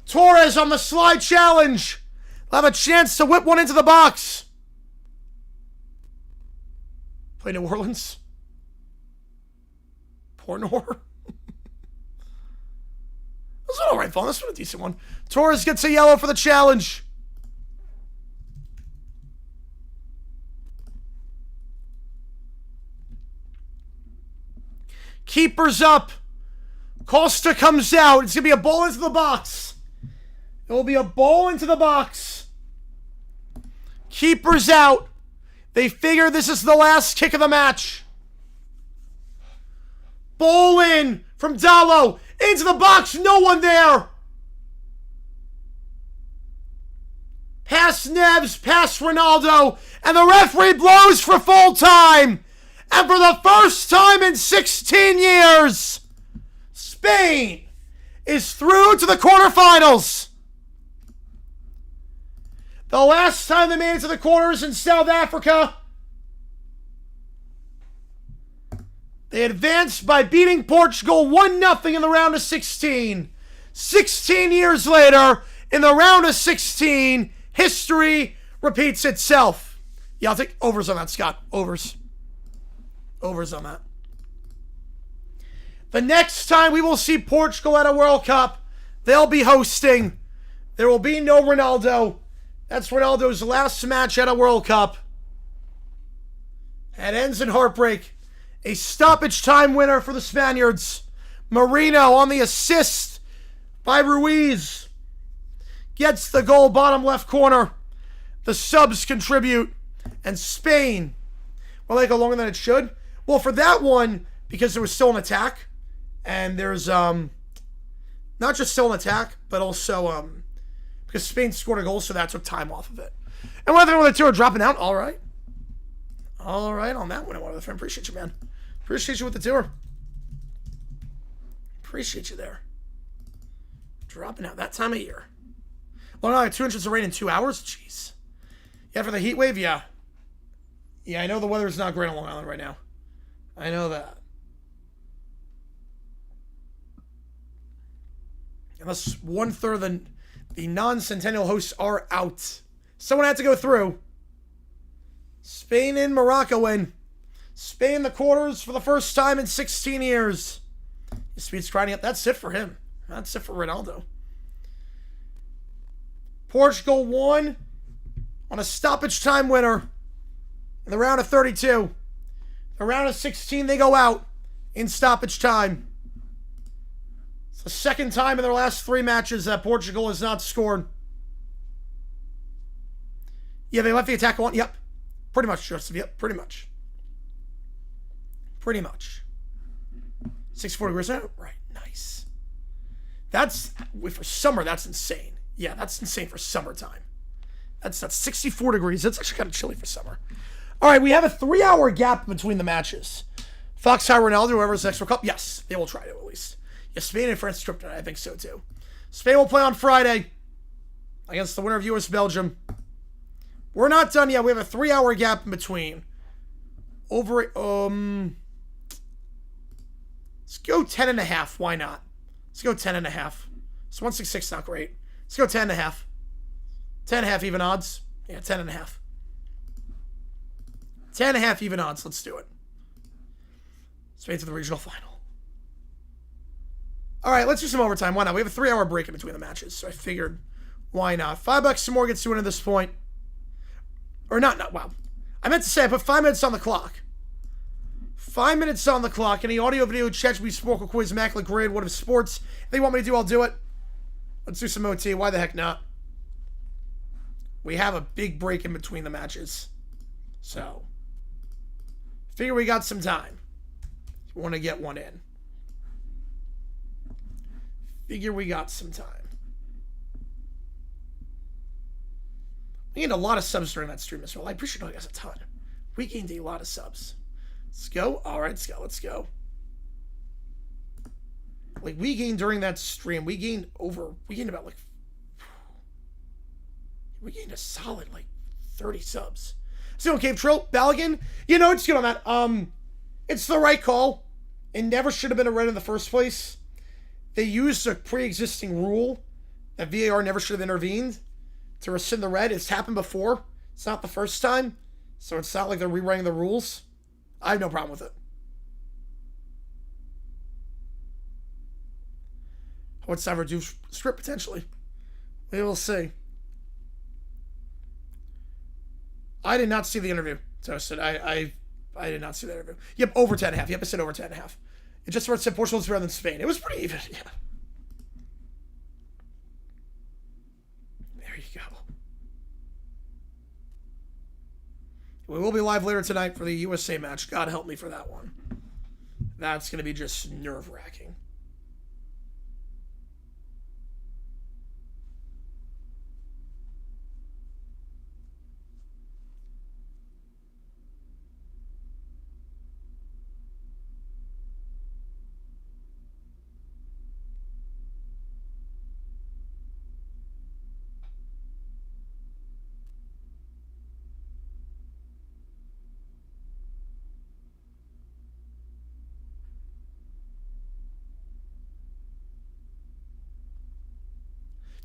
Torres on the slide challenge. They'll have a chance to whip one into the box. Play New Orleans. Pornor. That's an alright phone. That's been a decent one. Torres gets a yellow for the challenge. Keeper's up. Costa comes out. It's going to be a ball into the box. It will be a ball into the box. Keeper's out. They figure this is the last kick of the match. Ball in from Dalo. Into the box. No one there. Pass Neves. Pass Ronaldo. And the referee blows for full time. And for the first time in 16 years, Spain is through to the quarterfinals. The last time they made it to the quarters in South Africa, they advanced by beating Portugal 1-0 in the round of 16. 16 years later, in the round of 16, history repeats itself. Yeah, I'll take overs on that, Scott. Overs. Overs on that. The next time we will see Portugal at a World Cup, they'll be hosting. There will be no Ronaldo. That's Ronaldo's last match at a World Cup. It ends in heartbreak. A stoppage time winner for the Spaniards. Marino on the assist by Ruiz. Gets the goal, bottom left corner. The subs contribute. And Spain, well, they go longer than it should. Well, for that one, because there was still an attack, and there's not just still an attack, but also because Spain scored a goal, so that took time off of it. And one of the two are dropping out. All right. All right, on that one, I want to friend. Appreciate you, man. Appreciate you with the tour. Appreciate you there. Dropping out that time of year. Long Island, 2 inches of rain in 2 hours? Jeez. Yeah, for the heat wave, yeah. Yeah, I know the weather is not great on Long Island right now. I know that. Unless 1/3 of the non-centennial hosts are out. Someone had to go through. Spain and Morocco win. Spain in the quarters for the first time in 16 years. Speed's grinding up. That's it for him. That's it for Ronaldo. Portugal won on a stoppage time winner in the round of 32. The round of 16, they go out in stoppage time. It's the second time in their last 3 matches that Portugal has not scored. Yeah, they left the attack on. Yep. Pretty much, Joseph. Yep, pretty much. Pretty much. 64 degrees. Right, nice. That's, for summer, that's insane. Yeah, that's insane for summertime. That's 64 degrees. That's actually kind of chilly for summer. All right, we have a 3-hour gap between the matches. Fox, High, Ronaldo, whoever's next World Cup. Yes, they will try to at least. Yes, Spain and France trip tonight. I think so too. Spain will play on Friday against the winner of US Belgium. We're not done yet. We have a 3-hour gap in between. Let's go 10.5. Why not? Let's go 10.5. It's 166, not great. Let's go 10.5. 10.5 even odds. Yeah, 10.5. 10.5 even odds. Let's do it. Spain to the regional final. All right, let's do some overtime. Why not? We have a 3-hour break in between the matches, so I figured, why not? $5 some more gets to win at this point. Or not, wow. I meant to say I put 5 minutes on the clock. 5 minutes on the clock. Any audio, video, chat, we Sporkle quiz, immaculate grade, what if sports? If they want me to do, I'll do it. Let's do some OT. Why the heck not? We have a big break in between the matches. So, figure we got some time. If you want to get one in. Figure we got some time. We gained a lot of subs during that stream as well. I appreciate it, guys, a ton. We gained a lot of subs. Let's go. All right, let's go. Let's go. Like, we gained during that stream, we gained about, like, we gained a solid, like, 30 subs. So, Cave Trill, Baligan, you know, it's good on that. It's the right call. It never should have been a red in the first place. They used a pre-existing rule that VAR never should have intervened to rescind the red. It's happened before. It's not the first time. So it's not like they're rewriting the rules. I have no problem with it. What's that reduced script potentially? We will see. I did not see the interview. So I said I did not see the interview. Yep, over 10.5. Yep, I said over 10.5. It just said Portugal is better than Spain. It was pretty even, yeah. There you go. We will be live later tonight for the USA match. God help me for that one. That's going to be just nerve-wracking.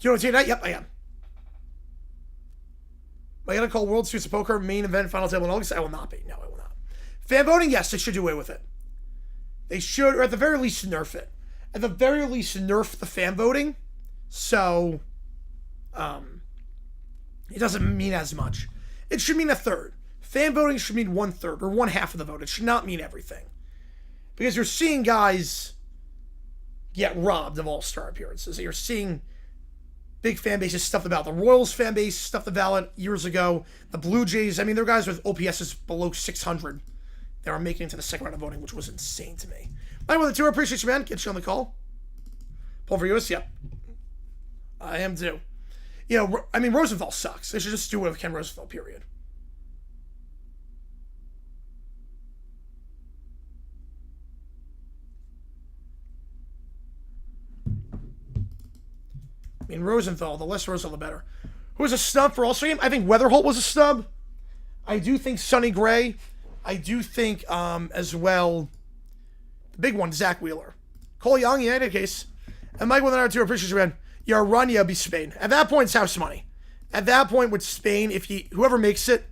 Do you want to see that? Yep, I am. Am I going to call World Series of Poker main event final table in August? I will not be. No, I will not. Fan voting? Yes, they should do away with it. They should, or at the very least, nerf it. At the very least, nerf the fan voting. So, it doesn't mean as much. It should mean a third. Fan voting should mean 1/3 or 1/2 of the vote. It should not mean everything. Because you're seeing guys get robbed of all-star appearances. You're seeing big fan bases stuffed about. The Royals fan base stuffed about it years ago. The Blue Jays, I mean, they're guys with OPSs below 600 that are making it to the second round of voting, which was insane to me. Anyway, the tour, appreciate you, man. Get you on the call. Pull for US, yep. I am too. You know, I mean, Roosevelt sucks. They should just do it with Ken Roosevelt, period. I mean, Rosenthal, the less Rosenthal, the better. Who was a snub for All-Star game? I think Weatherholt was a snub. I do think Sonny Gray. I do think, as well, the big one, Zach Wheeler. Cole Young, yeah, in any case. And Mike with another two, appreciate you, man. Your run, yeah, be Spain. At that point, it's house money. At that point, with Spain, whoever makes it,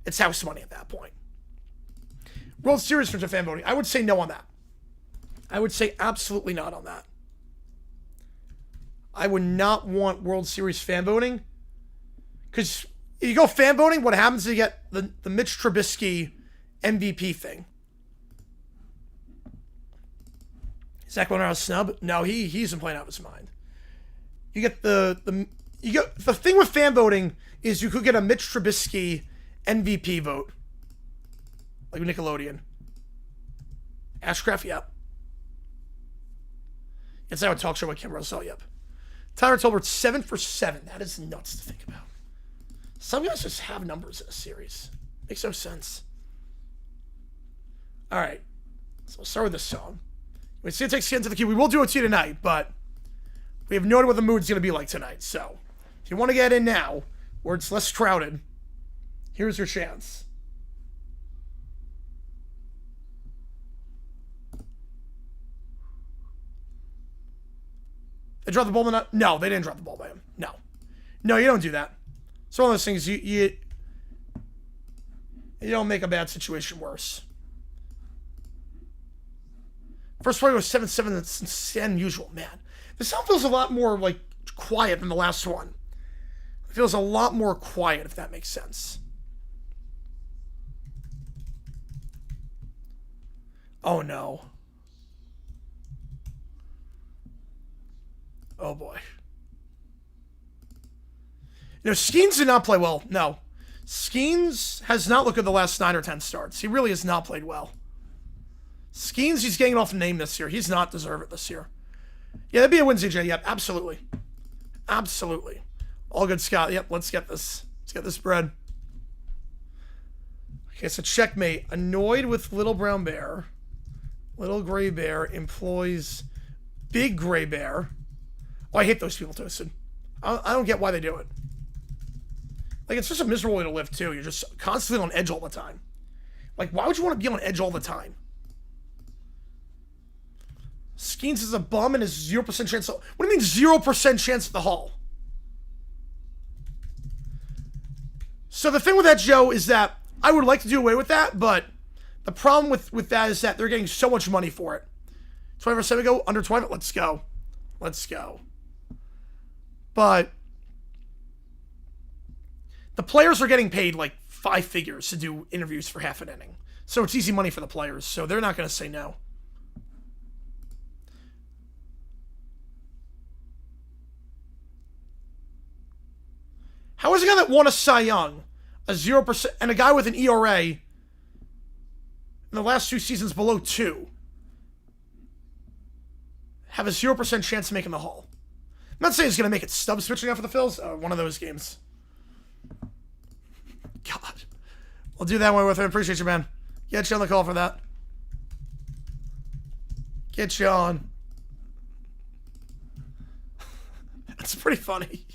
it's house money at that point. World Series for fan voting. I would say no on that. I would say absolutely not on that. I would not want World Series fan voting. Because if you go fan voting, what happens is you get the Mitch Trubisky MVP thing. Zach Wheeler a snub? No, he's been playing out of his mind. You get the thing with fan voting is you could get a Mitch Trubisky MVP vote. Like Nickelodeon. Ashcraft, yep. It's now a talk show with Kim Russell, yep. Tyler Tolbert, 7 for 7. That is nuts to think about. Some guys just have numbers in a series. Makes no sense. All right. So we'll start with this song. We see it takes Skin to the Key. We will do it to you tonight, but we have no idea what the mood's going to be like tonight. So if you want to get in now, where it's less crowded, here's your chance. They dropped the ball by him? No, they didn't drop the ball by him. No. No, you don't do that. It's one of those things you don't make a bad situation worse. First play was 7-7. That's unusual, man. This sound feels a lot more like quiet than the last one. It feels a lot more quiet, if that makes sense. Oh no. Oh boy. You know, Skeens did not play well. No. Skeens has not looked at the last 9 or 10 starts. He really has not played well. Skeens, he's getting off the name this year. He's not deserved it this year. Yeah, that'd be a win, CJ. Yep, absolutely. Absolutely. All good, Scott. Yep, let's get this. Let's get this bread. Okay, so checkmate. Annoyed with Little Brown Bear. Little Gray Bear employs Big Gray Bear. Oh, I hate those people, Toasted. I don't get why they do it. Like, it's just a miserable way to live, too. You're just constantly on edge all the time. Like, why would you want to be on edge all the time? Skeens is a bum and has 0% chance. What do you mean 0% chance at the Hall? So the thing with that, Joe, is that I would like to do away with that, but the problem with that is that they're getting so much money for it. 25% go, under 20, let's go. Let's go. But the players are getting paid like 5 figures to do interviews for half an inning. So it's easy money for the players, so they're not going to say no. How is a guy that won a Cy Young, a 0%, and a guy with an ERA in the last 2 seasons below 2, have a 0% chance of making the Hall? I'm not saying he's going to make it Stubbs pitching out for the Phils. One of those games. God. We'll do that one with him. Appreciate you, man. Get you on the call for that. Get you on. That's pretty funny.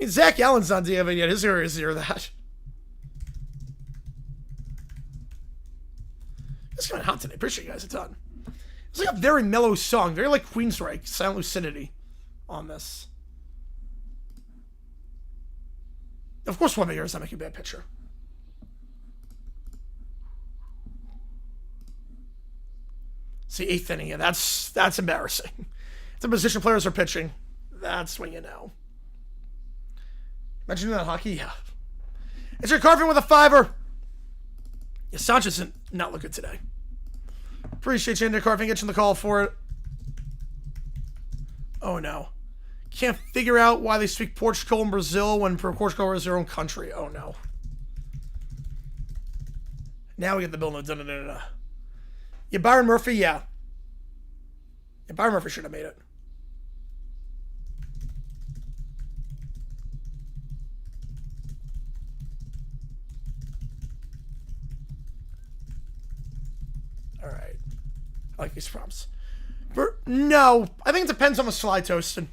Zach Allen's not DMing yet. His ear is near that. It's kind of hot today. Appreciate you guys a ton. It's like a very mellow song. Very like Queensryche. Silent Lucidity on this. Of course, one of the years not making a bad picture. See, 8th inning. Yeah, that's embarrassing. If the position players are pitching, that's when you know. Imagine that hockey, yeah. It's your Carvin with a 5-er. Yeah, Sanchez did not look good today. Appreciate you, Andrew Carvin. Get you the call for it. Oh, no. Can't figure out why they speak Portugal and Brazil when Portugal is their own country. Oh, no. Now we get the bill. No, da-da-da-da. Yeah, Byron Murphy, yeah. Yeah, Byron Murphy should have made it. All right. I like these prompts. No, I think it depends on the slide, Toasted.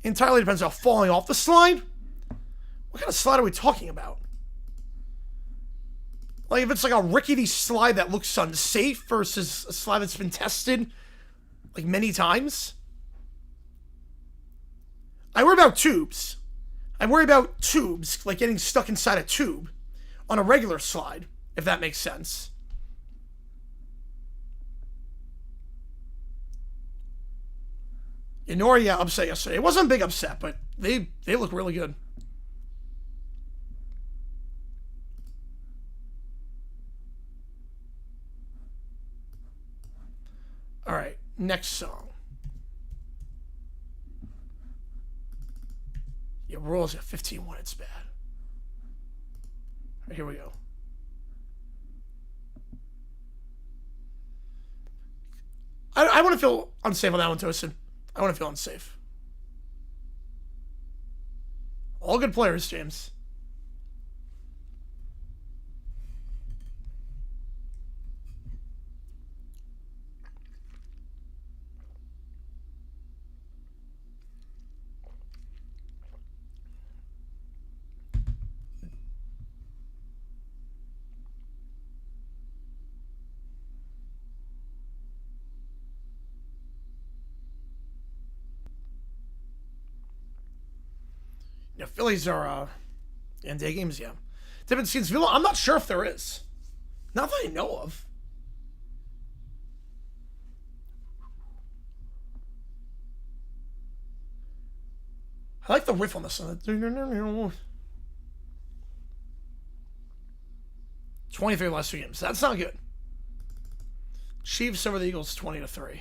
entirely depends on falling off the slide. What kind of slide are we talking about? Like, if it's like a rickety slide that looks unsafe versus a slide that's been tested, like, many times. I worry about tubes. I worry about tubes, like getting stuck inside a tube on a regular slide, if that makes sense. Inori, yeah, upset yesterday. It wasn't a big upset, but they look really good. All right, next song. Yeah, rules at 15-1. It's bad. All right, here we go. I want to feel unsafe on that one, Toasted. I want to feel unsafe. All good players, James. Yeah, Phillies are end-day games, yeah. Different scenes. Villa, I'm not sure if there is. Not that I know of. I like the riff on this one. 23 last two games. That's not good. Chiefs over the Eagles 20-3.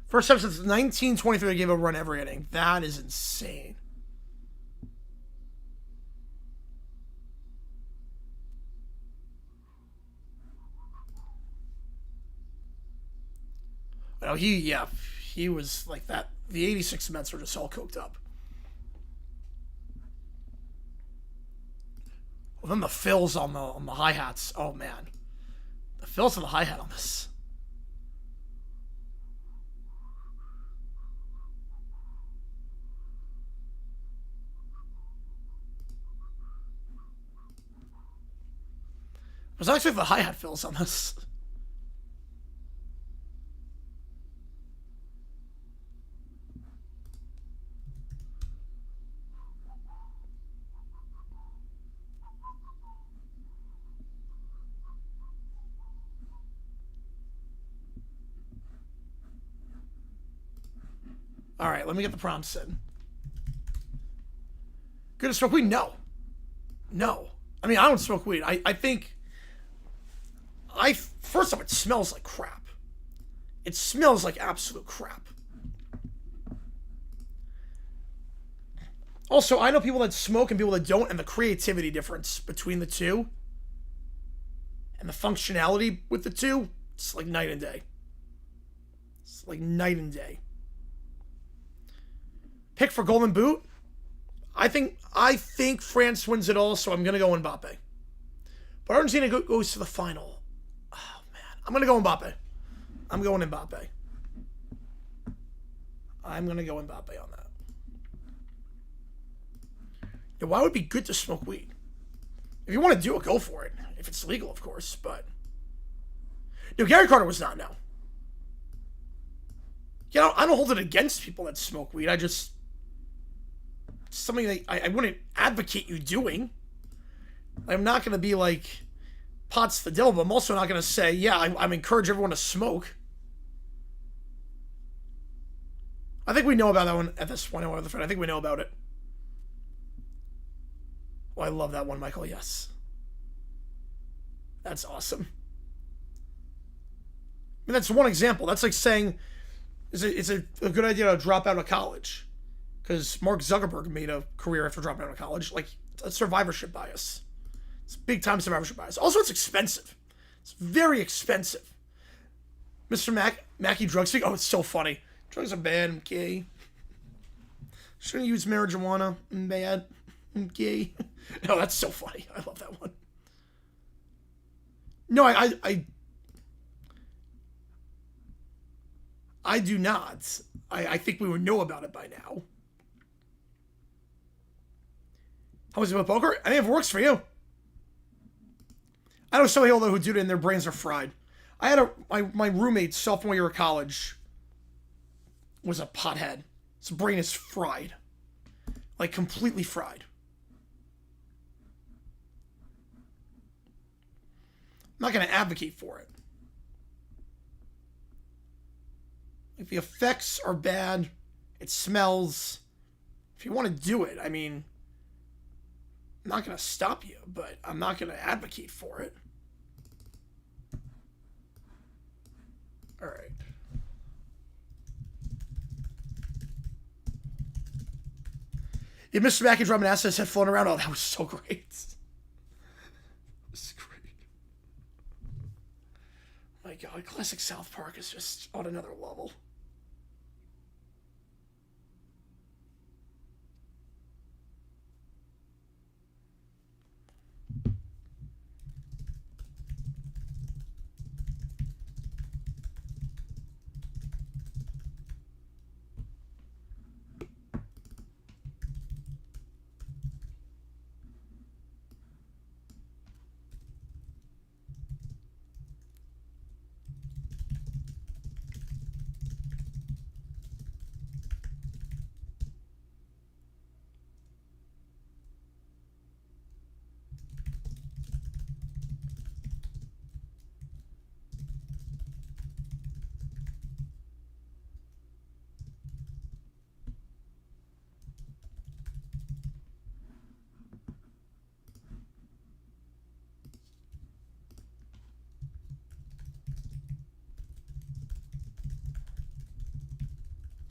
First time since 1923 they gave a run every inning. That is insane. Well, he was like that. The 86 Mets were just all coked up. Well, then the fills on the hi-hats. Oh, man. The fills on the hi-hat on this. It was actually the hi-hat fills on this. All right, let me get the prompts in. Good to smoke weed? No. No. I mean, I don't smoke weed. I think... First off, it smells like crap. It smells like absolute crap. Also, I know people that smoke and people that don't, and the creativity difference between the two and the functionality with the two, it's like night and day. It's like night and day. Pick for Golden Boot? I think France wins it all, so I'm going to go Mbappe. But Argentina goes to the final. Oh, man. I'm going to go Mbappe. I'm going Mbappe. I'm going to go Mbappe on that. Yeah, why would it be good to smoke weed? If you want to do it, go for it. If it's legal, of course, but... No, Gary Carter was not, no. You know, I don't hold it against people that smoke weed. I just... It's something that I wouldn't advocate you doing. I'm not going to be like, pot's the devil, but I'm also not going to say, yeah, I'm encourage everyone to smoke. I think we know about that one at this point. I think we know about it. Oh, I love that one, Michael. Yes. That's awesome. I mean, that's one example. That's like saying, it's a good idea to drop out of college. Because Mark Zuckerberg made a career after dropping out of college. Like, a survivorship bias. It's big time survivorship bias. Also, it's expensive. It's very expensive. Mr. Mackey drugs. Oh, it's so funny. Drugs are bad. I'm gay. Shouldn't use marijuana. I'm bad. I'm gay. No, that's so funny. I love that one. No, I do not. I think we would know about it by now. How was it with poker? I think it works for you. I know some people who do it and their brains are fried. I had my roommate sophomore year of college was a pothead. His brain is fried. Like completely fried. I'm not going to advocate for it. If the effects are bad, it smells. If you want to do it, I mean, I'm not going to stop you, but I'm not going to advocate for it. All right. Yeah, Mr. Mackey drumming assets had flown around. Oh, that was so great. That was great. My God, classic South Park is just on another level.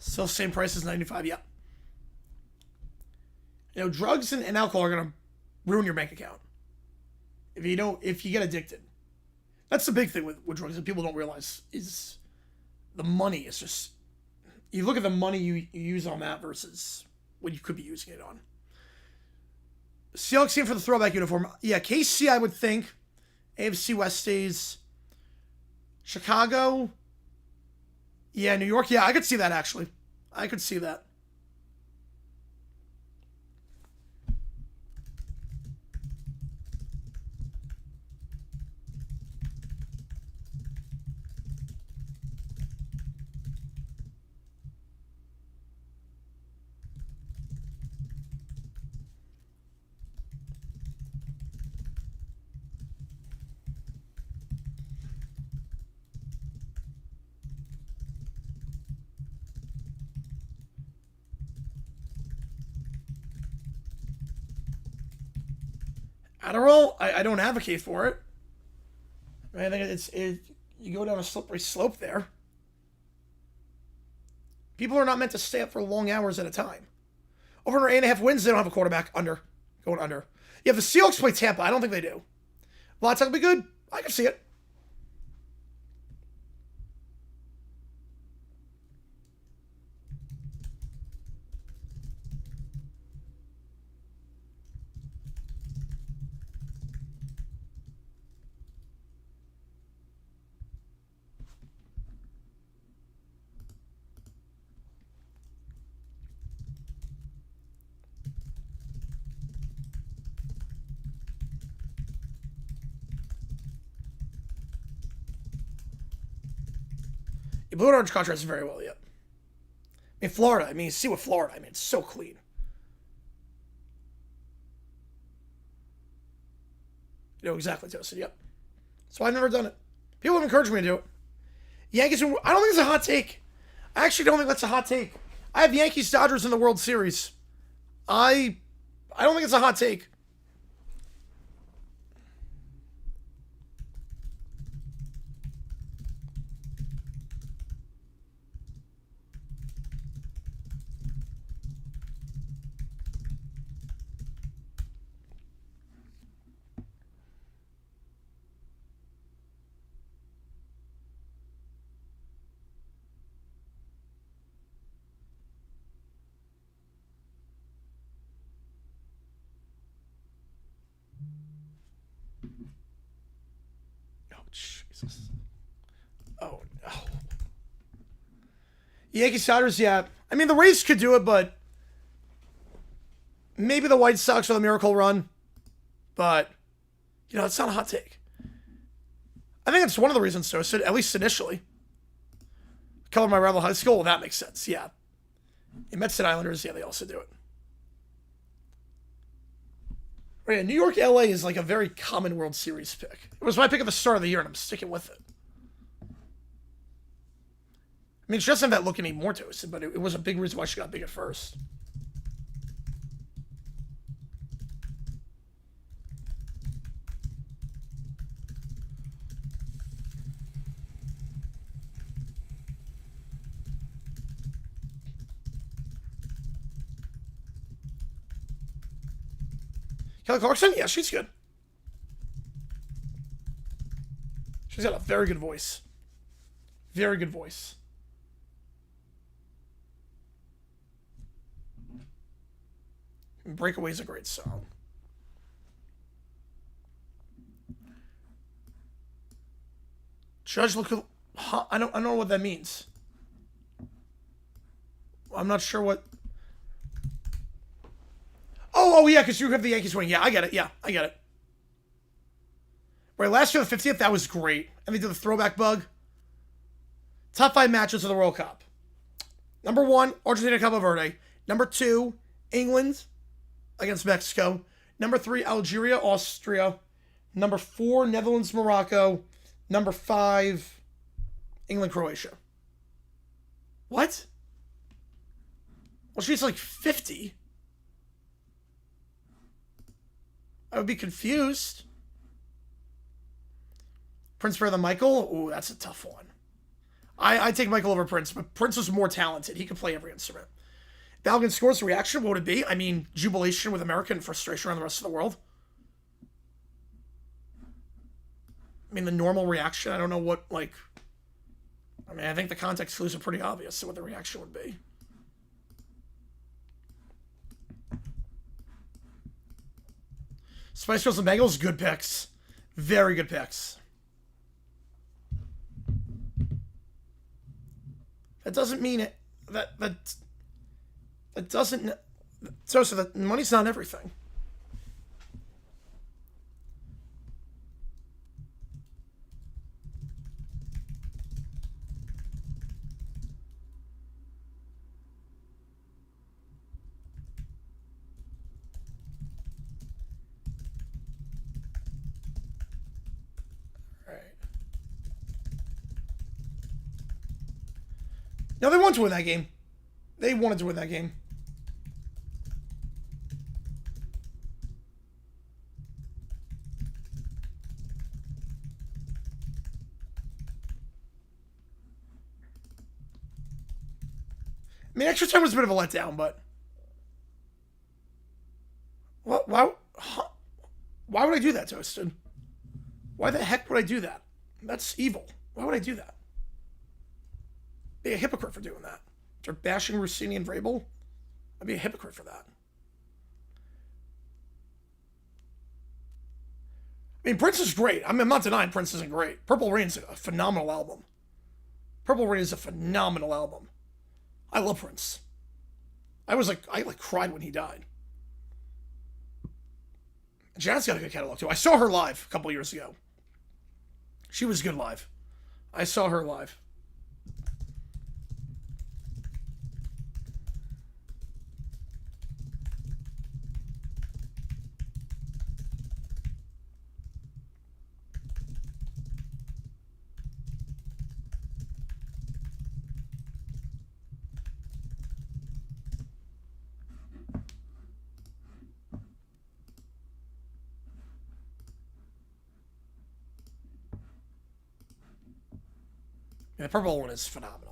Still same price as 95, yeah. You know, drugs and alcohol are gonna ruin your bank account. If you get addicted. That's the big thing with drugs that people don't realize is the money is just, you look at the money you use on that versus what you could be using it on. Seahawks team for the throwback uniform. Yeah, KC I would think. AFC West stays. Chicago. Yeah, New York. Yeah, I could see that actually. I could see that. Adderall, I don't advocate for it. I think you go down a slippery slope there. People are not meant to stay up for long hours at a time. Over under 8.5 wins, they don't have a quarterback. Under. Going under. Yeah, if the Seahawks play Tampa, I don't think they do. Lots will be good. I can see it. The Blue and Orange contrasts very well, yep. In Florida, I mean, see what Florida, I mean, it's so clean. You know exactly, Toasted, yep. So I've never done it. People have encouraged me to do it. Yankees, I don't think it's a hot take. I actually don't think that's a hot take. I have Yankees Dodgers in the World Series. I don't think it's a hot take. Jesus. Oh, no. Yankees Dodgers, yeah. I mean, the Rays could do it, but maybe the White Sox with a miracle run. But, you know, it's not a hot take. I think it's one of the reasons, so at least initially. Color my rival high school, well, that makes sense, yeah. The Mets and Islanders, yeah, they also do it. But yeah, New York, LA is like a very common World Series pick. It was my pick at the start of the year, and I'm sticking with it. I mean, she doesn't have that look anymore to us, but it was a big reason why she got big at first. Kelly Clarkson? Yeah, she's good. She's got a very good voice. Very good voice. Breakaway is a great song. Judge look. Huh, I don't know what that means. I'm not sure what. Oh yeah, because you have the Yankees winning. Yeah, I get it. Yeah, I get it. Right, last year the 50th, that was great, and they did the throwback bug. Top 5 matches of the World Cup. Number 1, Argentina, Cabo Verde. Number 2, England against Mexico. Number 3, Algeria, Austria. Number 4, Netherlands, Morocco. Number 5, England, Croatia. What? Well, she's like 50. I would be confused. Prince rather than Michael? Ooh, that's a tough one. I take Michael over Prince, but Prince was more talented. He could play every instrument. Balogun scores, reaction, what would it be? I mean, jubilation with America and frustration around the rest of the world. I mean, the normal reaction, I don't know what, like... I mean, I think the context clues are pretty obvious to what the reaction would be. Spice Girls and Bengals, good picks. Very good picks. That doesn't mean it. That doesn't. So the money's not everything. No, they wanted to win that game. They wanted to win that game. I mean, extra time was a bit of a letdown, but... What? Why would I do that, Toasted? Why the heck would I do that? That's evil. Why would I do that? Be a hypocrite for doing that. After bashing Rossini and Vrabel, I'd be a hypocrite for that. I mean, Prince is great. I mean, I'm not denying Prince isn't great. Purple Rain is a phenomenal album. Purple Rain is a phenomenal album. I love Prince. I cried when he died. Janet's got a good catalog too. I saw her live a couple years ago. She was good live. I saw her live. Yeah, the purple one is phenomenal.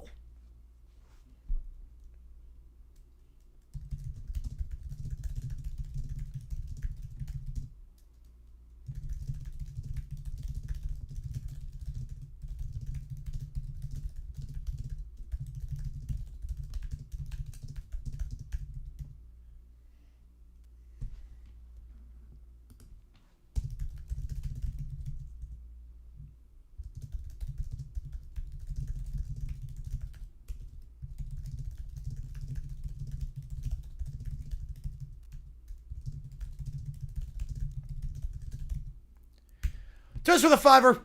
Toast with a $5.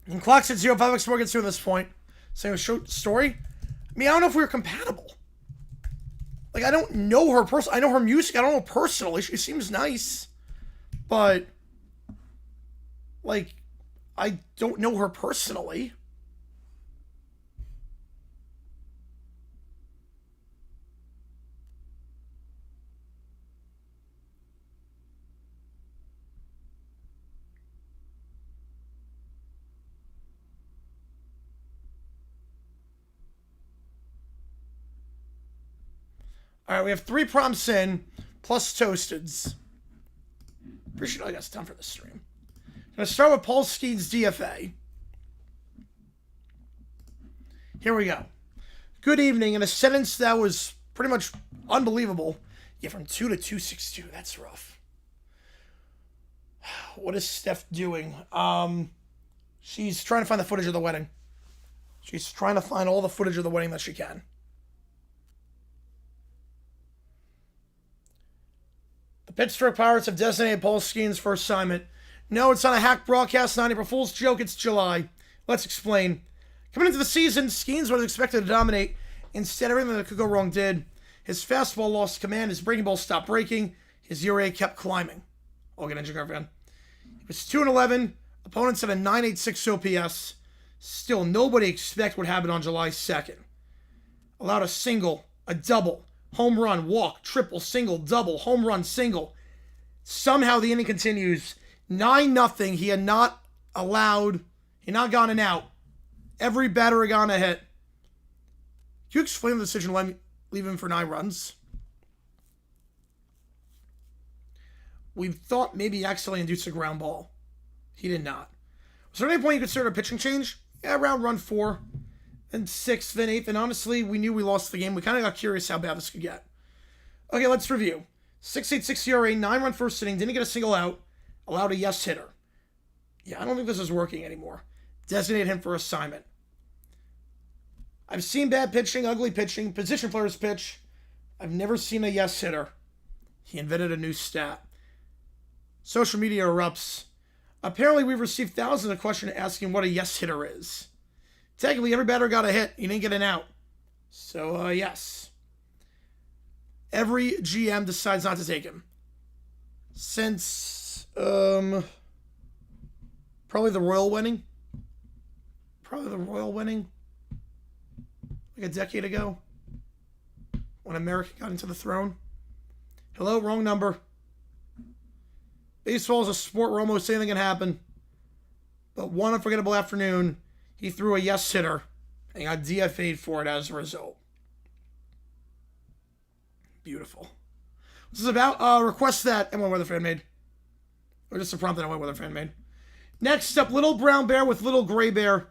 And clock's at 0. 5 more gets through at this point. Same short story. I mean, I don't know if we were compatible. Like, I don't know her personally. I know her music. I don't know her personally. She seems nice. But, like, I don't know her personally. All right, we have 3 prompts in, plus toasteds. Pretty sure I got time for this stream. I'm going to start with Paul Skeens DFA. Here we go. Good evening. In a sentence that was pretty much unbelievable. Yeah, from 2 to 262. That's rough. What is Steph doing? She's trying to find the footage of the wedding. She's trying to find all the footage of the wedding that she can. The Pittsburgh Pirates have designated Paul Skeens for assignment. No, it's not a hack broadcast, not April Fool's joke, it's July. Let's explain. Coming into the season, Skeens was expected to dominate. Instead, everything that could go wrong did. His fastball lost command, his breaking ball stopped breaking, his ERA kept climbing. I'll get Ninja fan. He was 2-11, opponents had a 986 OPS. Still, nobody expected what happened on July 2nd. Allowed a single, a double, home run, walk, triple, single, double, home run, single. Somehow the inning continues. 9-0. He had not gotten out. Every batter had gone a hit. Can you explain the decision to leave him for 9 runs? We thought maybe he accidentally induced a ground ball. He did not. Was there any point you considered a pitching change? Yeah, around run 4. Then 6th, then 8th, and honestly, we knew we lost the game. We kind of got curious how bad this could get. Okay, let's review. 6.86 ERA, 9-run first inning, didn't get a single out, allowed a yes hitter. Yeah, I don't think this is working anymore. Designate him for assignment. I've seen bad pitching, ugly pitching, position players pitch. I've never seen a yes hitter. He invented a new stat. Social media erupts. Apparently, we've received thousands of questions asking what a yes hitter is. Technically, every batter got a hit. He didn't get an out. So, yes. Every GM decides not to take him. Since, probably the Royal winning. Like a decade ago. When America got into the throne. Hello, wrong number. Baseball is a sport where almost anything can happen. But one unforgettable afternoon, he threw a yes hitter and got DFA'd for it as a result. Beautiful. This is about requests that M1 Weather Fan made. Or just a prompt that M1 Weather Fan made. Next up, Little Brown Bear with Little Gray Bear.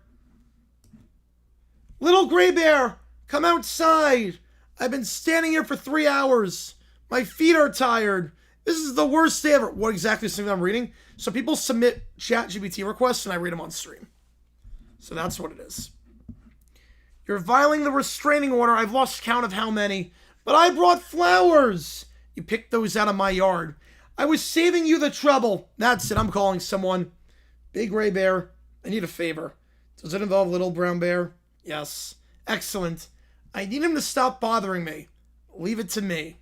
Little Gray Bear, come outside. I've been standing here for 3 hours. My feet are tired. This is the worst day ever. What exactly is something I'm reading? So people submit ChatGPT requests and I read them on stream. So that's what it is. You're violating the restraining order. I've lost count of how many. But I brought flowers. You picked those out of my yard. I was saving you the trouble. That's it. I'm calling someone. Big Gray Bear, I need a favor. Does it involve Little Brown Bear? Yes. Excellent. I need him to stop bothering me. Leave it to me.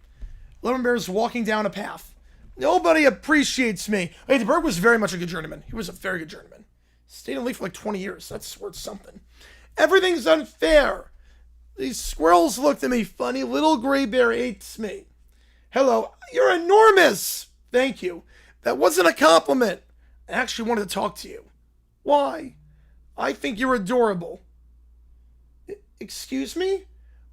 Little Brown Bear's walking down a path. Nobody appreciates me. Hey, the Bird was very much a good journeyman. He was a very good journeyman. Stayed in the league for like 20 years. That's worth something. Everything's unfair. These squirrels looked at me funny. Little Gray Bear hates me. Hello. You're enormous. Thank you. That wasn't a compliment. I actually wanted to talk to you. Why? I think you're adorable. Excuse me?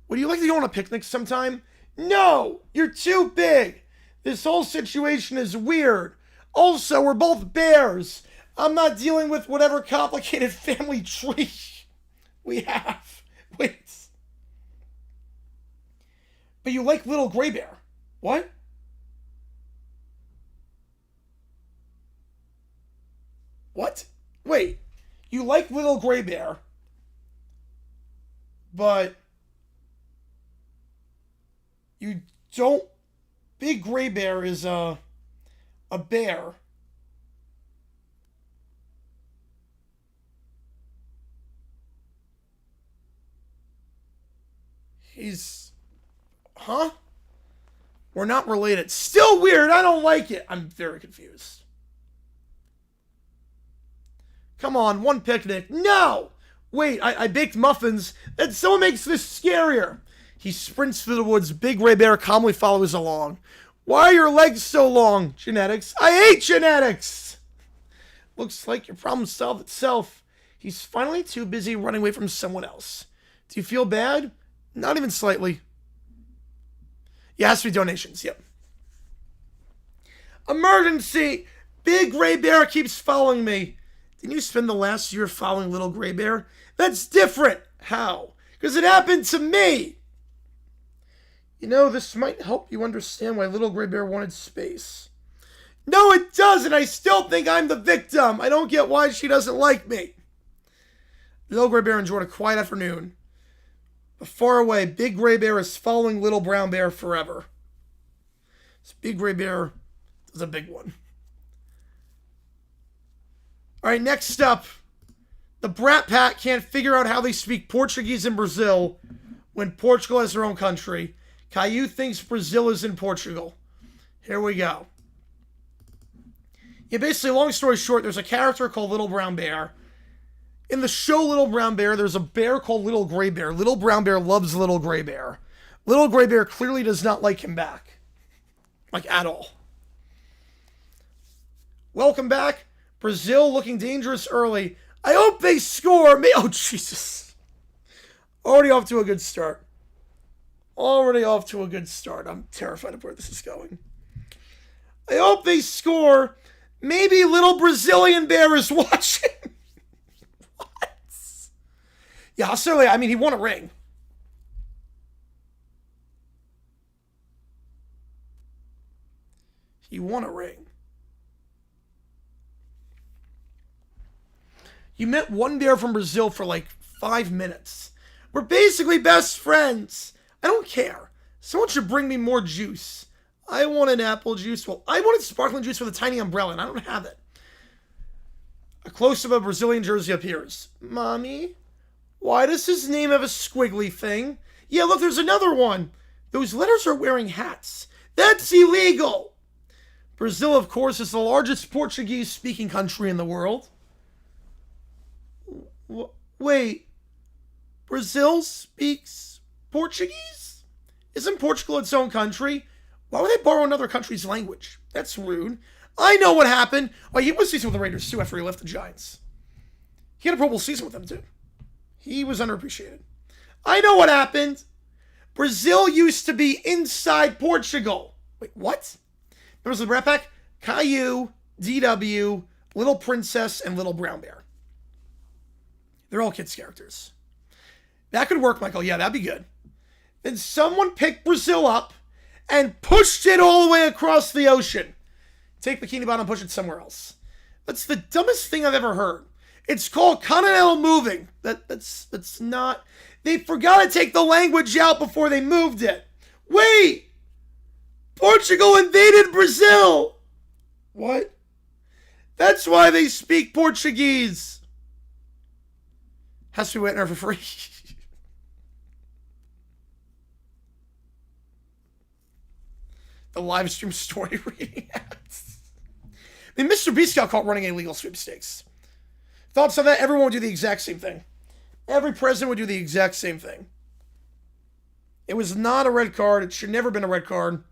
Would you like to go on a picnic sometime? No! You're too big! This whole situation is weird. Also, we're both bears. I'm not dealing with whatever complicated family tree we have. Wait. But you like Little Gray Bear. What? What? Wait. You like Little Gray Bear, but you don't... Big Gray Bear is a bear. He's... Huh? We're not related. Still weird. I don't like it. I'm very confused. Come on, one picnic. No! Wait, I baked muffins. That so makes this scarier. He sprints through the woods. Big gray bear calmly follows along. Why are your legs so long? Genetics. I hate genetics! Looks like your problem solved itself. He's finally too busy running away from someone else. Do you feel bad? Not even slightly. Yeah, it has to be donations. Yep. Emergency! Big gray bear keeps following me. Didn't you spend the last year following little gray bear? That's different. How? Because it happened to me. You know, this might help you understand why little gray bear wanted space. No, it doesn't. I still think I'm the victim. I don't get why she doesn't like me. Little gray bear enjoyed a quiet afternoon. But far away, big gray bear is following little brown bear forever. This big gray bear is a big one. All right, next up. The Brat Pack can't figure out how they speak Portuguese in Brazil when Portugal has their own country. Caillou thinks Brazil is in Portugal. Here we go. Yeah, basically, long story short, there's a character called Little Brown Bear. In the show Little Brown Bear, there's a bear called Little Gray Bear. Little Brown Bear loves Little Gray Bear. Little Gray Bear clearly does not like him back. Like, at all. Welcome back. Brazil looking dangerous early. I hope they score. Oh, Jesus. Already off to a good start. Already off to a good start. I'm terrified of where this is going. I hope they score. Maybe little Brazilian bear is watching. What? Yeah, certainly. I mean, he won a ring. He won a ring. You met one bear from Brazil for like 5 minutes. We're basically best friends. I don't care. Someone should bring me more juice. I wanted apple juice. Well, I wanted sparkling juice with a tiny umbrella, and I don't have it. A close-up of a Brazilian jersey appears. Mommy, why does his name have a squiggly thing? Yeah, look, there's another one. Those letters are wearing hats. That's illegal. Brazil, of course, is the largest Portuguese-speaking country in the world. Wait, Brazil speaks Portuguese? Isn't Portugal its own country? Why would they borrow another country's language? That's rude. I know what happened. Oh, he was season with the Raiders, too, after he left the Giants. He had a Pro Bowl season with them, too. He was underappreciated. I know what happened. Brazil used to be inside Portugal. Wait, what? Members of the Brat Pack? Caillou, DW, Little Princess, and Little Brown Bear. They're all kids' characters. That could work, Michael. Yeah, that'd be good. Then someone picked Brazil up and pushed it all the way across the ocean. Take Bikini Bottom and push it somewhere else. That's the dumbest thing I've ever heard. It's called continental moving. That's not... They forgot to take the language out before they moved it. Wait! Portugal invaded Brazil! What? That's why they speak Portuguese. Has to be waiting for free. The live stream story reading ads. I mean, Mr. Beast got caught running illegal sweepstakes. Thoughts on that? Everyone would do the exact same thing. Every president would do the exact same thing. It was not a red card. It should never have been a red card.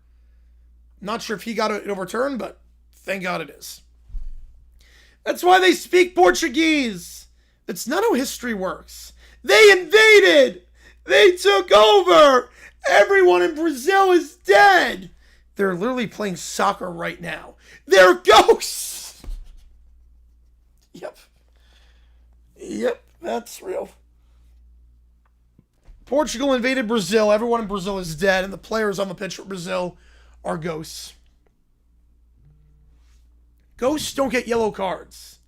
Not sure if he got it overturned, but thank God it is. That's why they speak Portuguese. That's not how history works. They invaded. They took over. Everyone in Brazil is dead. They're literally playing soccer right now. They're ghosts. Yep, that's real. Portugal invaded Brazil. Everyone in Brazil is dead, and the players on the pitch for Brazil are ghosts. Ghosts don't get yellow cards.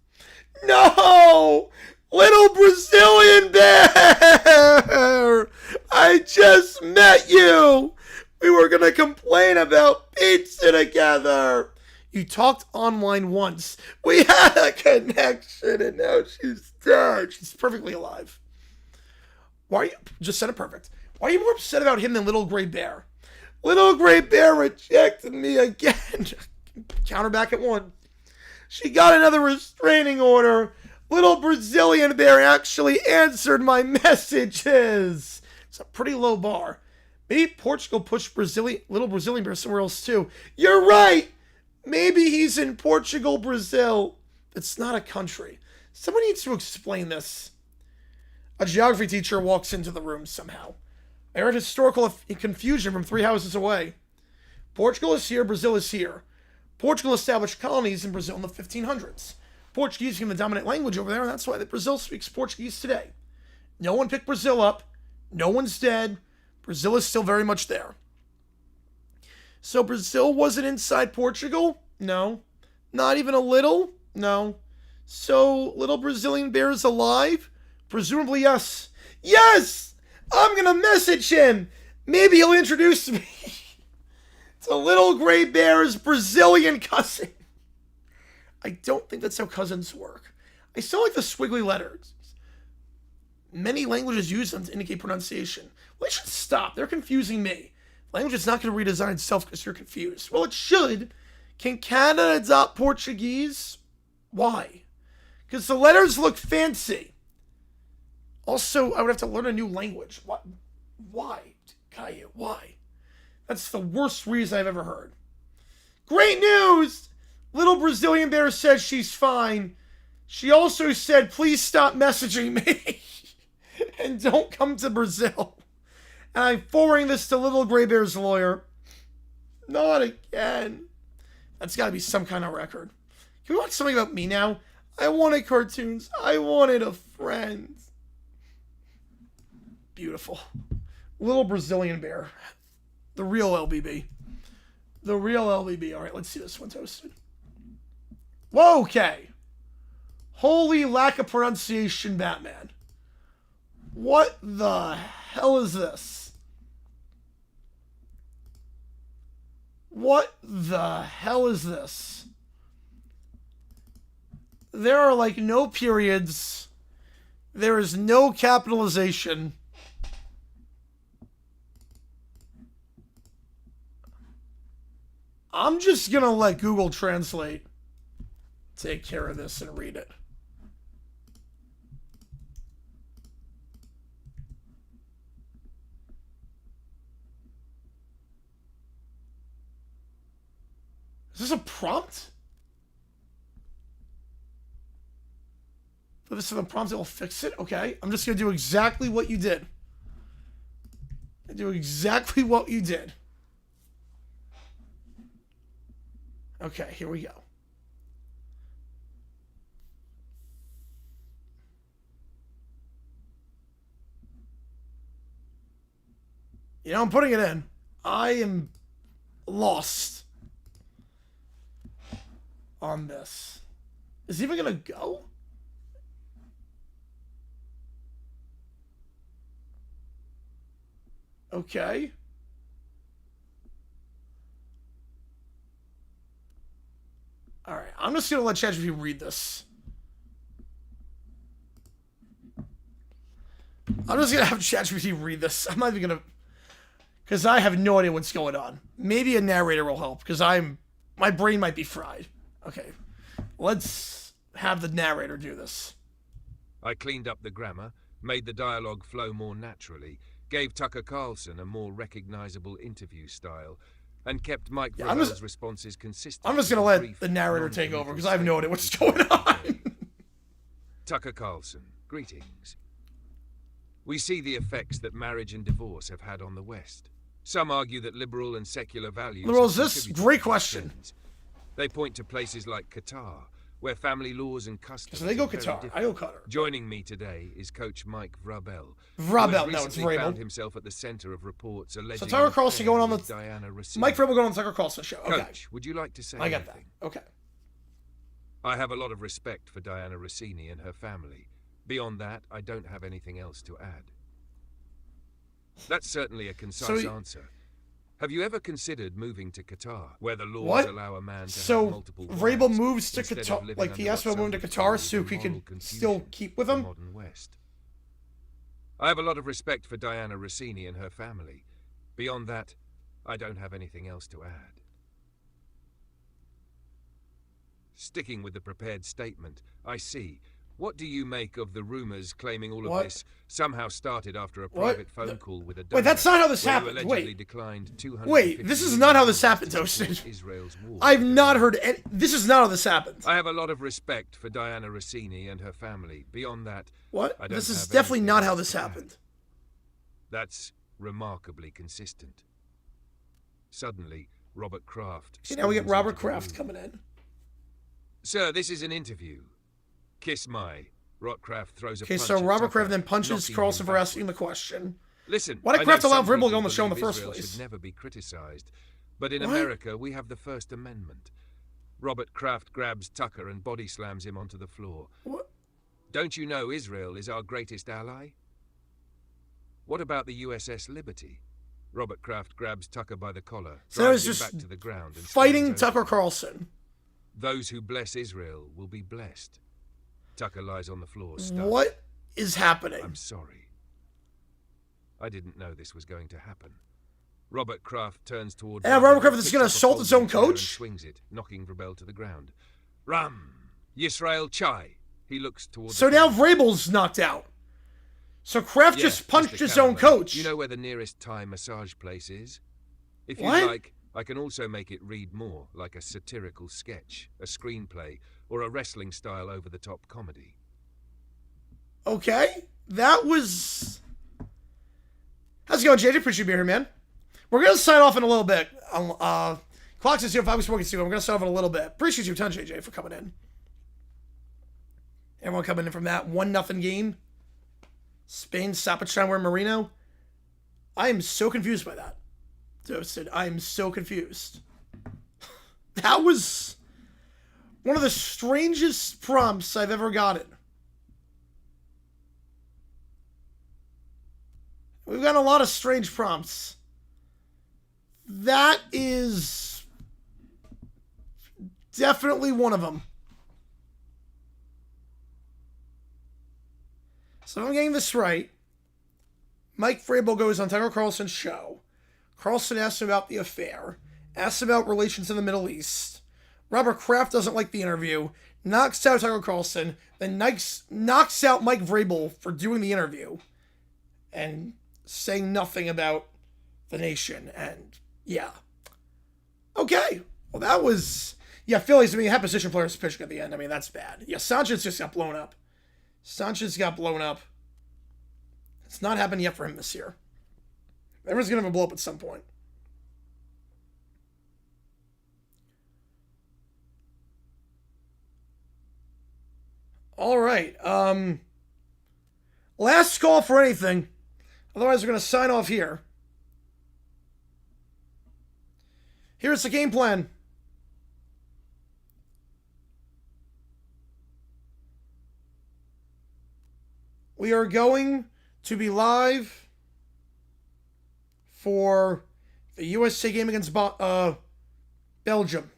No! Little Brazilian bear! I just met you! We were gonna complain about pizza together! You talked online once. We had a connection and now she's dead. She's perfectly alive. Why are you... Just said it perfect. Why are you more upset about him than Little Gray Bear? Little Gray Bear rejected me again. Counter back at 1. She got another restraining order. Little Brazilian Bear actually answered my messages. It's a pretty low bar. Maybe Portugal pushed Little Brazilian Bear somewhere else too. You're right. Maybe he's in Portugal, Brazil. It's not a country. Someone needs to explain this. A geography teacher walks into the room somehow. I heard historical confusion from 3 houses away. Portugal is here, Brazil is here. Portugal established colonies in Brazil in the 1500s. Portuguese became the dominant language over there, and that's why Brazil speaks Portuguese today. No one picked Brazil up. No one's dead. Brazil is still very much there. So Brazil wasn't inside Portugal? No. Not even a little? No. So Little Brazilian Bear is alive? Presumably, yes. Yes! I'm gonna message him! Maybe he'll introduce me to Little Gray Bear's Brazilian cousin. I don't think that's how cousins work. I still like the squiggly letters. Many languages use them to indicate pronunciation. Well, they should stop. They're confusing me. Language is not going to redesign itself because you're confused. Well, it should. Can Canada adopt Portuguese? Why? Because the letters look fancy. Also, I would have to learn a new language. What? Why, Caillou? Why? That's the worst reason I've ever heard. Great news! Little Brazilian Bear says she's fine. She also said, please stop messaging me. And don't come to Brazil. And I'm forwarding this to Little Gray Bear's lawyer. Not again. That's got to be some kind of record. Can we watch something about me now? I wanted cartoons. I wanted a friend. Beautiful. Little Brazilian Bear. The real LBB. The real LBB. All right, let's see this one toasted. Whoa, okay. Holy lack of pronunciation, Batman. What the hell is this? What the hell is this? There are like no periods. There is no capitalization. I'm just gonna let Google Translate take care of this and read it. Is this a prompt? If this is a prompt, it will fix it. Okay, I'm just gonna do exactly what you did. Do exactly what you did. Okay, here we go. You know, I'm putting it in. I am lost on this. Is it even gonna go? Okay. Alright, I'm just gonna let ChatGPT read this. I'm just gonna have ChatGPT read this. I'm not even gonna... Because I have no idea what's going on. Maybe a narrator will help, because my brain might be fried. Okay, let's have the narrator do this. I cleaned up the grammar, made the dialogue flow more naturally, gave Tucker Carlson a more recognizable interview style, and kept Mike Vrabel's responses consistent. I'm just going to let the narrator take over, because I have no idea what's going on. Tucker Carlson, greetings. We see the effects that marriage and divorce have had on the West. Some argue that liberal and secular values... Liberals, this great question. They point to places like Qatar, where family laws and customs... So they go Qatar. I go Qatar. Joining me today is Coach Mike Vrabel. Vrabel, no, it's Vrabel. Found himself at the center of reports alleging... So Tucker Carlson going on the... Mike Vrabel going on the Tucker Carlson show. Okay. Coach, would you like to say I got anything? that. Okay. I have a lot of respect for Diana Rossini and her family. Beyond that, I don't have anything else to add. That's certainly a concise answer. Have you ever considered moving to Qatar, where the laws allow a man to have multiple wives? So Vrabel moves to Qatar, like he asked about moving to Qatar so he can still keep with him? I have a lot of respect for Diana Rossini and her family. Beyond that, I don't have anything else to add. Sticking with the prepared statement, I see. What do you make of the rumors claiming all of this somehow started after a private phone call with a donor? Wait, that's not how this happened. Wait, this is not how this happened, Toasted. I've not heard any. This is not how this happened. I have a lot of respect for Diana Rossini and her family. Beyond that, what? This is definitely not how this happened. That's remarkably consistent. Suddenly, Robert Kraft. See, now we get Robert Kraft coming in. Sir, this is an interview. Kiss my. Rotcraft throws a punch. Okay, so Robert Kraft then punches Carlson for asking the question. Listen, why did Kraft allow Vrabel to go on the show in the first place? Should never be criticized, but in America we have the First Amendment. Robert Kraft grabs Tucker and body slams him onto the floor. What? Don't you know Israel is our greatest ally? What about the USS Liberty? Robert Kraft grabs Tucker by the collar, drives him back to the ground, and fighting Tucker Carlson. Those who bless Israel will be blessed. Tucker lies on the floor, stunned. What is happening? I'm sorry. I didn't know this was going to happen. Robert Kraft turns toward. And Robert Kraft is going to assault his own coach? Swings it, knocking Vrabel to the ground. Ram! Yisrael Chai. He looks towards. So now Vrabel's knocked out. So Kraft just punched his own coach. You know where the nearest Thai massage place is? If you like, I can also make it read more like a satirical sketch, a screenplay, or a wrestling-style over-the-top comedy. Okay, that was... How's it going, JJ? Appreciate you being here, man. We're going to sign off in a little bit. Clock says here, 5 weeks working soon. We're going to sign off in a little bit. Appreciate you a ton, JJ, for coming in. Everyone coming in from that 1-0 game. Spain stoppage time, we're in Marino. I am so confused by that. Toasted. I am so confused. That was one of the strangest prompts I've ever gotten. We've gotten a lot of strange prompts. That is definitely one of them. So if I'm getting this right, Mike Vrabel goes on Tucker Carlson's show. Carlson asks him about the affair, asks about relations in the Middle East. Robert Kraft doesn't like the interview, knocks out Tucker Carlson, then knocks out Mike Vrabel for doing the interview, and saying nothing about the nation. And yeah. Okay. Well, that was... Yeah, Phillies, had position players pitching at the end. That's bad. Yeah, Sanchez just got blown up. It's not happened yet for him this year. Everyone's going to have a blow up at some point. All right. Last call for anything. Otherwise, we're going to sign off here. Here's the game plan. We are going to be live for the USA game against Belgium.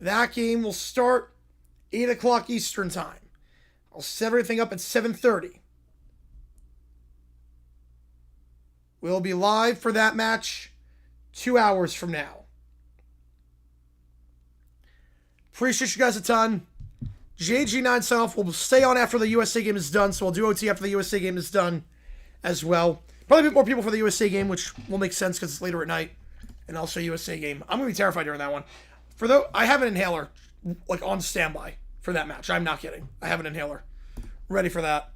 That game will start 8 o'clock Eastern time. I'll set everything up at 7:30. We'll be live for that match 2 hours from now. Appreciate you guys a ton. JG9 sign off. We'll stay on after the USA game is done, so we'll do OT after the USA game is done as well. Probably a bit more people for the USA game, which will make sense because it's later at night, and also USA game. I'm going to be terrified during that one. I have an inhaler on standby for that match. I'm not kidding. I have an inhaler ready for that.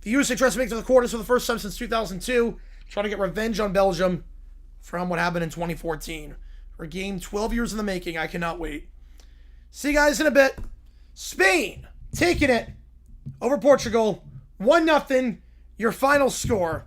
The USA tries to make it to the quarters for the first time since 2002, trying to get revenge on Belgium from what happened in 2014. For a game 12 years in the making. I cannot wait. See you guys in a bit. Spain taking it over Portugal. 1-0. Your final score.